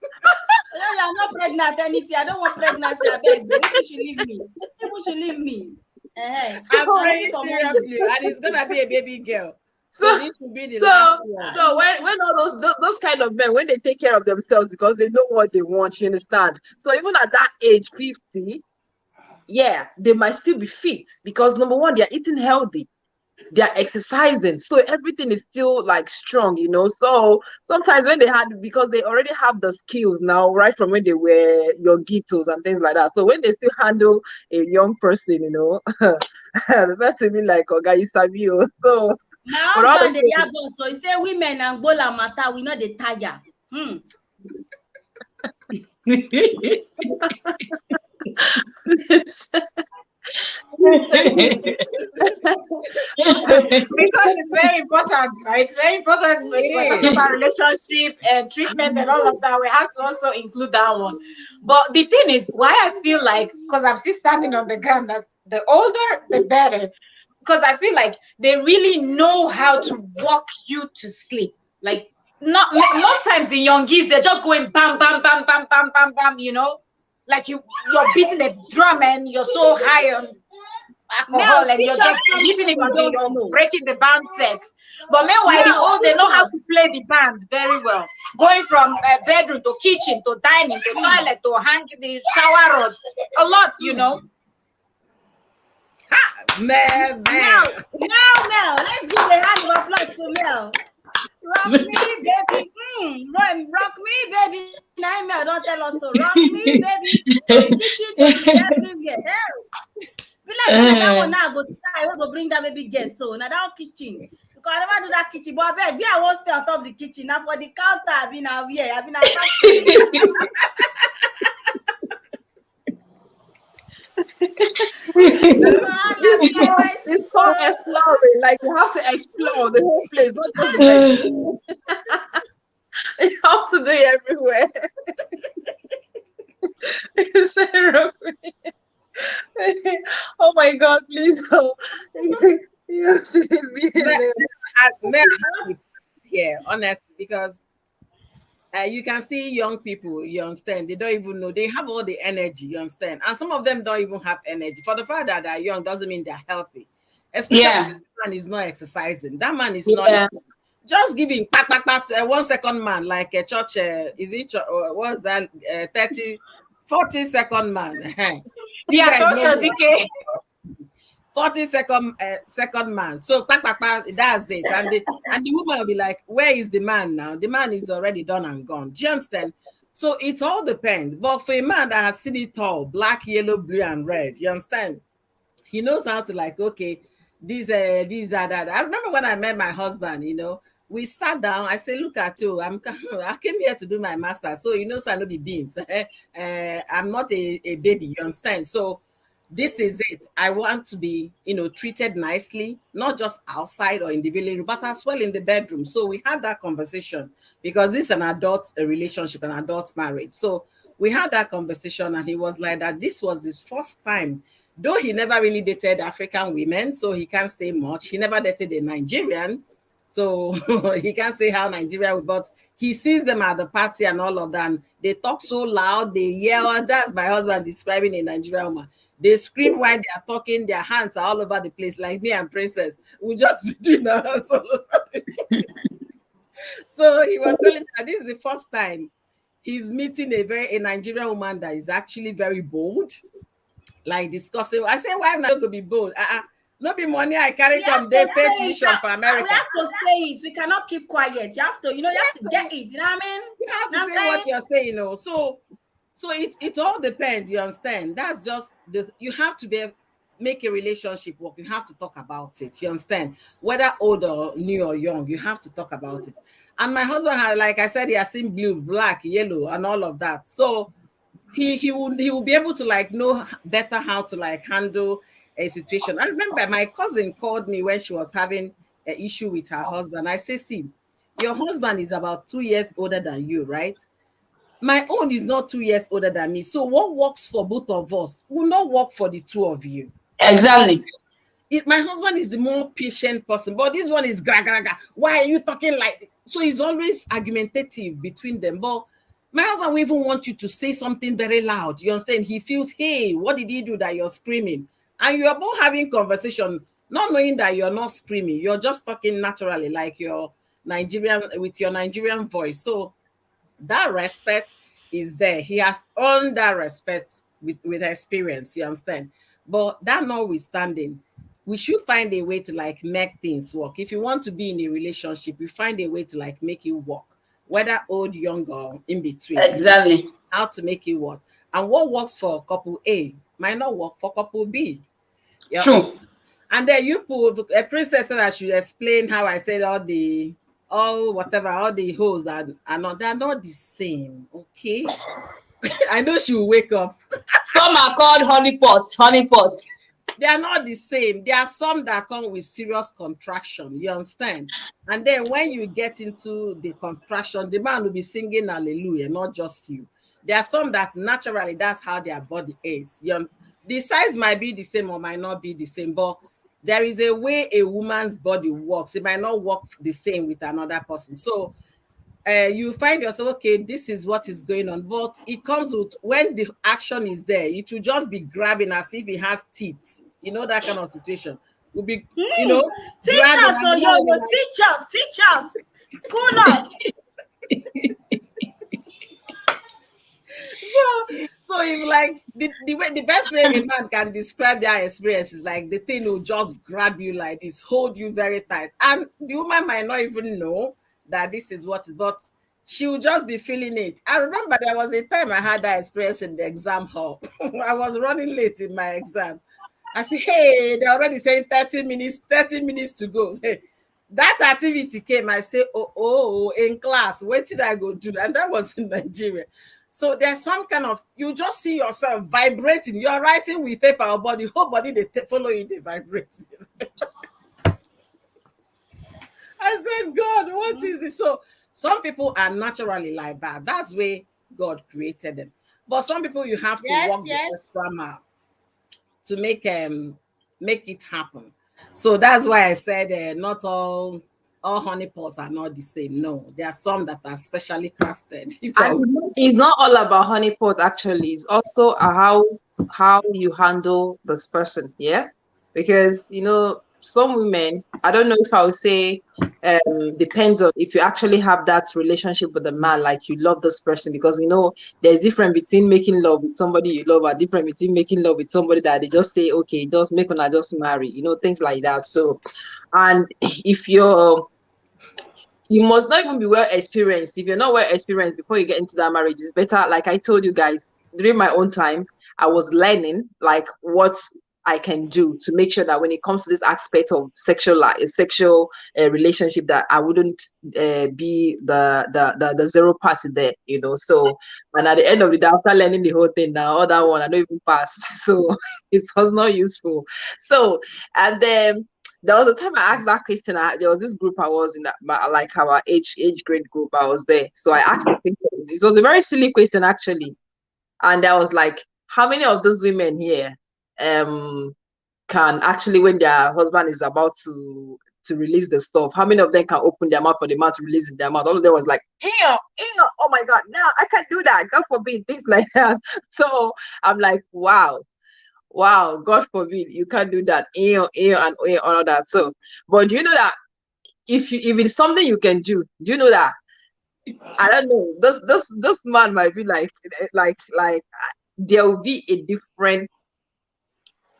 I'm not pregnant anything. I don't want pregnancy. I beg you. People should leave me. People should leave me. I'm praying seriously, and it's gonna be a baby girl. So this will be the last one. So when all those kind of men, when they take care of themselves because they know what they want, you understand? So even at that age, 50, yeah, they might still be fit because number one, they're eating healthy, they're exercising, so everything is still like strong, you know. So sometimes when because they already have the skills now, right from when they were youngitos and things like that. So when they still handle a young person, you know, the person be like, oh guy, you sabi. So my husband, they have boss, so he say women and bola matter, we know the tire. Because it's very important, right? It's very important when we're talking about relationship and treatment and all of that. We have to also include that one. But the thing is, why I feel like, because I'm still standing on the ground, that the older, the better. Because I feel like they really know how to walk you to sleep. Like, not most times the youngies, they're just going bam, bam, bam, bam, bam, bam, bam, you know? Like you're beating the drum and you're so high on alcohol and you're just beating it until you're breaking the band sets. But meanwhile, the old, they know how to play the band very well. Going from bedroom to kitchen to dining to toilet to hang the shower rods, a lot, you know. Mel. Let's give a round of applause to Mel. Rock me, baby. Rock me, baby. Now Mel, don't tell us so. Rock me, baby. Kitchen, everywhere. Be like that one now. I will go bring that baby guest. So now that kitchen. Because I never do that kitchen. But I beg, I won't stay on top of the kitchen. Now for the counter, I've been out here. I've been out. It's called exploring. Like you have to explore the whole place, not just the you have to do it everywhere. Oh my God, please go. You should be here, honestly, because you can see young people, you understand, they don't even know, they have all the energy, you understand, and some of them don't even have energy. For the fact that they're young doesn't mean they're healthy, especially if the man is not exercising. That man is not just giving 1 second man, like a church, is it what's that 40 second man? You guys know 40 second man. So that's it. And the woman will be like, where is the man now? The man is already done and gone. Do you understand? So it all depends. But for a man that has seen it all, black, yellow, blue, and red, you understand? He knows how to like, okay, these, that. I remember when I met my husband, you know, we sat down. I said, look at you. I came here to do my master. So, you know, so I know the beans. I'm not a baby, you understand? So this is it. I want to be, you know, treated nicely, not just outside or in the village, but as well in the bedroom. So we had that conversation because this is an adult relationship, an adult marriage. So we had that conversation and he was like that. This was his first time, though he never really dated African women, so he can't say much. He never dated a Nigerian, so he can't say how Nigeria, but he sees them at the party and all of that. And they talk so loud, they yell. That's my husband describing a Nigerian woman. They scream while they are talking. Their hands are all over the place, like me and Princess. We just be doing our hands all over the place. So he was telling me that this is the first time he's meeting a Nigerian woman that is actually very bold, like discussing. I say, why am I going to be bold? Not be money I carry from they pay tuition for America. We have to say it. We cannot keep quiet. You have to, you know, you have to get it. You know what I mean? You have to say what you're saying, you know. So it all depends. You understand? That's just you have to make a relationship work. You have to talk about it. You understand? Whether old or new or young, you have to talk about it. And my husband had, like I said, he has seen blue, black, yellow, and all of that. So he will be able to like know better how to like handle a situation. I remember my cousin called me when she was having an issue with her husband. I say, see, your husband is about 2 years older than you, right? My own is not 2 years older than me. So what works for both of us will not work for the two of you. Exactly. My husband is the more patient person, but this one is gra gra gra. Why are you talking like? So he's always argumentative between them. But my husband will even want you to say something very loud. You understand? He feels, hey, what did he do that you're screaming? And you are both having conversation, not knowing that you're not screaming. You're just talking naturally, like your Nigerian, with your Nigerian voice. So that respect is there. He has earned that respect with experience. You understand? But that notwithstanding, we should find a way to like make things work. If you want to be in a relationship, you find a way to like make it work, whether old, young, or in between. Exactly. How to make it work. And what works for couple A might not work for couple B. Yeah. True. And then you put a princess that I should explain how I said all the hoes are not, they're not the same. Okay. I know she will wake up. Some are called honeypot. They are not the same. There are some that come with serious contraction. You understand? And then when you get into the contraction, the man will be singing hallelujah, not just you. There are some that naturally that's how their body is. The size might be the same or might not be the same, but there is a way a woman's body works. It might not work the same with another person. So you find yourself, okay, this is what is going on. But it comes with, when the action is there, it will just be grabbing as if it has teeth. You know, that kind of situation. Will be, you know, teach us, teach us, school us. So if like the best way a man can describe their experience is like the thing will just grab you like this, hold you very tight, and the woman might not even know that this is what is, but she will just be feeling it. I remember there was a time I had that experience in the exam hall. I was running late in my exam. I said, hey, they're already saying 30 minutes to go. Hey, that activity came. I say, oh, in class, what did I go do? And that was in Nigeria. So there's some kind of, you just see yourself vibrating. You're writing with paper, but the whole body, they follow you, they vibrate. I said, God, what is this? So some people are naturally like that. That's where God created them. But some people, you have to walk the extra mile to make it happen. So that's why I said not all honeypots are not the same. No, there are some that are specially crafted. It's not all about honeypot, actually. It's also how you handle this person, yeah? Because, you know, some women, I don't know if I would say depends on if you actually have that relationship with a man, like you love this person, because, you know, there's difference between making love with somebody you love and different between making love with somebody that they just say, okay, just make one, I just marry, you know, things like that. So, and if you must not even be well experienced. If you're not well experienced before you get into that marriage, it's better. Like I told you guys, during my own time, I was learning like what I can do to make sure that when it comes to this aspect of sexual relationship, that I wouldn't be the zero party there, you know. So, and at the end of the day, after learning the whole thing, now all that one I don't even pass, so it was not useful. So, and then there was a time I asked that question. There was this group I was in, like our age grade group. I was there, so I asked the question. It was a very silly question actually, and I was like, how many of those women here can actually, when their husband is about to release the stuff, how many of them can open their mouth for the man to release their mouth? All of them was like, ew, oh my God, no, I can't do that. God forbid, things like that. So I'm like, wow, God forbid, you can't do that. Ew, and all of that. So, but do you know that if it's something you can do, do you know that? I don't know. This man might be like there will be a different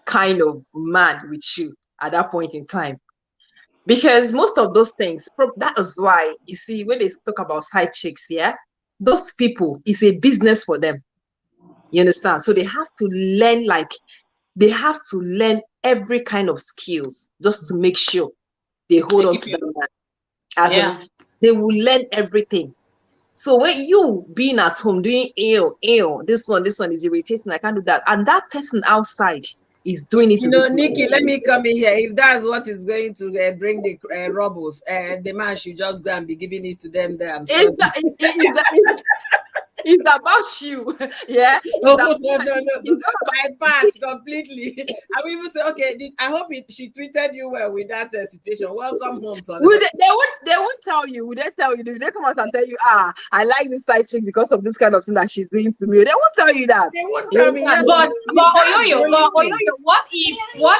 kind of man with you at that point in time, because most of those things, that is why you see when they talk about side chicks, yeah, those people, it's a business for them, you understand? So they have to learn every kind of skills just to make sure they hold on to that man. they will learn everything. So when you being at home doing this one is irritating, I can't do that. And that person outside is doing it. You know, Nikki, let me come in here. If that's what is going to bring the robbers, the man should just go and be giving it to them there. It's about you. Yeah. No. I pass completely. I will even say, okay, I hope she treated you well with that situation. Welcome home, son. They won't tell you. Would they tell you? They come out and tell you, I like this side chick because of this kind of thing that she's doing to me. They won't tell you that. They won't tell me. But Oyoyo, what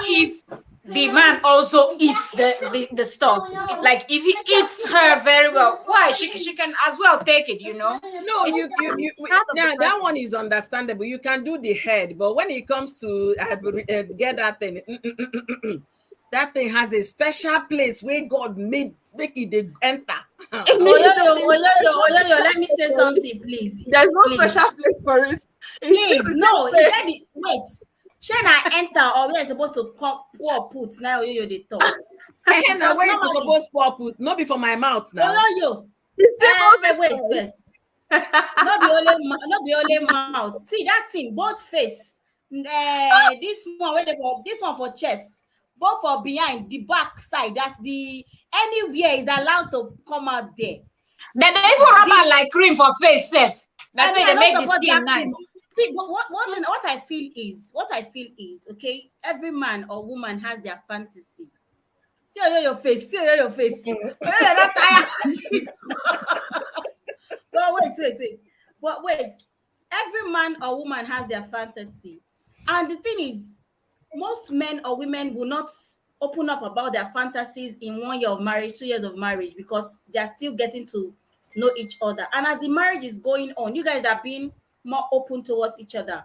if the man also eats the stuff? Like if he eats her very well, why she can as well take it, you know? No, that one is understandable. You can do the head, but when it comes to get that thing, that thing has a special place where God make it enter. Oyoyo, let me say something, please. There's no special place for it. Please, no. Wait. Shall I enter or we are supposed to pour put now? Oyoyo they talk. Now where you supposed to pour put? Not before my mouth now. Oyoyo. Wait first. Not the only mouth. See that thing, both face. This one for chest, both for behind the back side. That's the anywhere is allowed to come out there. They even rub like cream for face safe. That's why they make the skin nice. See, what I feel is okay. Every man or woman has their fantasy. See your face. No, wait. But wait, every man or woman has their fantasy. And the thing is, most men or women will not open up about their fantasies in 1 year of marriage, 2 years of marriage, because they are still getting to know each other. And as the marriage is going on, you guys are being more open towards each other.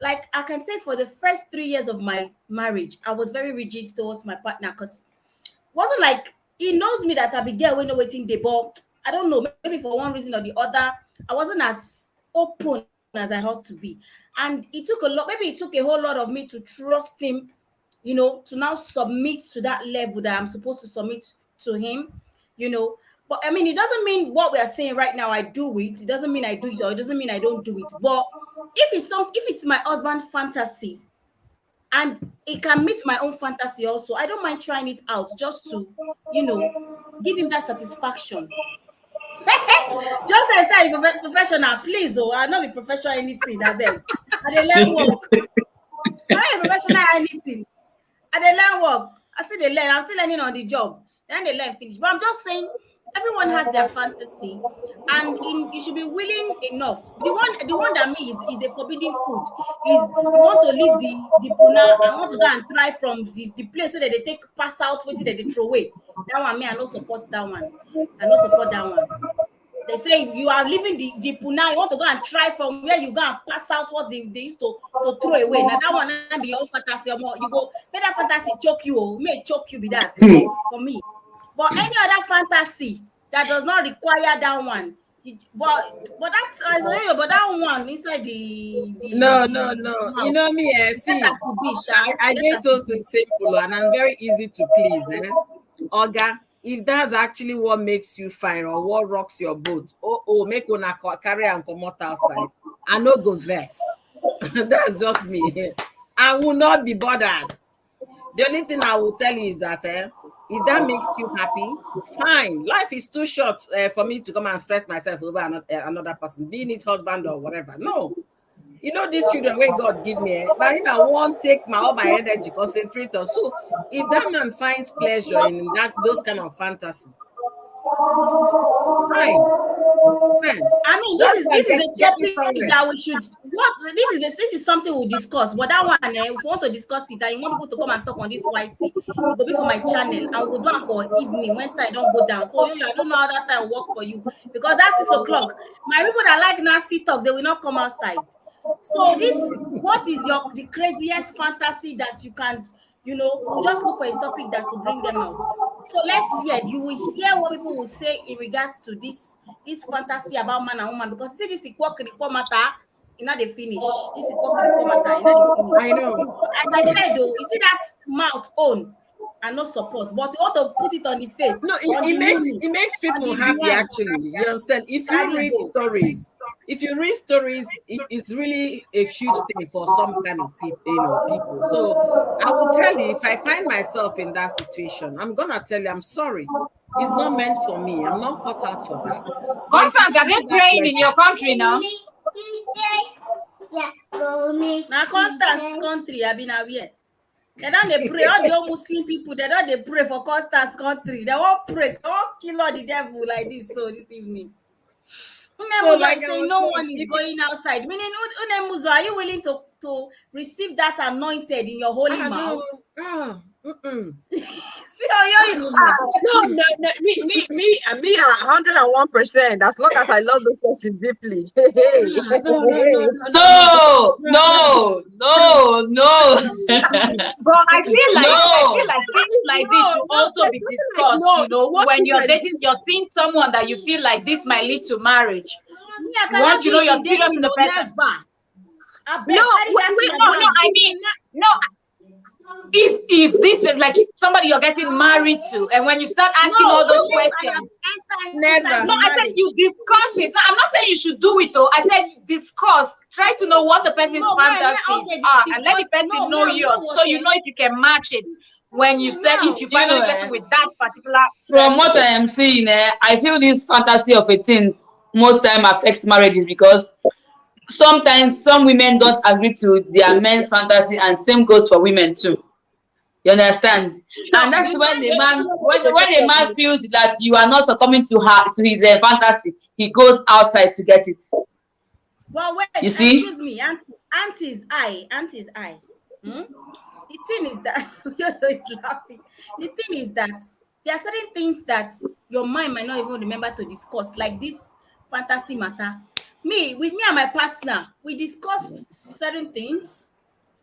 Like I can say for the first 3 years of my marriage, I was very rigid towards my partner because it wasn't like he knows me that I be there when waiting the ball. I don't know, maybe for one reason or the other, I wasn't as open as I ought to be. And it took a whole lot of me to trust him, you know, to now submit to that level that I'm supposed to submit to him, you know. But I mean, it doesn't mean what we are saying right now, I do it. It doesn't mean I do it, or it doesn't mean I don't do it. But if it's my husband's fantasy and it can meet my own fantasy also, I don't mind trying it out just to, you know, give him that satisfaction. Just as I say professional, please though. I'll not be professional anything. I beg. I dey learn work. I'm not a professional anything. I dey learn work. I still dey learn. I'm still learning on the job. Then they learn finish. But I'm just saying, everyone has their fantasy, and you should be willing enough. The one that me is a forbidden food. Is you want to leave the puna and want to go and try from the place so that they take pass out, waiting that they throw away. That one, me, I don't support that one. I don't support that one. They say you are leaving the puna, you want to go and try from where you go and pass out what they used to throw away. Now that one can be your fantasy. You go, better fantasy choke you, may choke you be that for me. But any other fantasy that does not require that one, but that one inside the no. You know me, see, I get so simple and I'm very easy to please. Oga, if that's actually what makes you fine or what rocks your boat, make una carry and come out outside. I no go vex. That's just me. I will not be bothered. The only thing I will tell you is that if that makes you happy, fine. Life is too short for me to come and stress myself over another person, being it husband or whatever. No. You know, these children, when God give me, but if I won't take all my energy, concentrate on. So if that man finds pleasure in those kind of fantasy, fine. I mean, this is a topic that we should. This is something we'll discuss. But that one, if you want to discuss it, and you want people to come and talk on this white tea, it will be for my channel, and we'll do it for evening when time don't go down. So I don't know how that time work for you because that's 6 o'clock. My people that like nasty talk, they will not come outside. So what is the craziest fantasy that you can? You know, we'll just look for a topic that will bring them out. So let's hear. You will hear what people will say in regards to this fantasy about man and woman. Because see this equal matter, you know they finish. This equal matter, you know they finish. I know. As I said though, you see that mouth on, and not support, but you want to put it on the face. No, on the movie, it makes people on the happy behind. actually. You understand? If Carry you read go. stories, it's really a huge thing for some kind of people, people. So I will tell you, if I find myself in that situation, I'm gonna tell you, I'm sorry. It's not meant for me. I'm not cut out for that. But if you Constance, are find they that praying in person- your country now? Now, Constance country, I've been aware. They don't they pray. All the old Muslim people, they don't they pray for Constance country. They won't pray. They won't kill all the devil like this. So this evening. So, like I say was no saying, one is if- going outside. Meaning, Unemuzo, are you willing to receive that anointed in your holy mouth? See how you No, me, 101%. As long as I love this person deeply. No. But I feel like No. things like this should also be discussed. No, You know, what when you you're can dating, you're seeing someone that you feel like this might lead to marriage. Me, I cannot Once you do know it you're in serious dating, in the no, person. never. I bet No, carry wait, that wait, in No, your no, bag. I mean, no. If this was like somebody you're getting married to, and when you start asking all those yes, I have questions, entered Never. inside no, the I said marriage. you discuss it. No, I'm not saying you should do it though. I said discuss. Try to know what the person's No, man, fantasies okay, are, and let the discuss- person no, know man, you yours, know so what, you eh? know if you can match it. When you said if you You finally know, settle with that particular From what I am seeing, I feel this fantasy of a thing most time affects marriages because sometimes some women don't agree to their men's fantasy, and same goes for women too. You understand? And that's when the man, when a man feels that you are not succumbing to his fantasy, he goes outside to get it. Well, wait, You see? excuse me, auntie's eye. The thing is that Yoyo is laughing. The thing is that there are certain things that your mind might not even remember to discuss, like this fantasy matter. With me and my partner, we discussed certain things,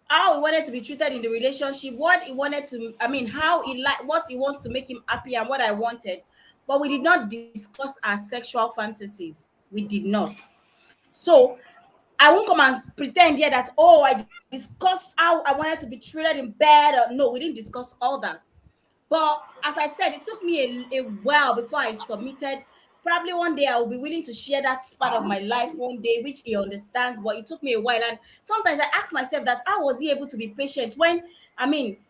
how he wanted to be treated in the relationship, what he wanted to, how he what he wants to make him happy, and what I wanted. But we did not discuss our sexual fantasies. We did not. So I won't come and pretend here that, I discussed how I wanted to be treated in bed. No, we didn't discuss all that. But as I said, it took me a while before I submitted. Probably one day I will be willing to share that part of my life one day, which he understands, but it took me a while. And sometimes I ask myself that, how was he able to be patient when,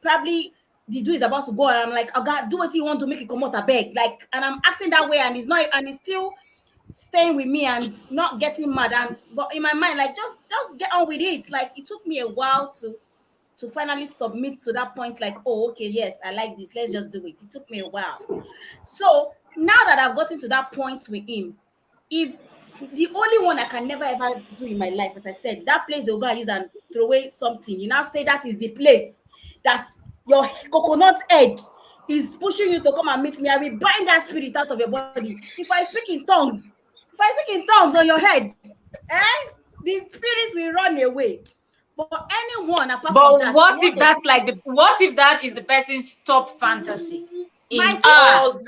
probably the dude is about to go and I'm like, oh God, do what you want to make it come out a beg. Like, and I'm acting that way and he's still staying with me and not getting mad. But in my mind, like, just get on with it. Like, it took me a while to finally submit to that point, like, oh, okay, yes, I like this, let's just do it. It took me a while. So now that I've gotten to that point with him, if the only one I can never ever do in my life, as I said, that place they'll go and use and throw away something, you now say that is the place that your coconut head is pushing you to come and meet me. I will bind that spirit out of your body. If I speak in tongues on your head, the spirits will run away. But anyone apart from that, what if that is the person's top fantasy? My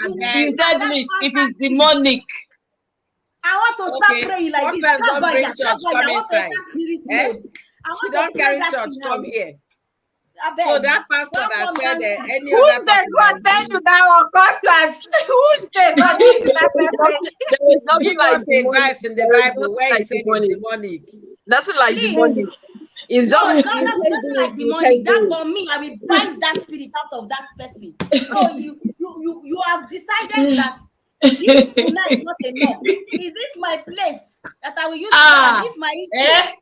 In English, it is demonic. I want to start praying like this. Don't bring church, come I want to inside. start spirit Eh? mode. I She want don't to carry pray that church, thing come out. here. I beg. So that pastor Don't that come said down. any Who other said person what tell you that one, Constance? Who said what tell you that person? There is nothing give like us a demonic. verse in the There is Bible nothing where he like said demonic. it's demonic. Nothing like Please. demonic. It's No, just that's you nothing can't do like it, the you money. can't That do it. for me, I will bind that spirit out of that person. So you have decided that this kuna is not enough. Is this my place that I will use? This my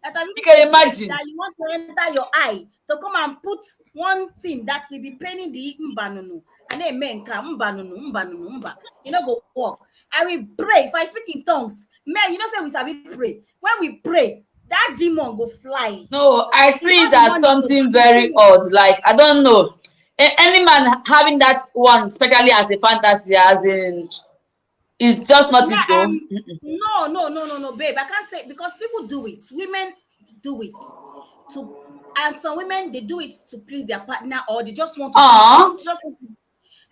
that I will You can imagine. that you want to enter your eye to come and put one thing that will be paining the mbanunu and amen mbanunu. You know, go walk. I will pray. If I speak in tongues, man, you know, say we sabi pray. When we pray, that demon go fly. No, I see It's it not as the money, something it's very the odd. Like, I don't know. Any man having that one, especially as a fantasy, as in, it's just not it though. No, babe. I can't say, because people do it. Women do it and some women, they do it to please their partner, or they just want to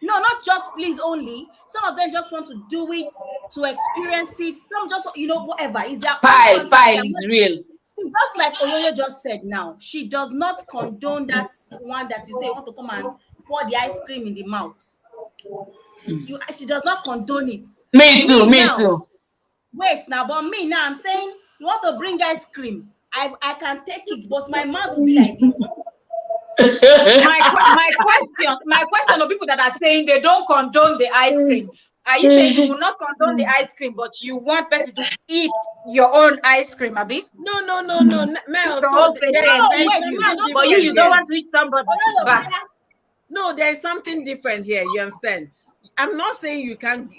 no, not just please only. Some of them just want to do it to experience it. Some just, whatever is their own fantasy. Pile is real. Just like Oyoyo just said now, she does not condone that one that you say you want to come and pour the ice cream in the mouth. She does not condone it. Me too. Wait now, but me now, I'm saying you want to bring ice cream. I can take it, but my mouth will be like this. my question of people that are saying they don't condone the ice cream. Are you saying you will not condone the ice cream, but you want person to eat your own ice cream, Abi? No, Mel. So but you don't want to eat somebody. No, there's something different here. You understand? I'm not saying you can't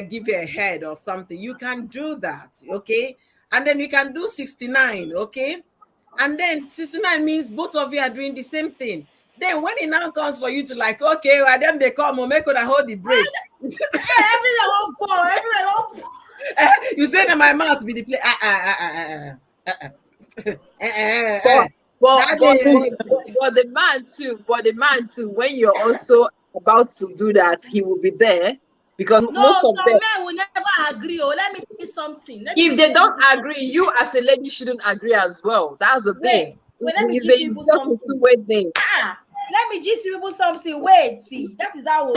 give a head or something. You can do that, okay? And then you can do 69, okay? And then 69 means both of you are doing the same thing. Then when it now comes for you to like, okay, well, then they come, make could I hold the break? Everyone won't pour. You say that my mouth be the play. But the man too, when you're also about to do that, he will be there because most of them men will never agree. Let me tell you something. If they don't agree, you as a lady shouldn't agree as well. That's the thing. Let me teach people something. Let me teach people something. Wait, see, that is how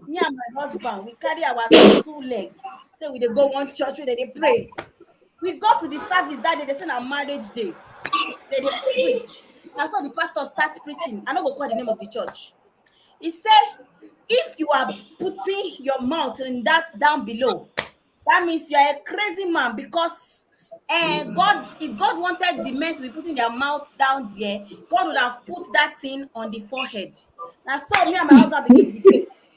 me and my husband we carry our 2 legs. Say we they go one church where they pray. We got to the service that day. They say on marriage day. They preach. And so the pastor starts preaching. I don't go call the name of the church. He said, if you are putting your mouth in that down below, that means you are a crazy man because if God wanted the men to be putting their mouth down there, God would have put that thing on the forehead. Now, so me and my husband begin debate.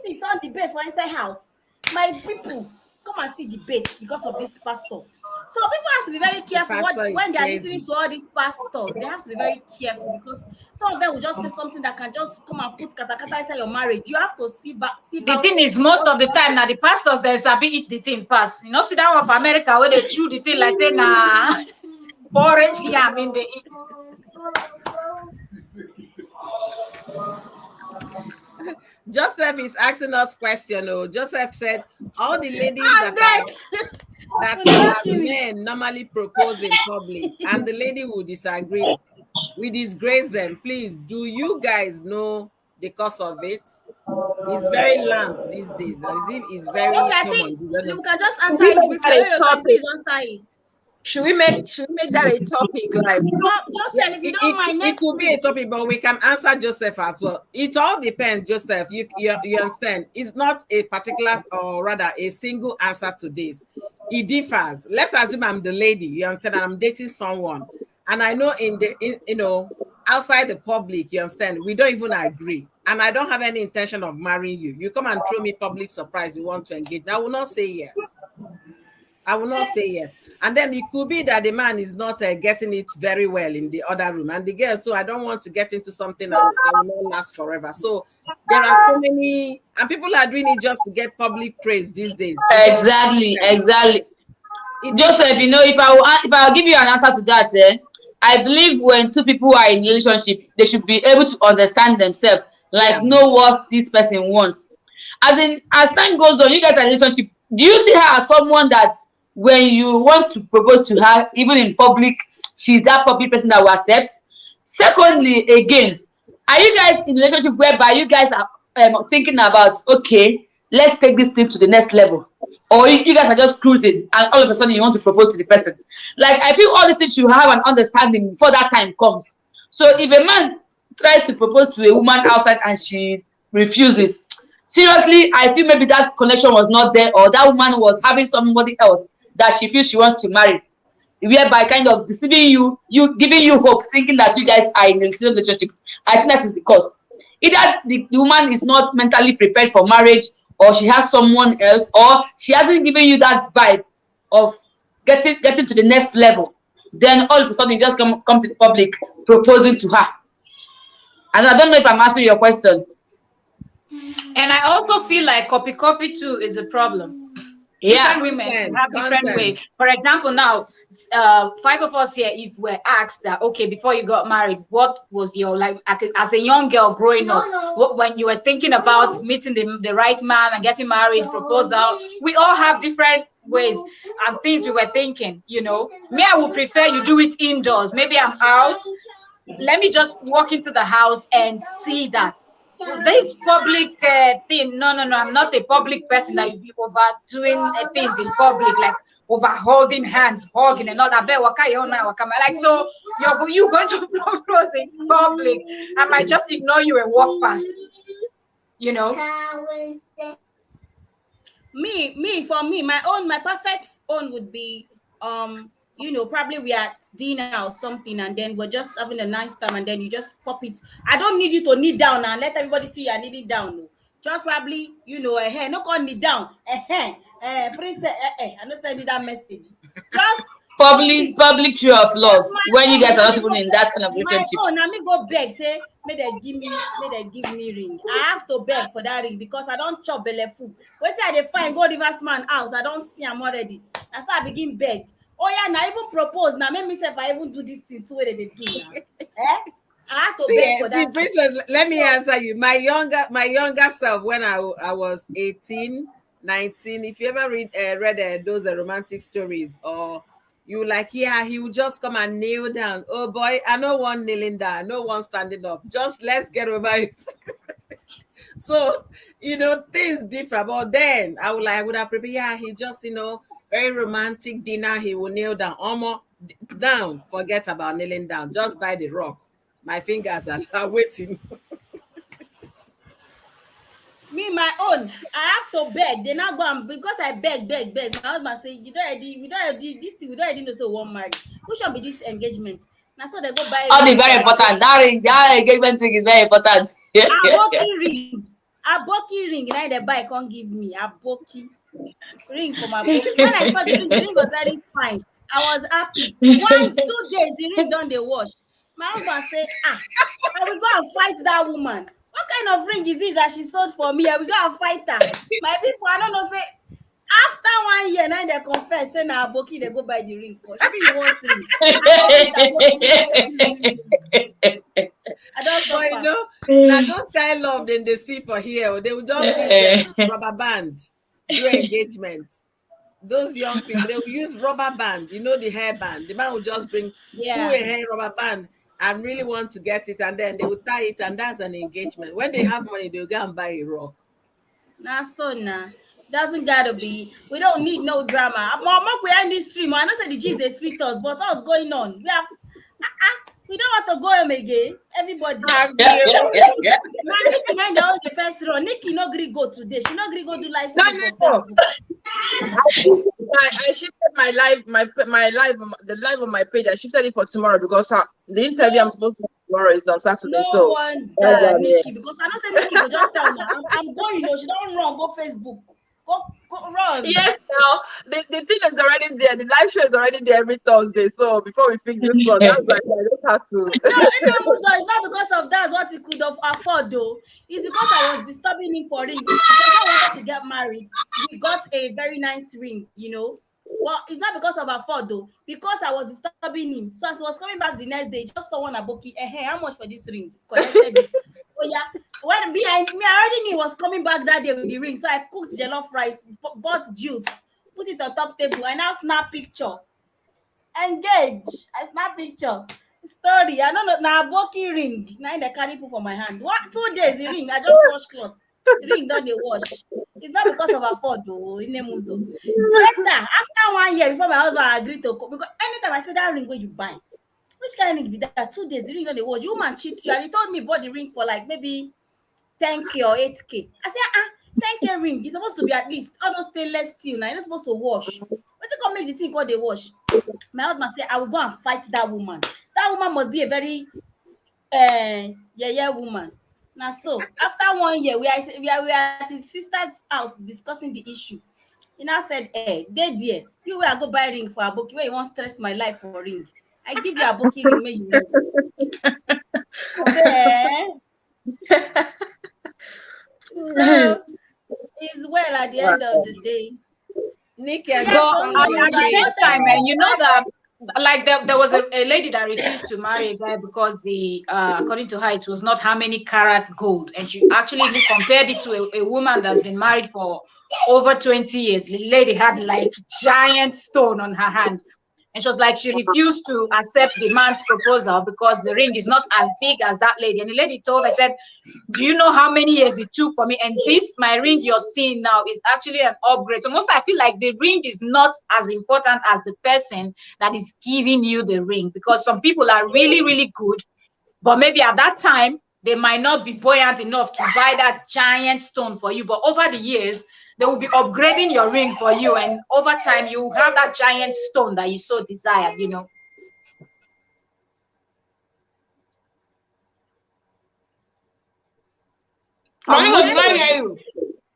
He turned debate for inside house. My people come and see debate because of this pastor. So people have to be very careful when they are listening to all these pastors. They have to be very careful because some of them will just say something that can just come and put katakata inside your marriage. You have to see back. The thing is, most of the time now the pastors they sabi eat the thing pass. You know, see that one of America where they chew the thing like say nah porridge yam in the eat. Joseph is asking us question. Joseph said all the ladies that men normally propose in public and the lady will disagree. We disgrace them. Please, do you guys know the cause of it? It's very lamp these days. It's very common. I think you can just answer it. Please answer it. Should we make that a topic? Like Joseph, if you don't mind, it could be a topic, but we can answer Joseph as well. It all depends, Joseph. You understand? It's not a particular or rather a single answer to this. It differs. Let's assume I'm the lady. You understand? And I'm dating someone, and I know outside the public, you understand, we don't even agree, and I don't have any intention of marrying you. You come and throw me public surprise. You want to engage? I will not say yes. And then it could be that the man is not getting it very well in the other room, and the girl. So I don't want to get into something that will not last forever. So there are so many, and people are doing it just to get public praise these days. Exactly. Joseph, if I'll give you an answer to that, I believe when two people are in a relationship, they should be able to understand themselves, know what this person wants. As time goes on, you guys are in a relationship. Do you see her as someone that when you want to propose to her, even in public, she's that public person that will accept? Secondly, again, are you guys in a relationship whereby you guys are thinking about, okay, let's take this thing to the next level? Or you guys are just cruising and all of a sudden you want to propose to the person? Like, I feel all these things you have an understanding before that time comes. So if a man tries to propose to a woman outside and she refuses, seriously, I feel maybe that connection was not there, or that woman was having somebody else that she feels she wants to marry, whereby kind of deceiving you, giving you hope, thinking that you guys are in a relationship. I think that is the cause. Either the woman is not mentally prepared for marriage, or she has someone else, or she hasn't given you that vibe of getting to the next level. Then all of a sudden you just come to the public proposing to her. And I don't know if I'm answering your question. And I also feel like copy too is a problem. Yeah, different women have different ways. For example, now 5 of us here, if we're asked that, okay, before you got married, what was your life as a young girl growing up? When you were thinking about meeting the right man and getting married, proposal, we all have different ways and things we were thinking. Me, I would prefer you do it indoors. Maybe I'm out. Let me just walk into the house and see that. this public thing. No, I'm not a public person that you be overdoing things in public, like over holding hands, hugging, and all that. Like, so you're going to propose in public. I might just ignore you and walk past. You know. For me, my perfect own would be probably we at dinner or something, and then we're just having a nice time, and then you just pop it. I don't need you to kneel down and let everybody see you are kneeling down. No. Just probably, no call kneel down. Please, I don't send you that message. Just public show of love when you guys are not even in that kind of relationship. Now me go beg, say, may they give me ring. I have to beg for that ring because I don't chop belly food. Wait till I find go Rivers man house, I don't see him already. That's why I begin beg. Oh yeah, now even propose. Now make me say if I even do this thing, where they do now. I have to beg for that. Princess, let me answer you. My younger self, when I was 18, 19, if you ever read those romantic stories, or you like, yeah, he would just come and kneel down. Oh boy, I know one kneeling down, no one standing up. Just let's get over it. So, things differ. But then I would have prepared, yeah, he just, very romantic dinner, he will kneel down. Almost down, forget about kneeling down, just by the rock. My fingers are waiting. Me, my own, I have to beg. They now go and because I beg. My husband say, we don't already this thing, we don't already know so one married. Which one be this engagement? Now so they go buy. All the very important. That engagement thing is very important. A boki ring. Now the buy can't give me a boki ring for my boki. When I saw the ring was very fine. I was happy. 1-2 days the ring done the wash. My husband say, I will go and fight that woman. What kind of ring is this that she sold for me? I will go and fight her. My people, I don't know, say, after 1 year, now they confess, say, now Boki, they go buy the ring for. Maybe you want ring. I don't know. Now those kind of love, then they see for here, they will just use rubber band, do engagement. Those young people, they will use rubber band, the hair band. The man will just bring a hair rubber band and really want to get it, and then they will tie it, and that's an engagement. When they have money, they'll go and buy a rock. Doesn't gotta be. We don't need no drama. We are in this stream. I know say the G's they speak to us, but what's going on? We have we don't want to go home again. Everybody. The first row. Nikki no agree go today. She no agree go do live stream for Facebook. I shifted my live, the live on my page. I shifted it for tomorrow because the interview I'm supposed to do tomorrow is on Saturday. No wonder, Nikki, because I don't say Nikki will just tell me I'm going. She don't run. Go Facebook. Go run. Yes, now the thing is already there. The live show is already there every Thursday. So before we pick this one, that's why I just have to. No, it's not because of that. What he could have afford though. It's because I was disturbing him for ring. Because I wanted to get married. We got a very nice ring, Well, it's not because of afford though. Because I was disturbing him. So as I was coming back the next day, just saw one aboki. Hey, how much for this ring? Collected it. Oh yeah. When behind me, I already knew he was coming back that day with the ring. So I cooked jollof rice, bought juice, put it on top table. I now snap picture. Engage. I snap picture. Story. I don't know. Now aboki ring. Now they carry put for my hand. 2 days the ring. I just wash cloth. The ring done the wash. It's not because of afford though. In Nemuzo. Later, after 1 year, before my husband agreed to go, because anytime I say that ring where you buy, which kind of ring be that? 2 days the ring done the wash. You man cheat you, and he told me bought the ring for like maybe 10K or 8K. I said, 10K ring. It's supposed to be at least all those stainless steel. Now you're not supposed to wash. But you can make the thing called the wash. My husband said, I will go and fight that woman. That woman must be a very woman. Now, so after 1 year, we are at his sister's house discussing the issue. He now said, "Hey, dear, you will go buy ring for a book. Where you want to stress my life for a ring? I give you a book ring, may you rest." So it's well at the end of the day. Nikki, at the same time, and you know that. Like there was a lady that refused to marry a guy because according to her it was not how many carat gold, and she actually even compared it to a woman that's been married for over 20 years. The lady had like giant stone on her hand, And she was like, she refused to accept the man's proposal because the ring is not as big as that lady. And the lady told her, said, do you know how many years it took for me? And this, my ring you're seeing now, is actually an upgrade. So most I feel like the ring is not as important as the person that is giving you the ring, because some people are really, really good, but maybe at that time, they might not be buoyant enough to buy that giant stone for you. But over the years, they will be upgrading your ring for you. And over time, you have that giant stone that you so desired, you know.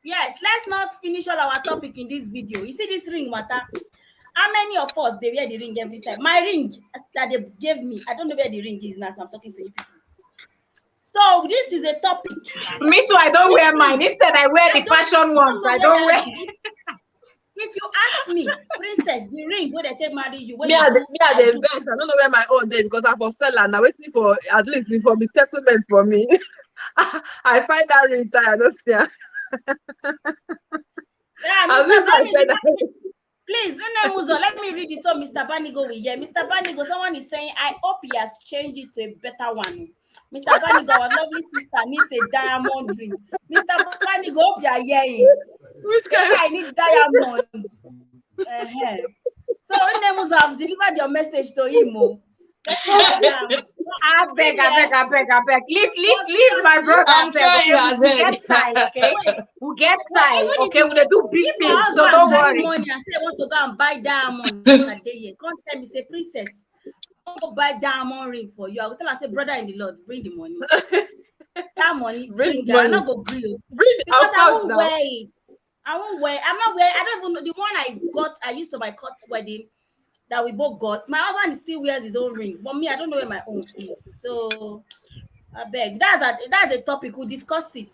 Yes, let's not finish all our topic in this video. You see this ring matter? How many of us, they wear the ring every time? My ring that they gave me, I don't know where the ring is now, so I'm talking to you people. So this is a topic. Me too, I don't wear mine. Instead, I wear the fashion ones. I don't wear. If you ask me, princess, the ring where they take marry you, Me are the best. I don't know where my own day because I'm for seller now, waiting for at least for me settlement for me. I find that ring tired. Yeah, please, Muzo, let me read it so Mr. Banigo will hear. Mr. Banigo, someone is saying, I hope he has changed it to a better one. Mr. Banigo, our lovely sister needs a diamond ring. Mr. Banigo, hope you are hearing. I need diamond. So Muzo, I've delivered your message to him. I beg. Leave my brother. I'm sure you have heard. We'll get time. Okay, we'll do big things. So don't worry. Money and say I want to go and buy diamond. Can't tell me, say princess, I want to buy diamond ring for you. I will tell her, say brother in the Lord, bring the money. That money, bring it. I'm not gonna bring it because I won't wear it. I won't wear. I'm not wearing. I don't even know the one I used to my court wedding. That we both got. My husband still wears his own ring, but me, I don't know where my own is. So I beg. That's a topic. We'll discuss it.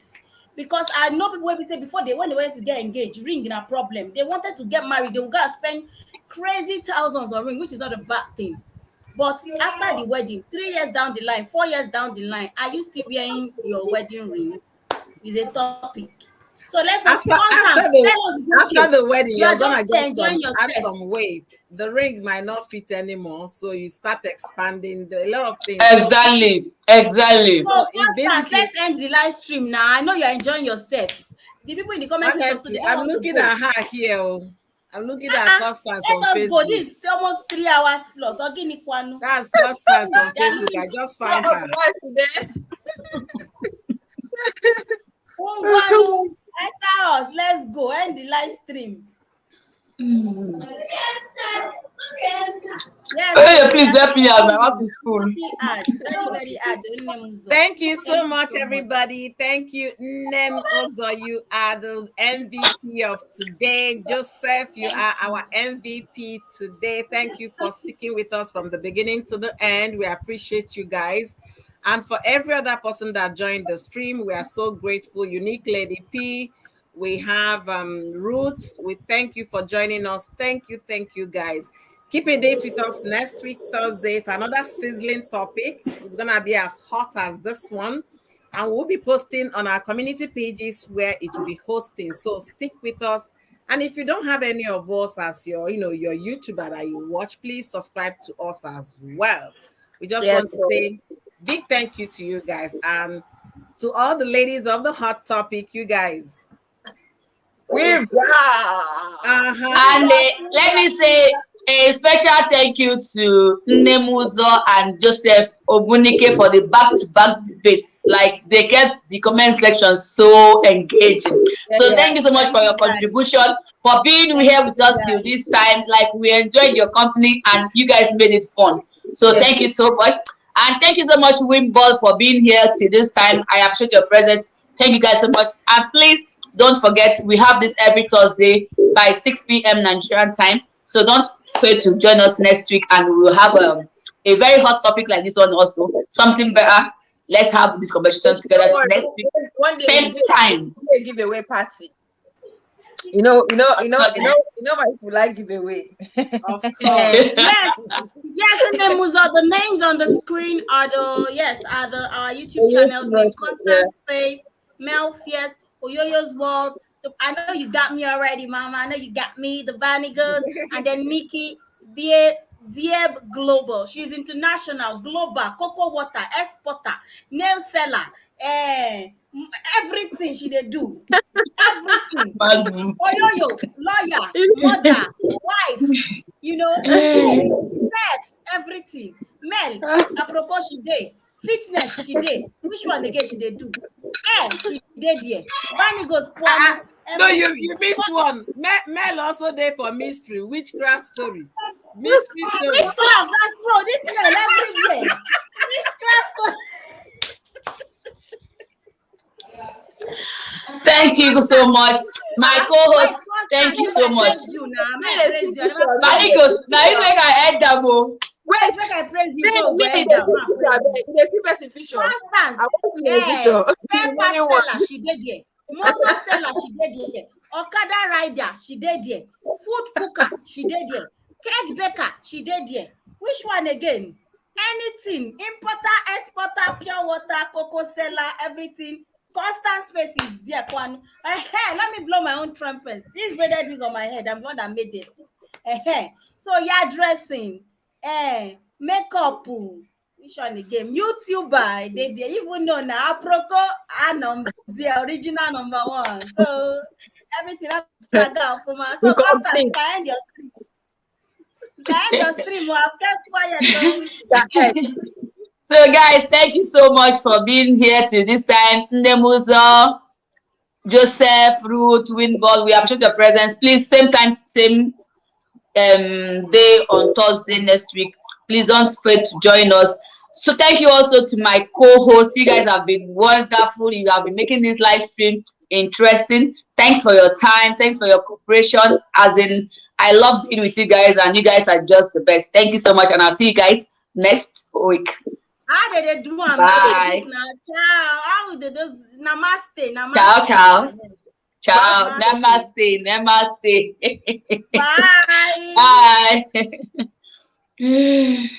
Because I know people will say before when they went to get engaged, ring in a problem. They wanted to get married, they will go and spend crazy thousands on ring, which is not a bad thing. But after the wedding, 3 years down the line, 4 years down the line, are you still wearing your wedding ring? Is a topic. So let's not after the wedding, you're gonna get some weight. The ring might not fit anymore, so you start expanding a lot of things. Exactly. So let's end the live stream now. I know you're enjoying yourself. The people in the comments section, I'm looking at her here. I'm looking at Constance on Facebook. Go. This is almost 3 hours plus. That's Constance on Facebook. I just found her. Us, let's go end the live stream. Yes, please help me out. My wife is full. Very hard. Thank you so much, everybody. Thank you, Nem Ozo. You are the MVP of today. Joseph, you are our MVP today. Thank you for sticking with us from the beginning to the end. We appreciate you guys. And for every other person that joined the stream, we are so grateful. Unique Lady P, we have Roots. We thank you for joining us. Thank you, guys. Keep a date with us next week, Thursday, for another sizzling topic. It's going to be as hot as this one. And we'll be posting on our community pages where it will be hosting. So stick with us. And if you don't have any of us as your YouTuber that you watch, please subscribe to us as well. We just want to say big thank you to you guys and to all the ladies of the hot topic, you guys. And let me say a special thank you to Nemuzo and Joseph Obunike for the back-to-back debates. Like they kept the comment section so engaging. So thank you so much for your contribution, for being here with us till this time. Like we enjoyed your company and you guys made it fun. So thank you so much. And thank you so much, Wimball, for being here till this time. I appreciate your presence. Thank you guys so much. And please don't forget, we have this every Thursday by 6 p.m. Nigerian time. So don't fail to join us next week, and we will have a very hot topic like this one also. Something better. Let's have this conversation together next week. Same time. Giveaway party. You know why people like giveaway. Of course. Yes, Nemuzo, the names on the screen are our YouTube channels, named Constant Space, Mel Fierce, Oyoyo's World. I know you got me already, Mama. I know you got me, the Vanny Girls, and then Nikki, Dieb Global. She's international, global, cocoa water, exporter, nail seller, everything she they do. Everything. Oyoyo, lawyer, mother, wife, you know, chef, everything. Mel, apropos she did. Fitness she did. Which one again she they do? She did there. Bunny goes no, you missed one. Mel also there for mystery, witchcraft story. Mystery story. Witchcraft, that's true. This Mel every day. Witchcraft story. Thank you so much, my co-host. Thank you so much. Malikos, now you like I heard that more. Wait, like I praise you for spare part seller, she did there. Motor seller, she did there. Okada rider, she did there. Food cooker, she did there. Cake baker, she did there. Which one again? Anything. Importer, exporter, pure water, cocoa seller, everything. Constant space is there. Hey, let me blow my own trumpet. This is very big on my head. I'm the one that made it. So yeah, dressing, makeup. Which one again? YouTuber. They even know now. Aproko, the original number one. So everything I got for my. So constant, can end your stream. Can end your stream. I've kept quiet. So guys, thank you so much for being here till this time. Ndemuzo, Joseph, Ruth, Winball, we appreciate your presence. Please, same time, same day on Thursday next week. Please don't fail to join us. So thank you also to my co-hosts. You guys have been wonderful. You have been making this live stream interesting. Thanks for your time. Thanks for your cooperation. As in, I love being with you guys, and you guys are just the best. Thank you so much, and I'll see you guys next week. How did they do? Bye. Ciao. How did those? Namaste. Namaste. Ciao, ciao. Ciao. Namaste. Namaste. Bye. Bye.